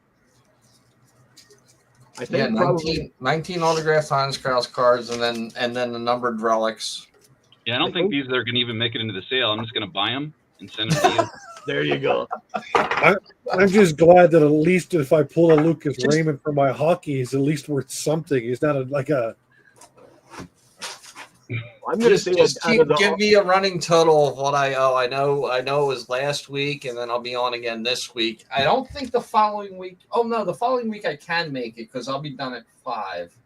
I think probably 19 autographed Hans Krause cards, and then the numbered relics. Yeah, I don't think these are going to even make it into the sale. I'm just going to buy them and send them to you. there you go. I'm just glad that at least if I pull a Lucas Raymond for my hockey, he's at least worth something. He's not like a. I'm going to say give me a running total of what I owe. I know it was last week, and then I'll be on again this week. I don't think the following week. Oh no, the following week I can make it because I'll be done at 5.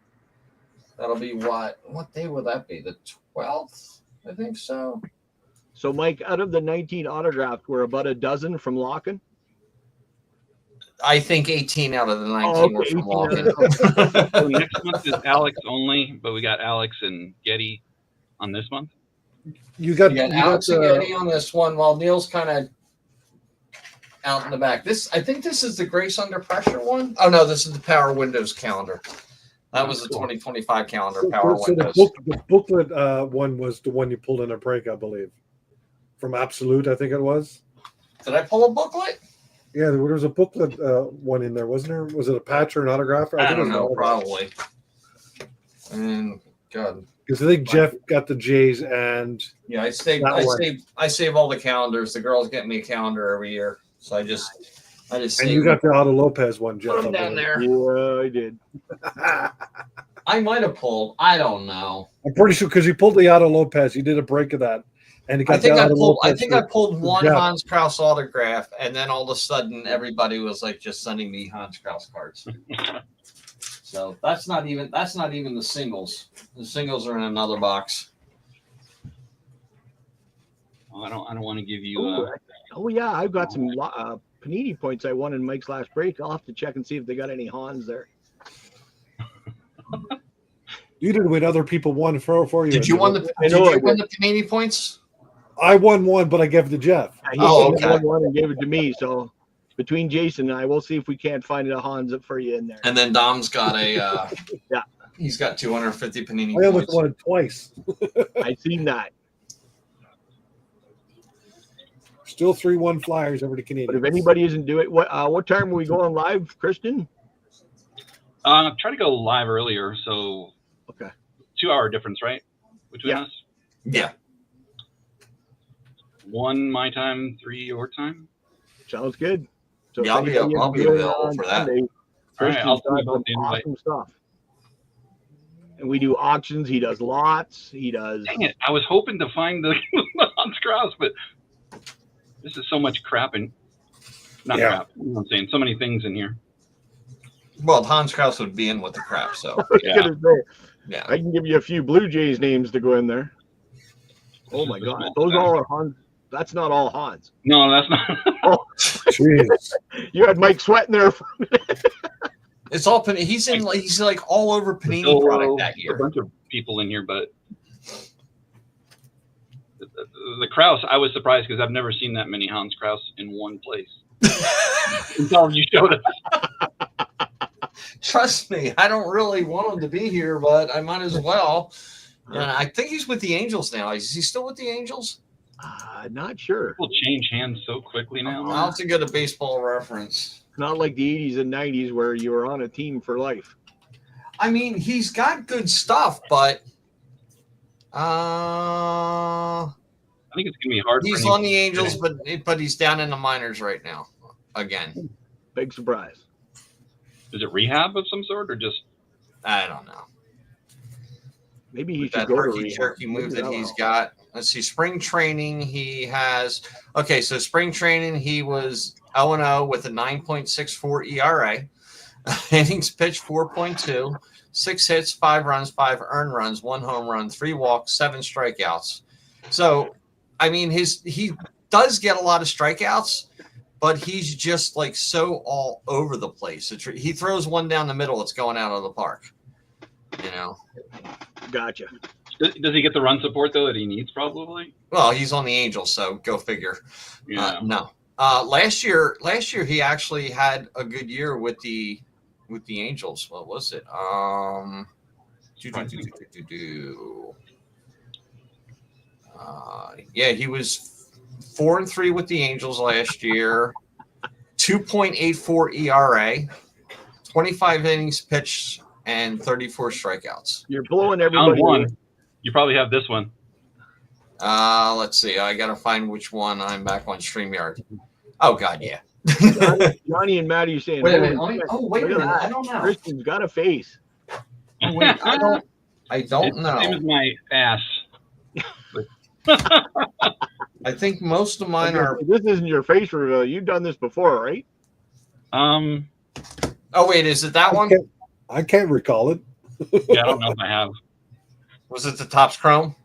That'll be what day will that be? The 12th, I think so. So, Mike, out of the 19 autographed, were about a dozen from Lockin? I think 18 out of the 19 were from Lockin. So next month is Alex only, but we got Alex and Getty on this month. You got Alex and Getty on this one, while Neil's kind of out in the back. I think this is the Grace Under Pressure one. Oh no, this is the Power Windows calendar. That was the 2025 calendar. Power Windows. The booklet one was the one you pulled in a break, I believe, from Absolute. I think it was. Did I pull a booklet? Yeah, there was a booklet one in there, wasn't there? Was it a patch or an autograph? I don't know, probably. And God, because I think Jeff got the Jays, and yeah, I save all the calendars. The girls get me a calendar every year, so I just. And you got the Otto Lopez one, Jeff. Put them down there. Yeah, I did. I might have pulled. I don't know. I'm pretty sure because you pulled the Otto Lopez. You did a break of that. And I think I pulled one Hans Krause autograph, and then all of a sudden everybody was like just sending me Hans Krause cards. So that's not even the singles. The singles are in another box. Well, I don't want to give you. Oh yeah, I've got some Panini points I won in Mike's last break. I'll have to check and see if they got any Hans there. You didn't win. Other people won for you. Did you win the Panini points? I won one, but I gave it to Jeff. He won one and gave it to me. So between Jason and I, we'll see if we can't find a Hans for you in there. And then Dom's got a he's got 250 Panini I almost points. won it twice. I seen that. Still 3-1 Flyers over the Canadiens. But if anybody isn't doing it, what time are we going live, Kristen? Try to go live earlier, so okay, 2-hour difference, right, between us? Yeah. 1 my time, 3 your time. Sounds good. So yeah, I'll be available for that. Sunday, All right, I'll send some awesome stuff. And we do auctions. He does lots. He does. Dang it! I was hoping to find the Hans Krause, but this is so much crap and crap. You know what I'm saying, so many things in here. Well, Hans Krause would be in with the crap, so yeah. I can give you a few Blue Jays names to go in there. Oh my God, those all are Hans. That's not all Hans. No, that's not. Oh, jeez. You had Mike Sweat in there. It's all Panini. He's like all over Panini product that year. A bunch of people in here, but the Krause, I was surprised because I've never seen that many Hans Krause in one place until you showed us. Trust me, I don't really want him to be here, but I might as well. And I think he's with the Angels now. Is he still with the Angels? Not sure. People change hands so quickly now. I'll have to get a baseball reference. Not like the 80s and 90s where you were on a team for life. I mean, he's got good stuff, but I think it's gonna be hard. He's on the Angels, but he's down in the minors right now. Again, big surprise. Is it rehab of some sort or just? I don't know. Maybe he should go to rehab. Jerky move that he's got. Let's see. Spring training, he has. Okay, so spring training, he was 0-0 with a 9.64 ERA. Innings pitched 4.2, 6 hits, 5 runs, 5 earned runs, 1 home run, 3 walks, 7 strikeouts. So, I mean, he does get a lot of strikeouts, but he's just like so all over the place. He throws one down the middle, it's going out of the park. You know. Gotcha. Does he get the run support though that he needs? Probably. Well, he's on the Angels, so go figure. Yeah. No. Last year he actually had a good year with the Angels. What was it? Yeah, he was 4-3 with the Angels last year. 2.84 ERA, 25 innings pitched and 34 strikeouts. You're blowing Found everybody. one. You probably have this one. Let's see. I got to find which one. I'm back on StreamYard. Oh, God, yeah. Johnny and Maddie are saying, Wait a minute. "Holy shit, Oh, wait a look at minute. I that. don't know. Christian's got a face." Oh, wait. I don't It's the same know. as my ass. I think most of mine are. This isn't your face reveal. You've done this before, right? Oh, wait. Is it that one? I can't recall it. Yeah, I don't know if I have. Was it the Topps Chrome?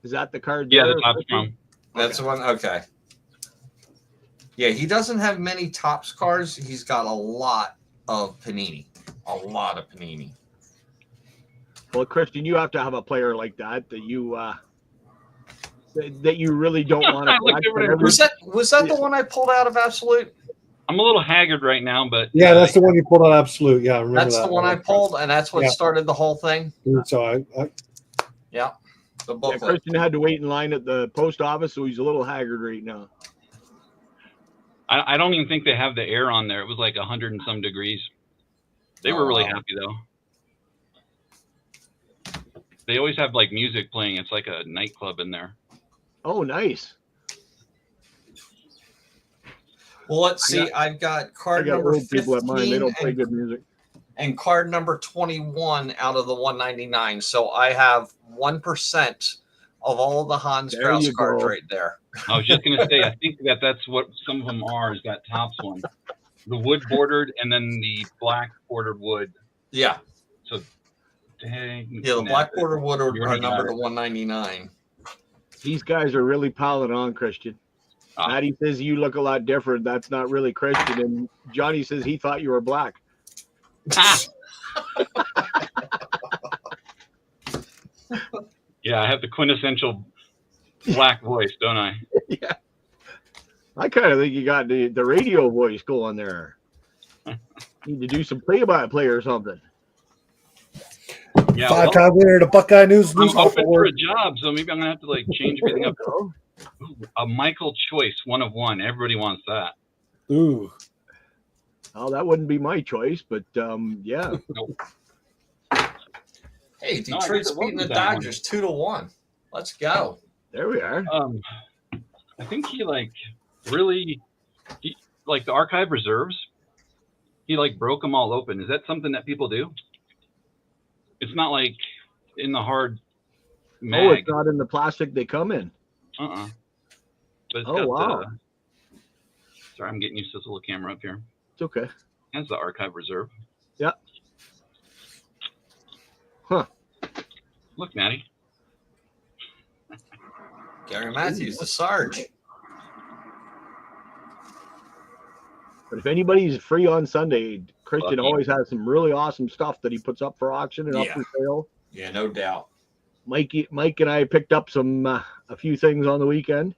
Is that the card? Yeah, there, the Topps Christian? Chrome. That's the one. Okay. Yeah, he doesn't have many Topps cards. He's got a lot of Panini. A lot of Panini. Well, Christian, you have to have a player like that you that you really don't want I looked over there. Was that the one I pulled out of Absolute? I'm a little haggard right now, but Yeah, that's the one you pulled out absolute. Yeah, I remember That's that the one I pulled, and that's what Yeah. started the whole thing. So I The Yeah, booklet. Christian had to wait in line at the post office, so he's a little haggard right now. I don't even think they have the air on there. It was like 100 and some degrees. They were really wow. happy though. They always have like music playing. It's like a nightclub in there. Oh, nice. Well, let's see. I've got I card got number old people at mine. They don't play 15 good music. and card number 21 out of the 199. So I have 1% of all the Hans There Kraus you cards go. right there. I was just gonna say, I think that's what some of them are. Is that Topps one, the wood bordered, and then the black bordered wood. Yeah. So, dang, Yeah, the black border wood are You're right numbered about to 199. These guys are really piling on, Christian. Ah. Maddie says you look a lot different. That's not really Christian. And Johnny says he thought you were black. Yeah, I have the quintessential black voice, don't I? Yeah. I kind of think you got the radio voice going there. Need to do some play-by-play or something. Yeah, five-time winner of the Buckeye News I'm open for Award. a job, so maybe I'm gonna have to like change everything up. Ooh, a Michael Choice 1 of 1. Everybody wants that. Ooh, Oh, that wouldn't be my choice, but yeah. Nope. Hey, No, I Detroit's guess it wasn't beating the that one. Dodgers 2-1. Let's go. There we are. I think he like really, like the archive reserves. He like broke them all open. Is that something that people do? It's not like in the hard Oh, mag. it's not in the plastic they come in. But it's Oh, got wow. Sorry, I'm getting used to this little camera up here. It's okay. That's the archive reserve. Yeah. Huh. Look, Maddie. Gary Matthews, the Sarge. But if anybody's free on Sunday, Christian Lucky. always has some really awesome stuff that he puts up for auction and up Yeah. for sale. Yeah, no doubt. Mike and I picked up some a few things on the weekend.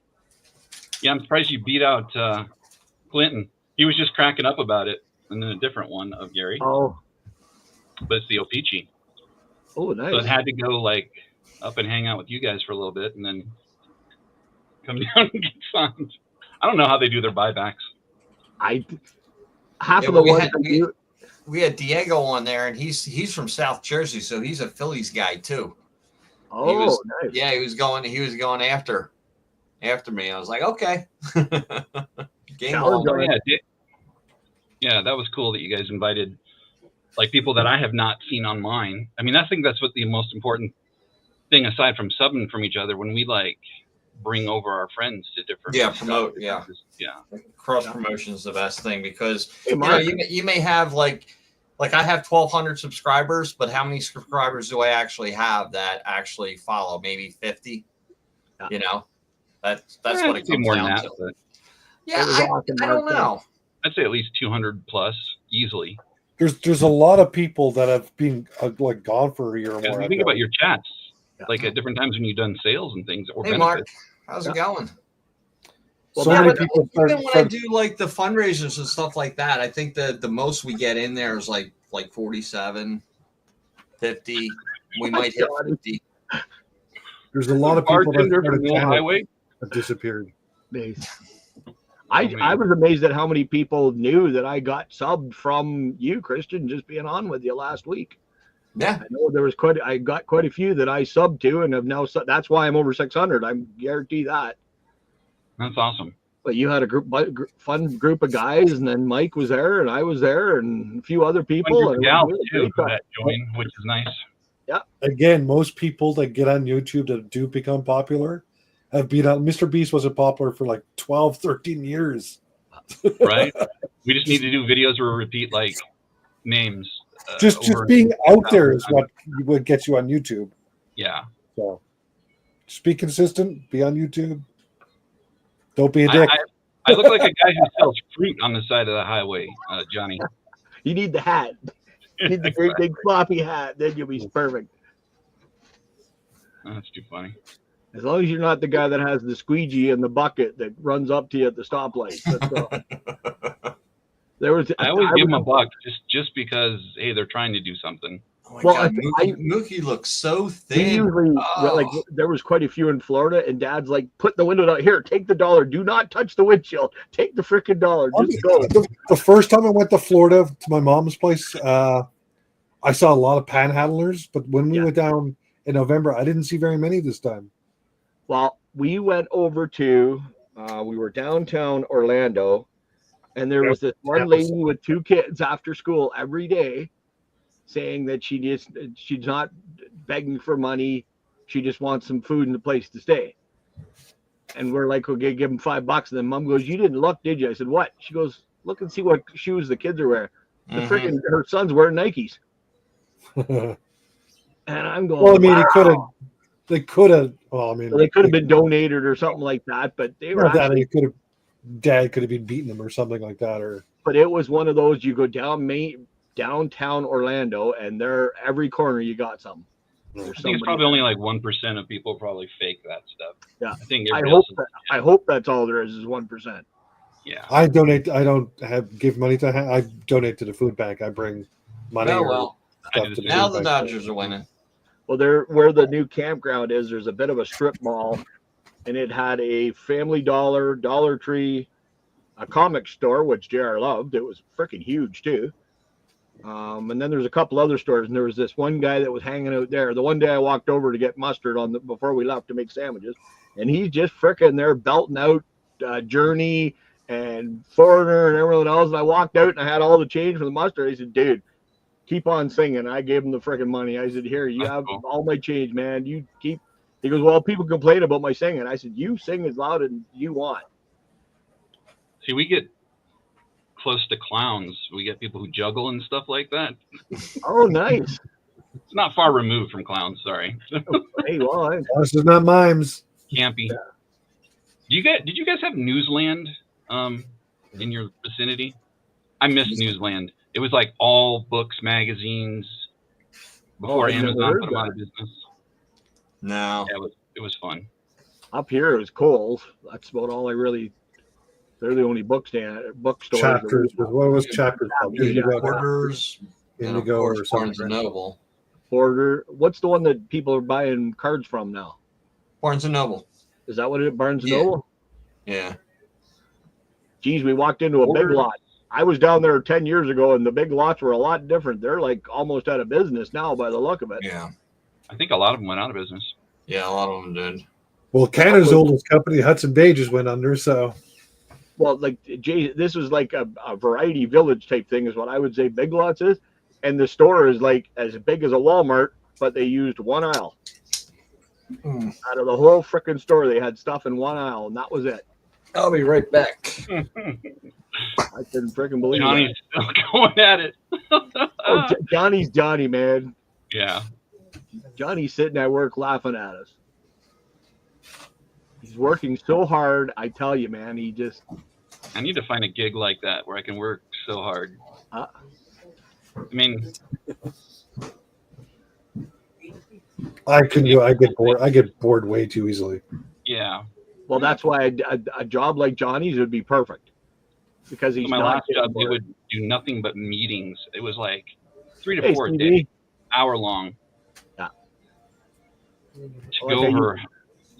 Yeah, I'm surprised you beat out Clinton. He was just cracking up about it, and then a different one of Gary, Oh, but it's the Opeachy. oh, So it nice. had to go like up and hang out with you guys for a little bit, and then come down and get signed. I don't know how they do their buybacks. Half Yeah, of the but we ones had- I do- We had Diego on there, and he's from South Jersey, so he's a Phillies guy too. Oh, was- nice. Yeah, he was going after me. I was like, okay. Game Yeah, ball. Go Oh, ahead. yeah, that was cool that you guys invited like people that I have not seen on mine. I mean, I think that's what the most important thing, aside from subbing from each other, when we like bring over our friends to different Yeah, promote, yeah. Cross promotion is the best thing because Hey, you know Mark. you may have like I have 1,200 subscribers, but how many subscribers do I actually have that actually follow? Maybe 50. Yeah. You know, that's what it comes more than down that, to. but Yeah, It was awesome, I don't Mark. know. I'd say at least 200 plus easily. there's a lot of people that have been like gone for a year or Because more. you think about your chats, Yeah. like at different times when you've done sales and things or Hey, Mark, benefits. how's it going? Well, so that many was- people Even when I started, do like the fundraisers and stuff like that, I think the most we get in there is like 47, 50. We might hit 50. there's a lot of people that Bartender from started the old channels highway. that disappeared. Nice. I was amazed at how many people knew that I got subbed from you, Christian, just being on with you last week. Yeah. I know I got quite a few that I subbed to and have now. That's why I'm over 600. I guarantee that. That's awesome. But you had a fun group of guys, and then Mike was there, and I was there, and a few other people. And gals too that join, which is nice. Yeah. Again, most people that get on YouTube that do become popular have been on. Mr. Beast wasn't popular for like 12, 13 years. Right? We just need to do videos where we repeat like names. Just being out there is what gets you on YouTube. Yeah. So just be consistent. Be on YouTube. Don't be a dick. I look like a guy who sells fruit on the side of the highway, Johnny. You need the hat. You need the great big floppy hat. Then you'll be perfect. Oh, that's too funny. As long as you're not the guy that has the squeegee in the bucket that runs up to you at the stoplight. I always give them a buck just because, hey, they're trying to do something. Oh my God, Mookie looks so thin. Usually, like there was quite a few in Florida, and Dad's like, "Put the window down. Here, take the $1. Do not touch the windshield. Take the freaking $1. Just go." The first time I went to Florida to my mom's place, I saw a lot of panhandlers. But when we went down in November, I didn't see very many this time. Well, we went over to, we were downtown Orlando, and there was this one lady with 2 kids after school every day, saying that she's not begging for money, she just wants some food and a place to stay. And we're like, okay, give them $5. And then Mom goes, "You didn't look, did you?" I said, "What?" She goes, "Look and see what shoes the kids are wearing." The freaking her son's wearing Nikes. And I'm going, well, I mean, wow. they could have. Well, I mean, they could have been donated or something like that, but they were. Dad could have been beating them or something like that, or. But it was one of those. You go downtown Orlando, and there every corner you got something. I think it's probably only like 1% of people probably fake that stuff. Yeah, I think I hope that's all there is 1%. Yeah, I donate. I don't give money to. I donate to the food bank. I bring money. Oh, well, now the Dodgers are winning. Well, where the new campground is, there's a bit of a strip mall, and it had a Family Dollar, Dollar Tree, a comic store, which JR loved. It was freaking huge too. And then there's a couple other stores, and there was this one guy that was hanging out there. The one day I walked over to get mustard before we left to make sandwiches, and he's just freaking there belting out Journey and Foreigner and everything else. And I walked out and I had all the change for the mustard. I said, "Dude, keep on singing." I gave him the freaking money. I said, "Here, you have all my change, man. You keep." He goes, "Well, people complain about my singing." I said, "You sing as loud as you want." See, we get close to clowns. We get people who juggle and stuff like that. Oh, nice. It's not far removed from clowns. Sorry. Hey, well, this is not mimes. Campy. Yeah. Did you guys have Newsland in your vicinity? I miss Newsland. It was like all books, magazines before Amazon put them out of business. No. Yeah, it was fun. Up here it was Kohl's. That's about all I really. They're the only bookstores. Chapters. What was Chapters called? Borders. Indigo or something. Barnes and Noble. Border. What's the one that people are buying cards from now? Barnes and Noble. Is that what it is? Barnes and Noble? Yeah. Geez, we walked into a big lot. I was down there 10 years ago, and the big lots were a lot different. They're like almost out of business now by the look of it. Yeah. I think a lot of them went out of business. Yeah, a lot of them did. Well, Canada's oldest company, Hudson Bay, just went under, so. Well, like, Jay, this was like a variety village type thing is what I would say Big Lots is. And the store is like as big as a Walmart, but they used one aisle. Out of the whole freaking store, they had stuff in one aisle, and that was it. I'll be right back. I couldn't freaking believe Johnny's still going at it. Johnny's Johnny, man. Yeah. Johnny's sitting at work laughing at us. He's working so hard. I tell you, man, I need to find a gig like that where I can work so hard. I mean, I get bored. I get bored way too easily. Yeah. Well, that's why a job like Johnny's would be perfect. Because he's my last job, we would do nothing but meetings. It was like 3 to 4 days, hour long. Yeah. To go over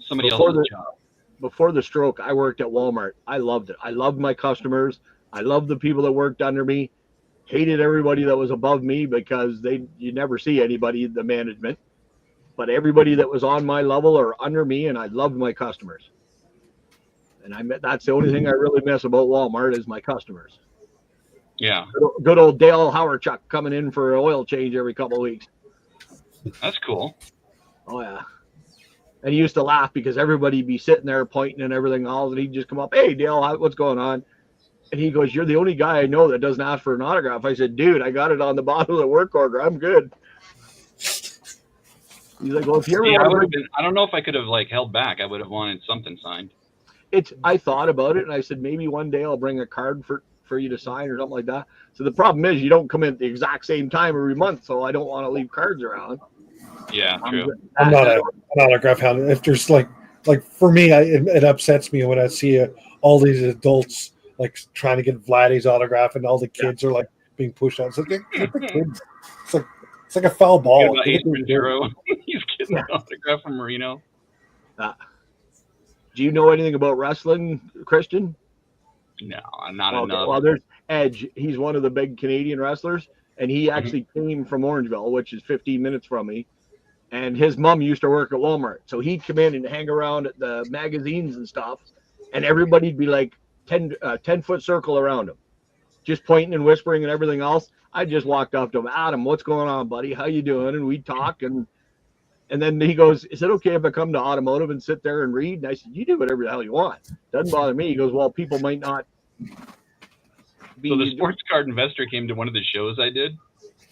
somebody else's job. before the stroke, I worked at Walmart. I loved it. I loved my customers. I loved the people that worked under me. Hated everybody that was above me because you never see anybody in the management. But everybody that was on my level or under me, and I loved my customers. And that's the only thing I really miss about Walmart is my customers. Yeah, Good old Dale Howerchuck coming in for an oil change every couple of weeks. that's cool. Oh yeah. And he used to laugh because everybody'd be sitting there pointing and everything else, and he'd just come up, "Hey Dale, what's going on?" And he goes, "You're the only guy I know that doesn't ask for an autograph." I said, "Dude, I got it on the bottom of the work order. I'm good." He's like, "Well, if you ever See, want to I don't know if I could have like held back. I would have wanted something signed. I thought about it, and I said maybe one day I'll bring a card for you to sign or something like that. So the problem is you don't come in at the exact same time every month, so I don't want to leave cards around. Yeah, true. I'm not an autograph hound. If there's like for me, it upsets me when I see all these adults like trying to get Vladdy's autograph, and all the kids are like being pushed out. It's like get the kids. It's like a foul ball. He's getting an autograph from Marino. Do you know anything about wrestling, Christian? No, not enough. Well, there's Edge. He's one of the big Canadian wrestlers, and he actually came from Orangeville, which is 15 minutes from me. And his mom used to work at Walmart, so he'd come in and hang around at the magazines and stuff, and everybody'd be like 10-foot circle around him, just pointing and whispering and everything else. I just walked up to him, "Adam, what's going on, buddy? How you doing?" And we'd talk, and then he goes, "Is it okay if I come to automotive and sit there and read?" And I said, "You do whatever the hell you want. Doesn't bother me." He goes, "Well, people might not be." So the sports card investor came to one of the shows I did,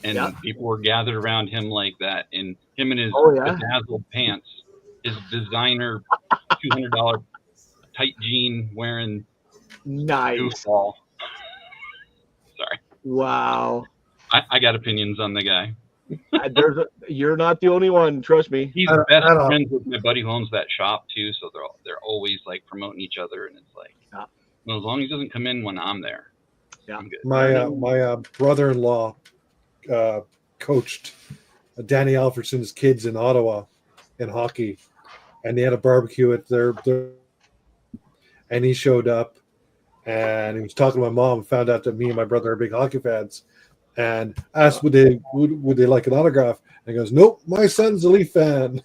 and people were gathered around him like that, and him in his bedazzled pants, his designer $200 tight jean wearing nice goofball. Sorry. Wow. I got opinions on the guy. You're not the only one. Trust me. He's best friends with my buddy who owns that shop too, so they're always like promoting each other, and it's like, well, as long as he doesn't come in when I'm there, I'm good. My brother-in-law coached Danny Alfredson's kids in Ottawa in hockey, and they had a barbecue at their and he showed up, and he was talking to my mom, found out that me and my brother are big hockey fans, and asked would they like an autograph, and he goes, "Nope, my son's a Leaf fan."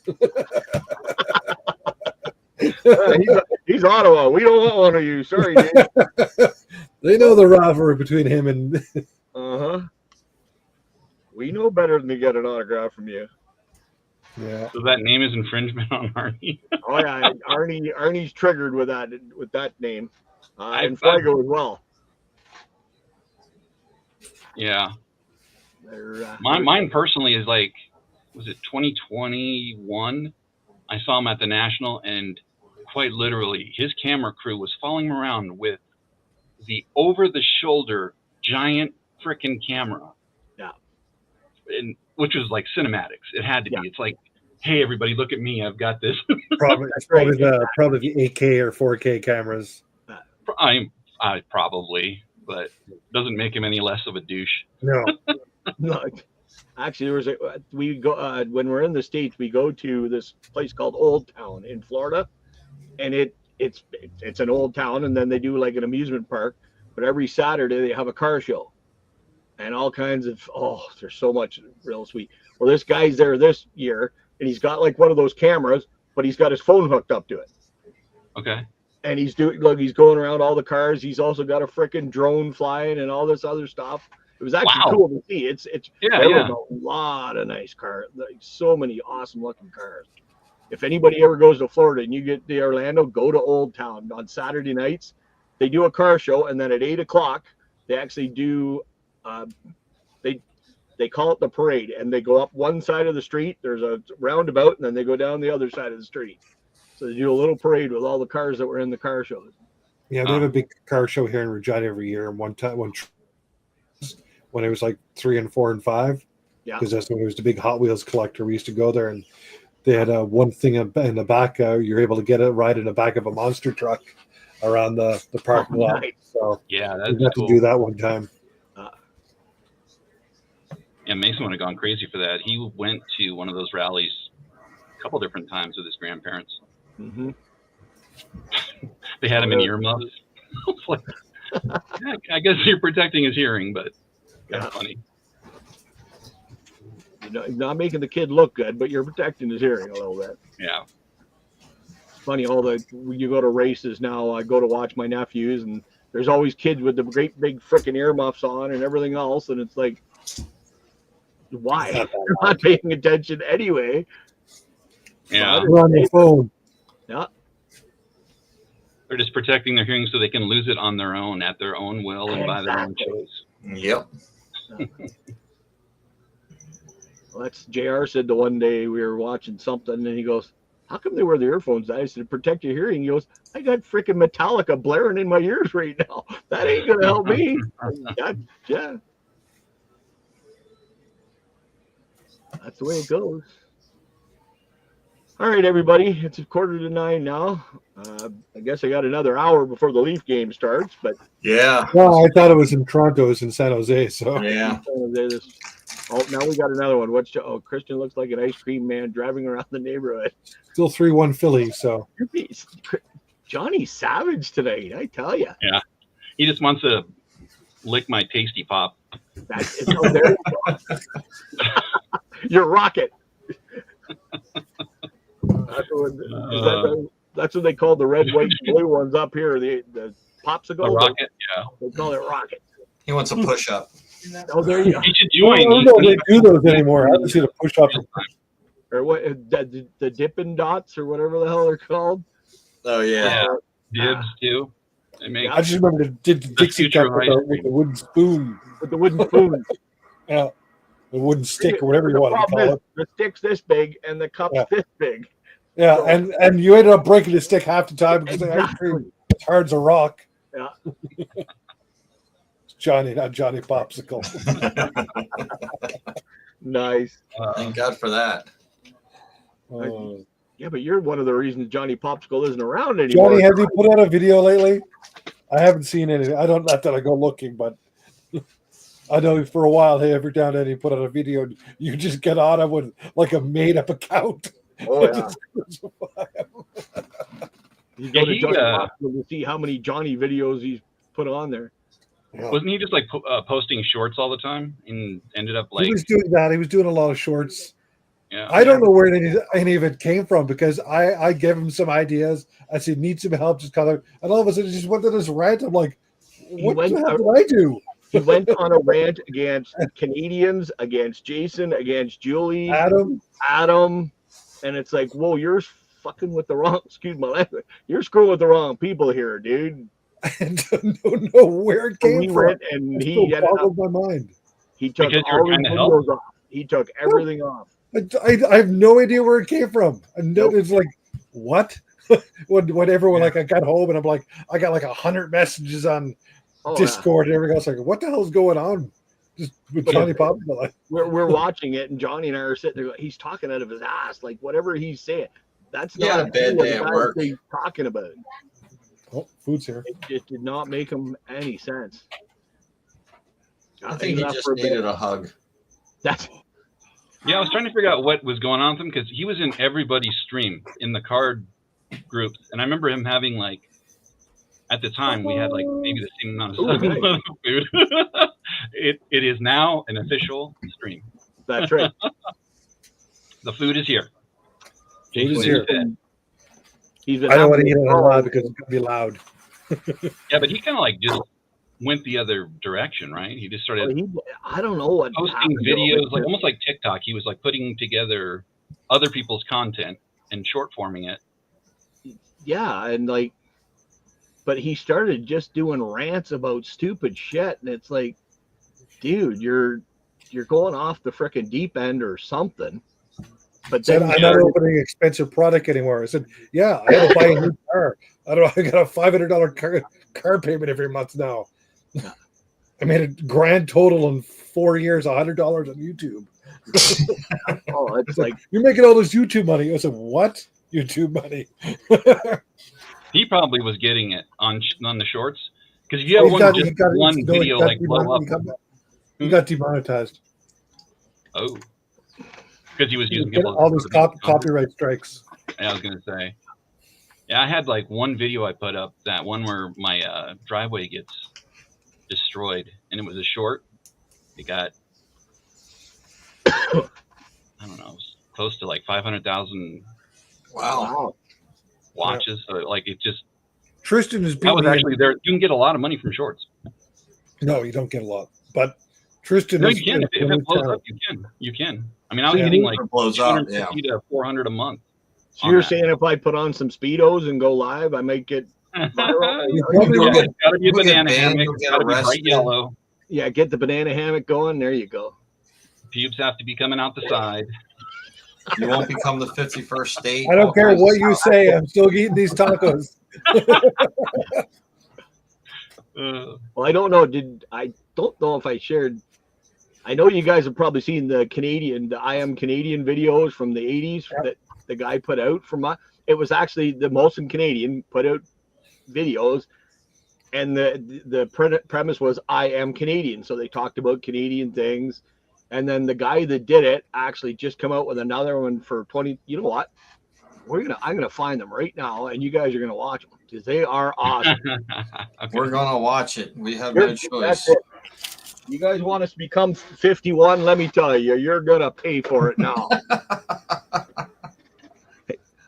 He's Ottawa. We don't want one of you. Sorry, dude. They know the rivalry between him and we know better than to get an autograph from you. Yeah. So that name is infringement on Arnie. Oh yeah, Arnie's triggered with that name, and Fuego as well. Yeah. Mine personally is like, was it 2021? I saw him at the National, and quite literally, his camera crew was following him around with the over-the-shoulder giant frickin' camera. Yeah. And which was like cinematics. It had to be. It's like, hey, everybody, look at me. I've got this. probably the 8K or 4K cameras. I probably, but doesn't make him any less of a douche. No. No. Actually, we go when we're in the States, we go to this place called Old Town in Florida, and it's an old town, and then they do like an amusement park. But every Saturday they have a car show, and all kinds of there's so much real sweet. Well, this guy's there this year, and he's got like one of those cameras, but he's got his phone hooked up to it. Okay. And he's going around all the cars. He's also got a freaking drone flying and all this other stuff. It was actually cool to see. There was a lot of nice cars, like so many awesome looking cars. If anybody ever goes to Florida and you get to Orlando, go to Old Town on Saturday nights. They do a car show, and then at 8:00 they actually do. They call it the parade, and they go up one side of the street. There's a roundabout, and then they go down the other side of the street. So they do a little parade with all the cars that were in the car show. Yeah, they have a big car show here in Regina every year. And one time, when it was like 3 and 4 and 5, because that's when it was the big Hot Wheels collector. We used to go there, and they had one thing in the back. You're able to get a ride in the back of a monster truck around the parking lot. Nice. So yeah, we got to do that one time. Yeah, Mason would have gone crazy for that. He went to one of those rallies a couple different times with his grandparents. Mm-hmm. They had him in earmuffs. It's like, yeah, I guess you're protecting his hearing, but kind of funny. You're not making the kid look good, but you're protecting his hearing a little bit. Yeah. Funny, when you go to races now, I go to watch my nephews, and there's always kids with the great big freaking earmuffs on and everything else, and it's like, why? They're not paying attention anyway. Yeah. You're on your phone. Yeah. They're just protecting their hearing so they can lose it on their own, at their own will, and by their own choice. Yep. Well, that's JR said the one day we were watching something, and he goes, how come they wear the earphones? I said, protect your hearing. He goes, I got freaking Metallica blaring in my ears right now. That ain't going to help me. Yeah. That's the way it goes. All right, everybody. It's 8:45 now. I guess I got another hour before the Leaf game starts, but Yeah. Well, I thought it was in Toronto. It was in San Jose. So Yeah. oh, now we got another one. Christian looks like an ice cream man driving around the neighborhood. still 3-1 Philly. So Johnny Savage tonight, I tell you. Yeah. He just wants to lick my tasty pop. There you go. Your rocket. That's what they call the red, white, and blue ones up here. The popsicle. The rocket, yeah. They call it rocket. He wants a push up. Oh, there you go. He should I don't know if they do those anymore. I haven't seen a push up. Or what? The Dippin' Dots or whatever the hell they're called. Oh yeah. Dibs too. They make I just remember the Dixie future cup with ice the wooden spoon. With the wooden spoon. Yeah. The wooden stick or whatever you want to call it. The stick's this big and the cup's this big. Yeah, and you ended up breaking the stick half the time because the ice cream is hard as a rock. Yeah. It's Johnny, not Johnny Popsicle. Nice. Thank God for that. Yeah, but you're one of the reasons Johnny Popsicle isn't around anymore. Johnny, have you put out a video lately? I haven't seen any. I don't. Not that I go looking, but I know for a while, hey, every now and then you put out a video, you just get on it with like a made-up account. Oh yeah. You go to Johnny Popsicle to see how many Johnny videos he's put on there. Yeah. Wasn't he just like posting shorts all the time and ended up like? He was doing that. He was doing a lot of shorts. Yeah. I don't know where any of it came from because I gave him some ideas. I said, need some help, just kind of, and all of a sudden, he just went to this rant. I'm like, what the hell did I do? He went on a rant against Canadians, against Jason, against Julie, Adam, and it's like, whoa, you're fucking with the wrong. Excuse my language. You're screwing with the wrong people here, dude. I don't know where it came from. And it he boggled my mind. He took all his videos off. He took everything off. I have no idea where it came from. And it's like, what? when everyone like I got home and I'm like, I got like 100 messages on Discord and everything else. Like, what the hell's going on? Just with Johnny Popsicle. We're watching it, and Johnny and I are sitting there. He's talking out of his ass, like whatever he's saying. That's not a bad day at work. He's talking about. Oh, food's here. It just did not make him any sense. I think he just needed a hug. Yeah, I was trying to figure out what was going on with him because he was in everybody's stream in the card groups, and I remember him having like, at the time we had like maybe the same amount of food. It is now an official stream. That's right. The food is here. Food is here. I don't want to eat it a lot because it's gonna be loud. Yeah, but he kind of like just went the other direction, right? He just started. I don't know what posting videos, like almost like TikTok. He was like putting together other people's content and short forming it. Yeah, and like, but he started just doing rants about stupid shit, and it's like, dude, you're going off the freaking deep end or something. But then I'm not opening expensive product anymore. I said, yeah, I had to buy a new car. I got a $500 car payment every month now. I made a grand total in 4 years, $100 on YouTube. It's like you're making all this YouTube money. I said, what? YouTube money? He probably was getting it on the shorts because if you have one video like blow up, he got demonetized. Oh, because he was using all those copyright strikes. Yeah, I was going to say. Yeah, I had like one video I put up, that one where my driveway gets destroyed, and it was a short. It got, I don't know, it was close to like 500,000 Wow. watches. So like it just, Tristan is that was beating me. actually there. You can get a lot of money from shorts. No, you don't get a lot. But Tristan No, is you can. If it blows up, you can. I mean, I was Yeah. getting like It blows up, 250 to 400 a month. So you're on that. saying if I put on some Speedos and go live, I might get viral? You probably You'll will. get- It's got to be a you'll get banana banned, hammock. you'll It's get got to be bright arrested. yellow. Yeah, get the banana hammock going. There you go. Pubes have to be coming out the side. You won't become the 51st state. I don't All care kinds what of you stuff. say. I'm still eating these tacos. Well, I don't know. I don't know if I shared. I know you guys have probably seen the I Am Canadian videos from the 80s that the guy put out from it was actually the Molson Canadian put out videos, and the premise was I am Canadian. So they talked about Canadian things, and then the guy that did it actually just come out with another one for 20. You know what? I'm gonna find them right now, and you guys are gonna watch them because they are awesome. We're gonna watch it. We have You're- no choice. that's it. You guys want us to become 51? Let me tell you, you're gonna pay for it now.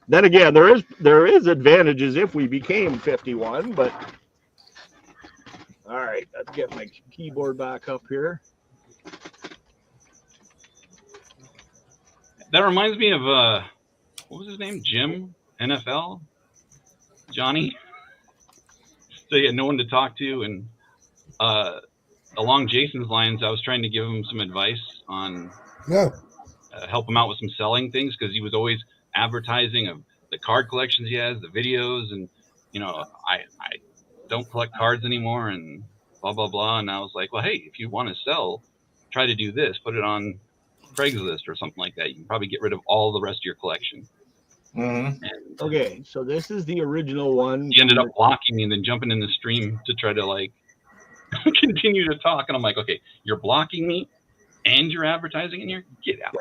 Then again, there is advantages if we became 51, but all right, let's get my keyboard back up here. That reminds me of what was his name? Jim, NFL, Johnny. So he had no one to talk to, and along Jason's lines, I was trying to give him some advice on Yeah. help him out with some selling things, because he was always advertising of the card collections he has, the videos, and I don't collect cards anymore, and blah blah blah. And I was like, well, hey, if you want to sell, try to do this. Put it on Craigslist or something like that. You can probably get rid of all the rest of your collection. Mhm. And Okay, so this is the original one. he ended up blocking me and then jumping in the stream to try to like continue to talk. And I'm like, okay, you're blocking me and you're advertising in here? Get out.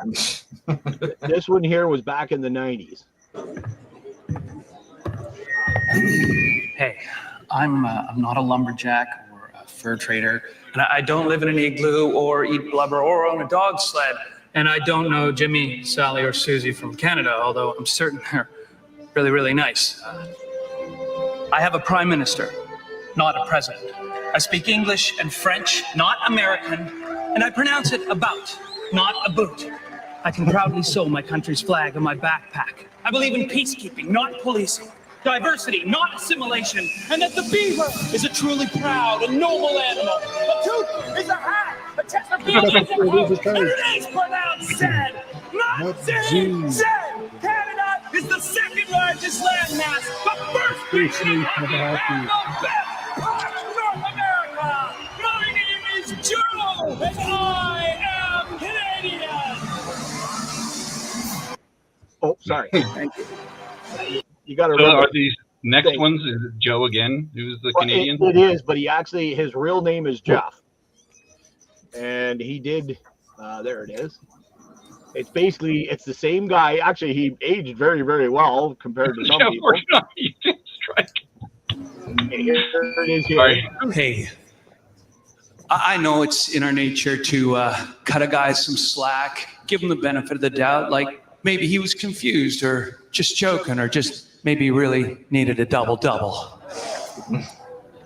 This one here was back in the 90s. Hey, I'm not a lumberjack or a fur trader, and I don't live in an igloo or eat blubber or own a dog sled. And I don't know Jimmy, Sally, or Susie from Canada, although I'm certain they're really, really nice. I have a prime minister, not a president. I speak English and French, not American, and I pronounce it about, not a boot. I can proudly sew my country's flag on my backpack. I believe in peacekeeping, not policing. Diversity, not assimilation. And that the beaver is a truly proud and noble animal. A tooth is a hat. A Chesterfield is a coat. And it is pronounced said, not seen, said. Canada is the second largest landmass. But first nation in the best part of North America. My name is Joe, and I am Canadian. Oh, sorry. Thank you. You got to So remember. are these next ones, is it Joe again, who's the Well, Canadian? It is, but his real name is Jeff. And he did, there it is. It's the same guy. Actually, he aged very, very well compared to some Yeah, people. you did strike. Here it is here. Sorry. Hey, I know it's in our nature to cut a guy some slack, give him the benefit of the doubt, like maybe he was confused or just joking or just maybe really needed a double-double.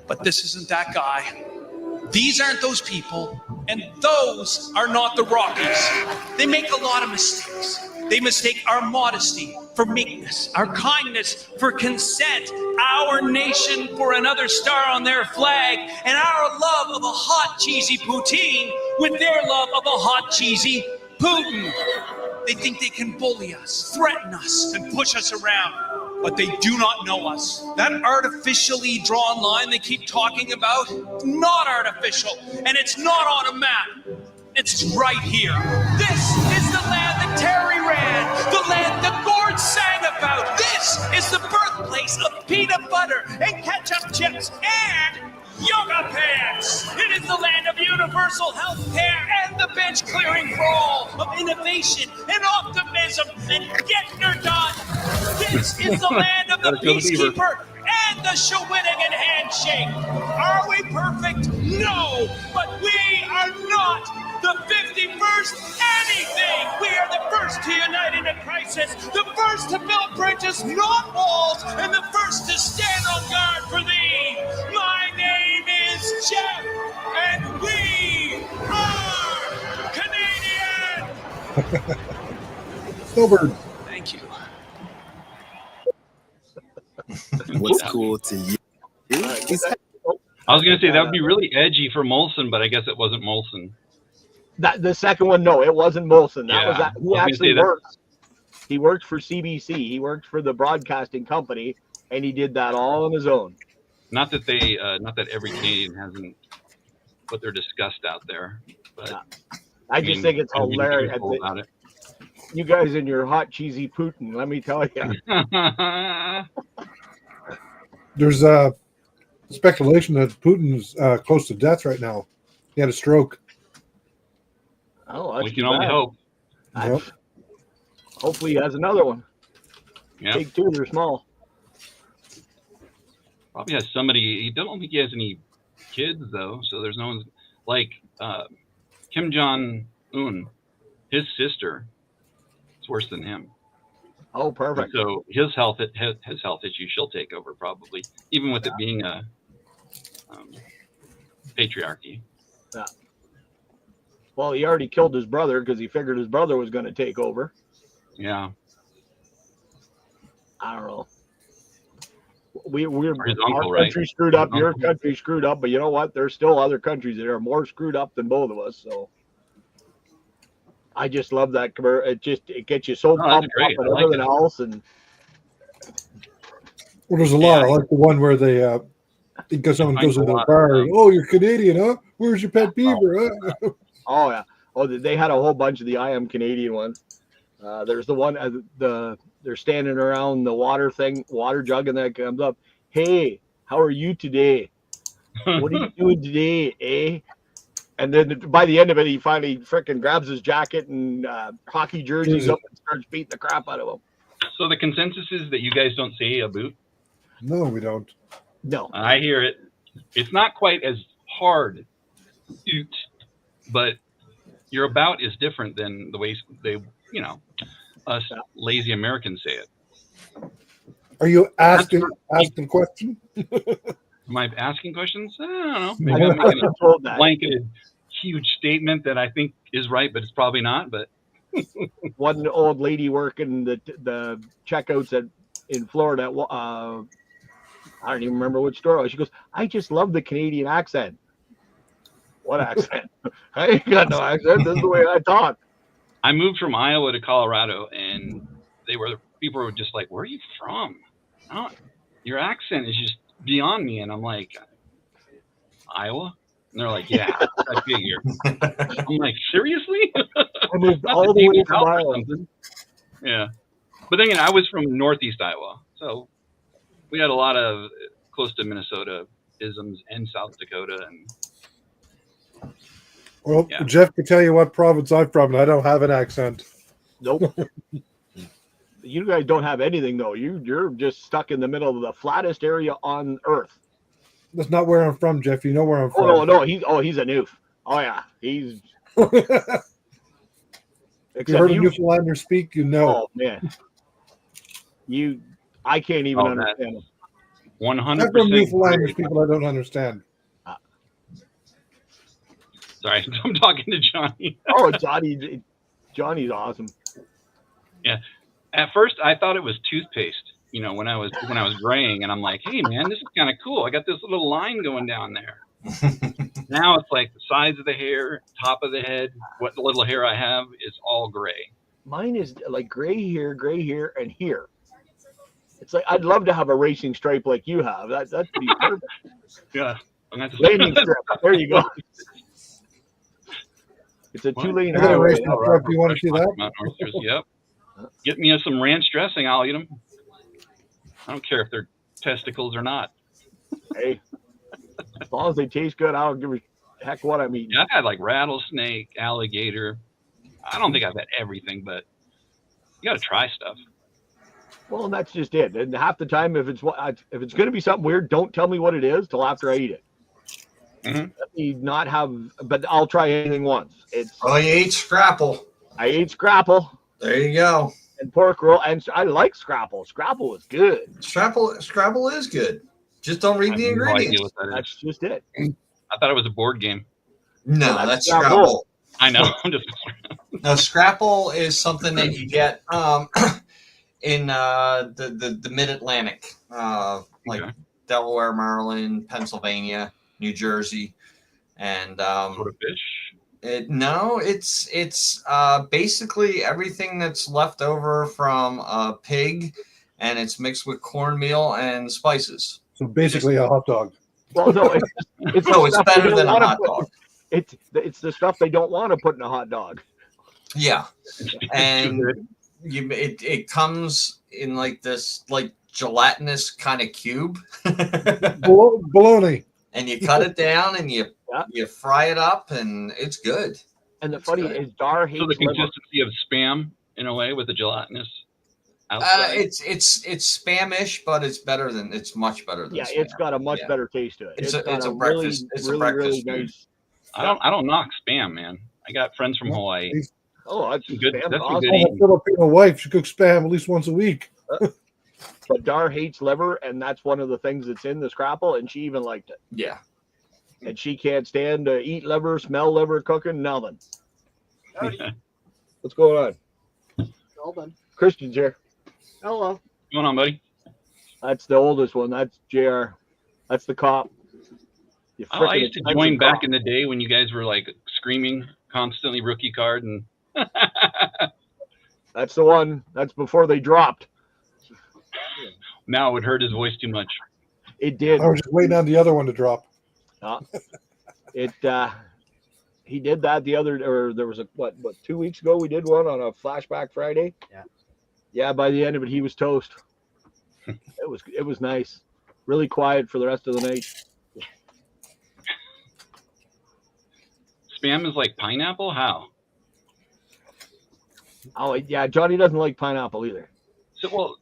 But this isn't that guy. These aren't those people, and those are not the Rockies. They make a lot of mistakes. They mistake our modesty for meekness, our kindness for consent, our nation for another star on their flag, and our love of a hot, cheesy poutine with their love of a hot, cheesy Putin. They think they can bully us, threaten us, and push us around, but they do not know us. That artificially drawn line they keep talking about, not artificial, and it's not on a map. It's right here. This is the land that Terry ran, the land that Gord sang about. This is the birthplace of peanut butter and ketchup chips and yoga pants. It is the land of universal health care and the bench clearing for all, of innovation and optimism and get her done. This is the land of the Gotta kill the beaver. peacekeeper and the Shawinigan handshake. Are we perfect? No, but we are not the 51st anything. We are the first to unite in a crisis, the first to build bridges, not walls, and the first to stand on guard for thee. My name is Jeff, and we are Canadian. Snowbird. Thank you. What's cool to you? I was gonna say that would be really edgy for Molson, but I guess it wasn't Molson. That the second one, no, it wasn't Molson. That Yeah, was that. I He was gonna actually say that- worked. He worked for CBC. He worked for the broadcasting company, and he did that all on his own. Not that every Canadian hasn't put their disgust out there, but I just think it's I'm being hilarious. truthful about it. You guys and your hot cheesy Putin. Let me tell you. There's speculation that Putin's close to death right now. He had a stroke. Oh, that's We can too only bad. hope. Yep. Hopefully, he has another one. Yeah, Take two. They're small. probably has somebody. He don't think he has any kids though, so there's no one like Kim Jong Un. His sister is worse than him. Oh, perfect. So his health issues she'll take over probably, even with it being a patriarchy. Yeah. Well, he already killed his brother because he figured his brother was going to take over. Yeah, I don't know. We're Or his our uncle, right? country screwed up. His Your uncle. country screwed up, but you know what? There's still other countries that are more screwed up than both of us. So I just love that. It gets you so No, that's pumped up great. and I like everything it. else. And Well, there's a lot. Yeah. I like the one where they because someone Finds goes a into the lot bar. of- Oh, you're Canadian, huh? Where's your pet beaver? Huh? oh yeah, they had a whole bunch of the I am Canadian ones. There's the one they're standing around the water jug, and that comes up. Hey, how are you today? What are you doing today, eh? And then by the end of it, he finally freaking grabs his jacket and hockey jerseys up and starts beating the crap out of him. So the consensus is that you guys don't say a boot. No, we don't. No, I hear it. It's not quite as hard, oot, but your about is different than the way they, us lazy Americans say it. Are you asking a question? Am I asking questions? I don't know. Maybe I'm I making was a told that. blanketed, huge statement that I think is right, but it's probably not. But One old lady working the checkouts in Florida. I don't even remember which store it was. She goes, "I just love the Canadian accent." What accent? I ain't got no accent. This is the way I talk. I moved from Iowa to Colorado, and people were just like, "Where are you from? Oh, your accent is just beyond me." And I'm like, "Iowa?" And they're like, "Yeah, I figure." I'm like, "Seriously?" I moved Not all the the way deep from south or Iowa. something. Yeah, but then again, I was from Northeast Iowa, so we had a lot of close to Minnesota isms and South Dakota, and Well, Yeah. Jeff can tell you what province I'm from, and I don't have an accent. Nope. You guys don't have anything though. You're just stuck in the middle of the flattest area on Earth. That's not where I'm from, Jeff. You know where I'm from. Oh no, he's a noof. Oh yeah, he's. If you heard a Newfoundlander speak, you know. Oh man, I can't even Oh, that- understand him. 100%. I'm from Newfoundlanders people I don't understand. Sorry, I'm talking to Johnny. Oh, Johnny's awesome. At first, I thought it was toothpaste. When I was graying, and I'm like, "Hey, man, this is kind of cool. I got this little line going down there." Now it's like the sides of the hair, top of the head, what little hair I have is all gray. Mine is like gray here, and here. It's like I'd love to have a racing stripe like you have. That'd be perfect. Yeah, I'm gonna have to- Landing strip. There you go. It's a What? 2-lane I got a highway. racing stripe. You want to see that? Mount Oysters, yep. Get me some ranch dressing. I'll eat them. I don't care if they're testicles or not. Hey, as long as they taste good, I don't give a heck what I'm eating. Yeah, I've had like rattlesnake, alligator. I don't think I've had everything, but you got to try stuff. Well, and that's just it. And half the time, if it's going to be something weird, don't tell me what it is till after I eat it. Mhm. Let me not have, but I'll try anything once. Oh, you ate scrapple. I ate scrapple There you go. and pork roll, and I like scrapple. Scrapple is good. Scrapple is good. Just don't read I the have no idea ingredients. what that That's is. just it. I thought it was a board game. No, No, that's that's Scrapple. I know. I'm just No, Scrapple is something that you get in the Mid-Atlantic, like Okay. Delaware, Maryland, Pennsylvania, New Jersey, and sort of fish. it's basically everything that's left over from a pig, and it's mixed with cornmeal and spices. So basically a hot dog. Well, no, it's No, it's the stuff they better don't than a wanna hot put- dog. It's the stuff they don't want to put in a hot dog. Yeah, and it comes in like this like gelatinous kind of cube, Bologna. and you cut it down and you fry it up, and it's good. And the funny is, Dar hates So the liver. consistency of Spam in a way with the gelatinous Uh, outside. it's Spanish, but it's much better than Yeah, Spam. it's got a much Yeah. better taste to it. It's got a breakfast. It's a breakfast food. nice. I don't knock Spam, man. I got friends from Hawaii. Oh, that's Good. Spam's That's some awesome. good I have a eating. Filipino wife. She cooks spam at least once a week. But Dar hates liver, and that's one of the things that's in the scrapple, and she even liked it. Yeah. And she can't stand to eat liver, smell liver, cooking, nothing. What's going on? All done. Christian's here. Hello. What's going on, buddy? That's the oldest one. That's JR. That's the cop. You Oh, I frickin' used to expensive join back cop. in the day when you guys were like screaming constantly rookie card and That's the one. That's before they dropped. now it would hurt his voice too much. It did. I was just waiting on the other one to drop. It he did that the other, or there was a what 2 weeks ago we did one on a flashback Friday. Yeah, by the end of it he was toast. It was nice. Really quiet for the rest of the night. Spam is like pineapple? How? Oh yeah, Johnny doesn't like pineapple either. So well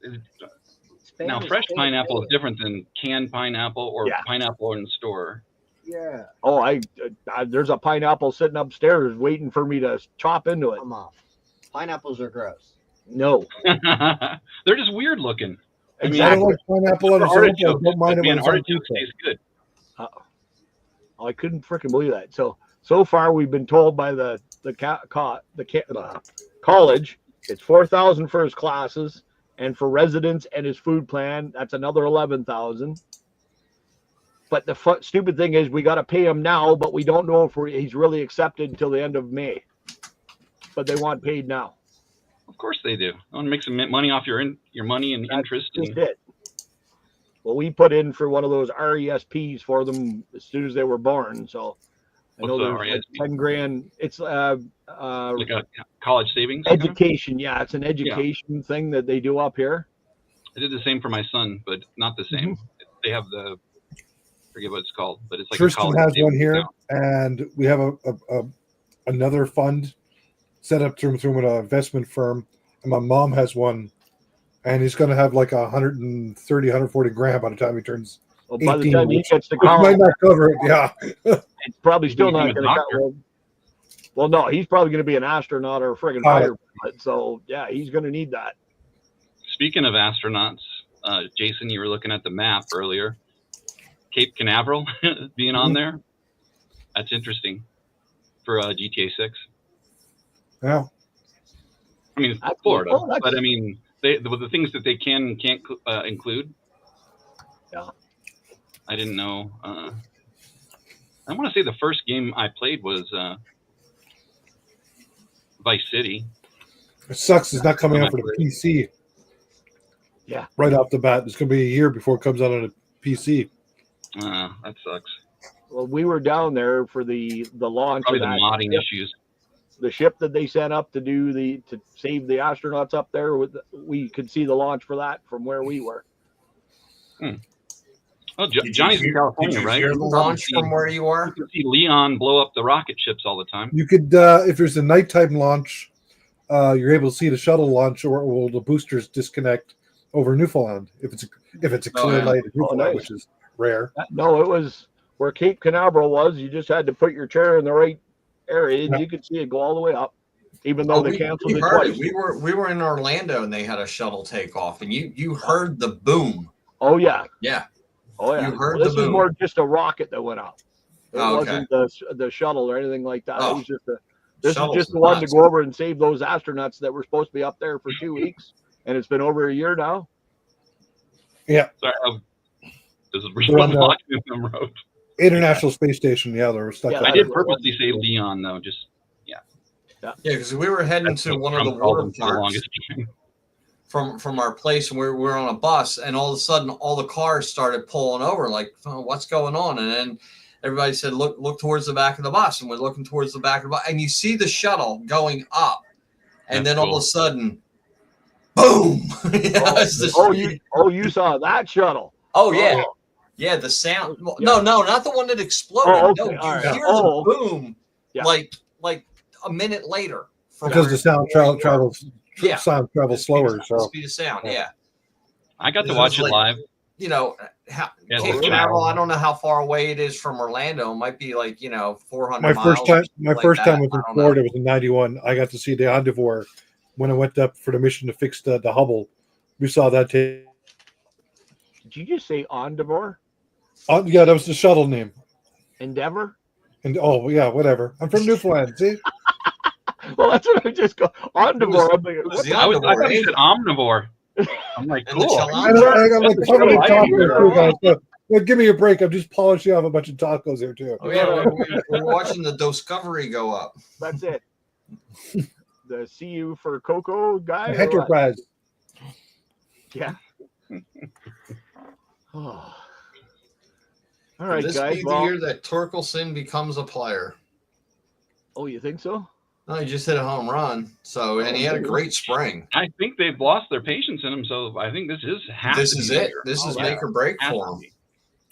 now is fresh so pineapple is good. different than canned pineapple or Yeah. pineapple in the store. Yeah. Oh, I there's a pineapple sitting upstairs waiting for me to chop into it. Come on. Pineapples are gross. No, They're just weird looking. I mean, I don't like pineapple on its own. but I artichokes, don't mind it when man, it's on artichokes pizza. taste good. I couldn't freaking believe that. So far we've been told by the college it's 4,000 for his classes, and for residents and his food plan that's another 11,000. But the stupid thing is we got to pay him now, but we don't know if he's really accepted until the end of May. But they want paid now. Of course they do. I want to make some money off your money and That's interest. just And, it. Well, we put in for one of those RESPs for them as soon as they were born. So I What's know the there's like RESP? 10 grand. It's like a college savings account? education. Yeah, it's an education thing that they do up here. I did the same for my son, but not the same. Mm-hmm. They have the forget what it's called, but it's like Tristan a college has one savings here, account. and we have another fund set up through an investment firm, and my mom has one, and he's going to have like 130, 140 grand by the time he turns Well, by the 18, time he which gets to might college, not cover it. Yeah, it's probably still Become not a going to doctor. cover. Well, no, he's probably going to be an astronaut or a friggin' Pilot. fighter pilot. So yeah, he's going to need that. Speaking of astronauts, Jason, you were looking at the map earlier. Cape Canaveral being on there. That's interesting for GTA 6. yeah. I mean, it's That's- Florida, well, that's- but I mean, the things that they can and can't include. Yeah. I didn't know. I want to say the first game I played was Vice City. It sucks. It's not coming out for the PC. Yeah. Right off the bat, it's going to be a year before it comes out on a PC. That sucks. Well, we were down there for the launch Probably of the that modding ship, issues. the ship that they sent up to to save the astronauts up there. We could see the launch for that from where we were. Oh, Johnny's in California, right? Hear the launch from where you are? You can see Leon blow up the rocket ships all the time. You could, if there's a nighttime launch, you're able to see the shuttle launch, or will the boosters disconnect, over Newfoundland if it's a clear yeah. night in Newfoundland, nice. which is rare. No, it was where Cape Canaveral was. You just had to put your chair in the right area, and you could see it go all the way up, even though they canceled we it heard twice. it. We were in Orlando, and they had a shuttle take off, and you heard the boom. Oh yeah, Yeah. oh yeah. You heard This the was boom. more just a rocket that went up. It Oh, okay. wasn't the shuttle or anything like that. Oh. It was just this is Shuttle's just the one to nuts. go over and save those astronauts that were supposed to be up there for 2 weeks, and it's been over a year now. Yeah, Sorry, this is They're on the- walking them road. International Space Station. Yeah, they were stuck. Yeah, on I it. did purposely save Dion though. Just Yeah, because we were heading that's to what one of the Trump called water him for the parks longest time. from our place, and we're on a bus, and all of a sudden all the cars started pulling over, like, oh, what's going on? And then everybody said, look towards the back of the bus, and we're looking towards the back of the bus, and you see the shuttle going up, and That's then all cool. of a sudden, boom! It's the- You saw that shuttle. oh yeah. Yeah, the sound. Well, Yeah. No, not the one that exploded. Oh, okay. No, you All right. hear Oh. the boom Yeah. like a minute later. From because where- the sound travels. Yeah. Sound travels slower. the So speed of sound. Yeah. I got to This watch is it like- live. You know, Yeah, Cape it's Canaveral, an I don't know how far away it is from Orlando. It might be like, 400 my miles. first time, or something like time that. was in I don't know. Florida. Was in '91. I got to see the Endeavour when I went up for the mission to fix the Hubble. We saw that. Did you just say Endeavor? Yeah, that was the shuttle name. Endeavor? And oh yeah, whatever. I'm from Newfoundland. See, Well, that's what I just go. Endeavor. I'm thinking, was what the the- I Endeavour, thought he eh? said omnivore. I'm like, And the cool. Chalon- I got like That's covered in what I tacos hear. too, guys. But give me a break. I'm just polishing off a bunch of tacos here too. Oh, yeah, we're watching the Discovery go up. That's it. The CU for Coco guy? or what? Enterprise. Yeah. Oh. All right, This guys. be the Well, year that Torkelson becomes a player. oh, you think so? No, he just hit a home run. So, and he had a great spring. I think they've lost their patience in him, so I think this is This is it. This is Oh, make or break Has for to him. be.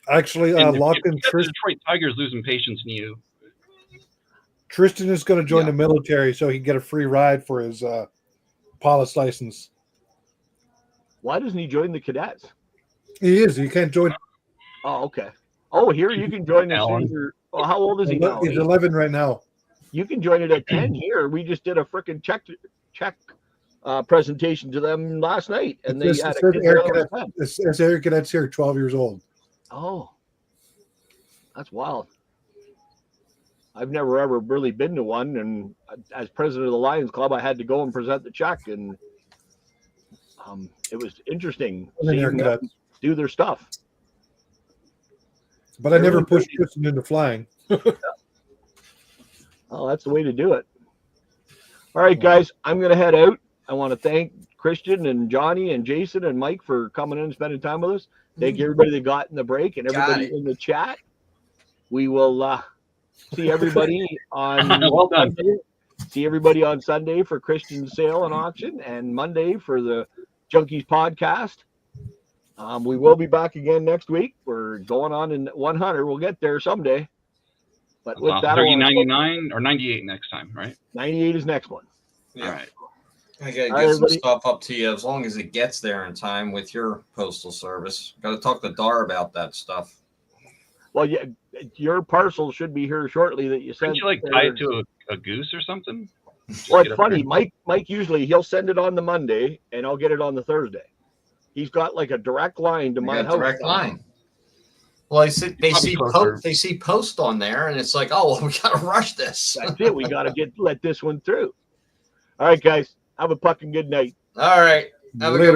Actually, And locked if in you got the Tristan. Detroit Tigers losing patience in you. Tristan is going to join Yeah. the military so he can get a free ride for his pilot's license. Why doesn't he join the cadets? He is. He can't join. Oh, okay. Oh, here you can join the Alan. senior. Well, how old is he now? He's 11 right now. You can join it at 10 here. We just did a freaking check presentation to them last night, and they This had a says kid Air there Cadet- at 10. it says Air Cadets here, 12 years old. Oh, that's wild. I've never ever really been to one, and as president of the Lions Club, I had to go and present the check, and it was interesting And then Air seeing them Cadets. do their stuff. But I never Really pushed good. Tristan into flying. Oh, that's the way to do it. All right, guys, I'm going to head out. I want to thank Christian and Johnny and Jason and Mike for coming in and spending time with us. Thank everybody that got in the break and Got everybody it. in the chat. We will see everybody on Well done. Sunday. See everybody on Sunday for Christian's sale and auction, and Monday for the Junkies podcast. We will be back again next week. We're going on in 100. We'll get there someday. But with that, I 30, wanna- 99, or 98 next time, right? 98 is next one. Yeah. All right. I gotta All get right, some everybody. stuff up to you as long as it gets there in time with your postal service. Got to talk to Dar about that stuff. Well, yeah, your parcel should be here shortly that you sent. Couldn't you like tie it to a goose or something? Just Well, get it's up funny. there. Mike usually he'll send it on the Monday, and I'll get it on the Thursday. He's got like a direct line to You my got house. direct line. Well, they Probably see closer. they see post on there, and it's like, oh, well, we got to rush this. That's it. We got to let this one through. All right, guys. Have a fucking good night. All right. Have a Later. good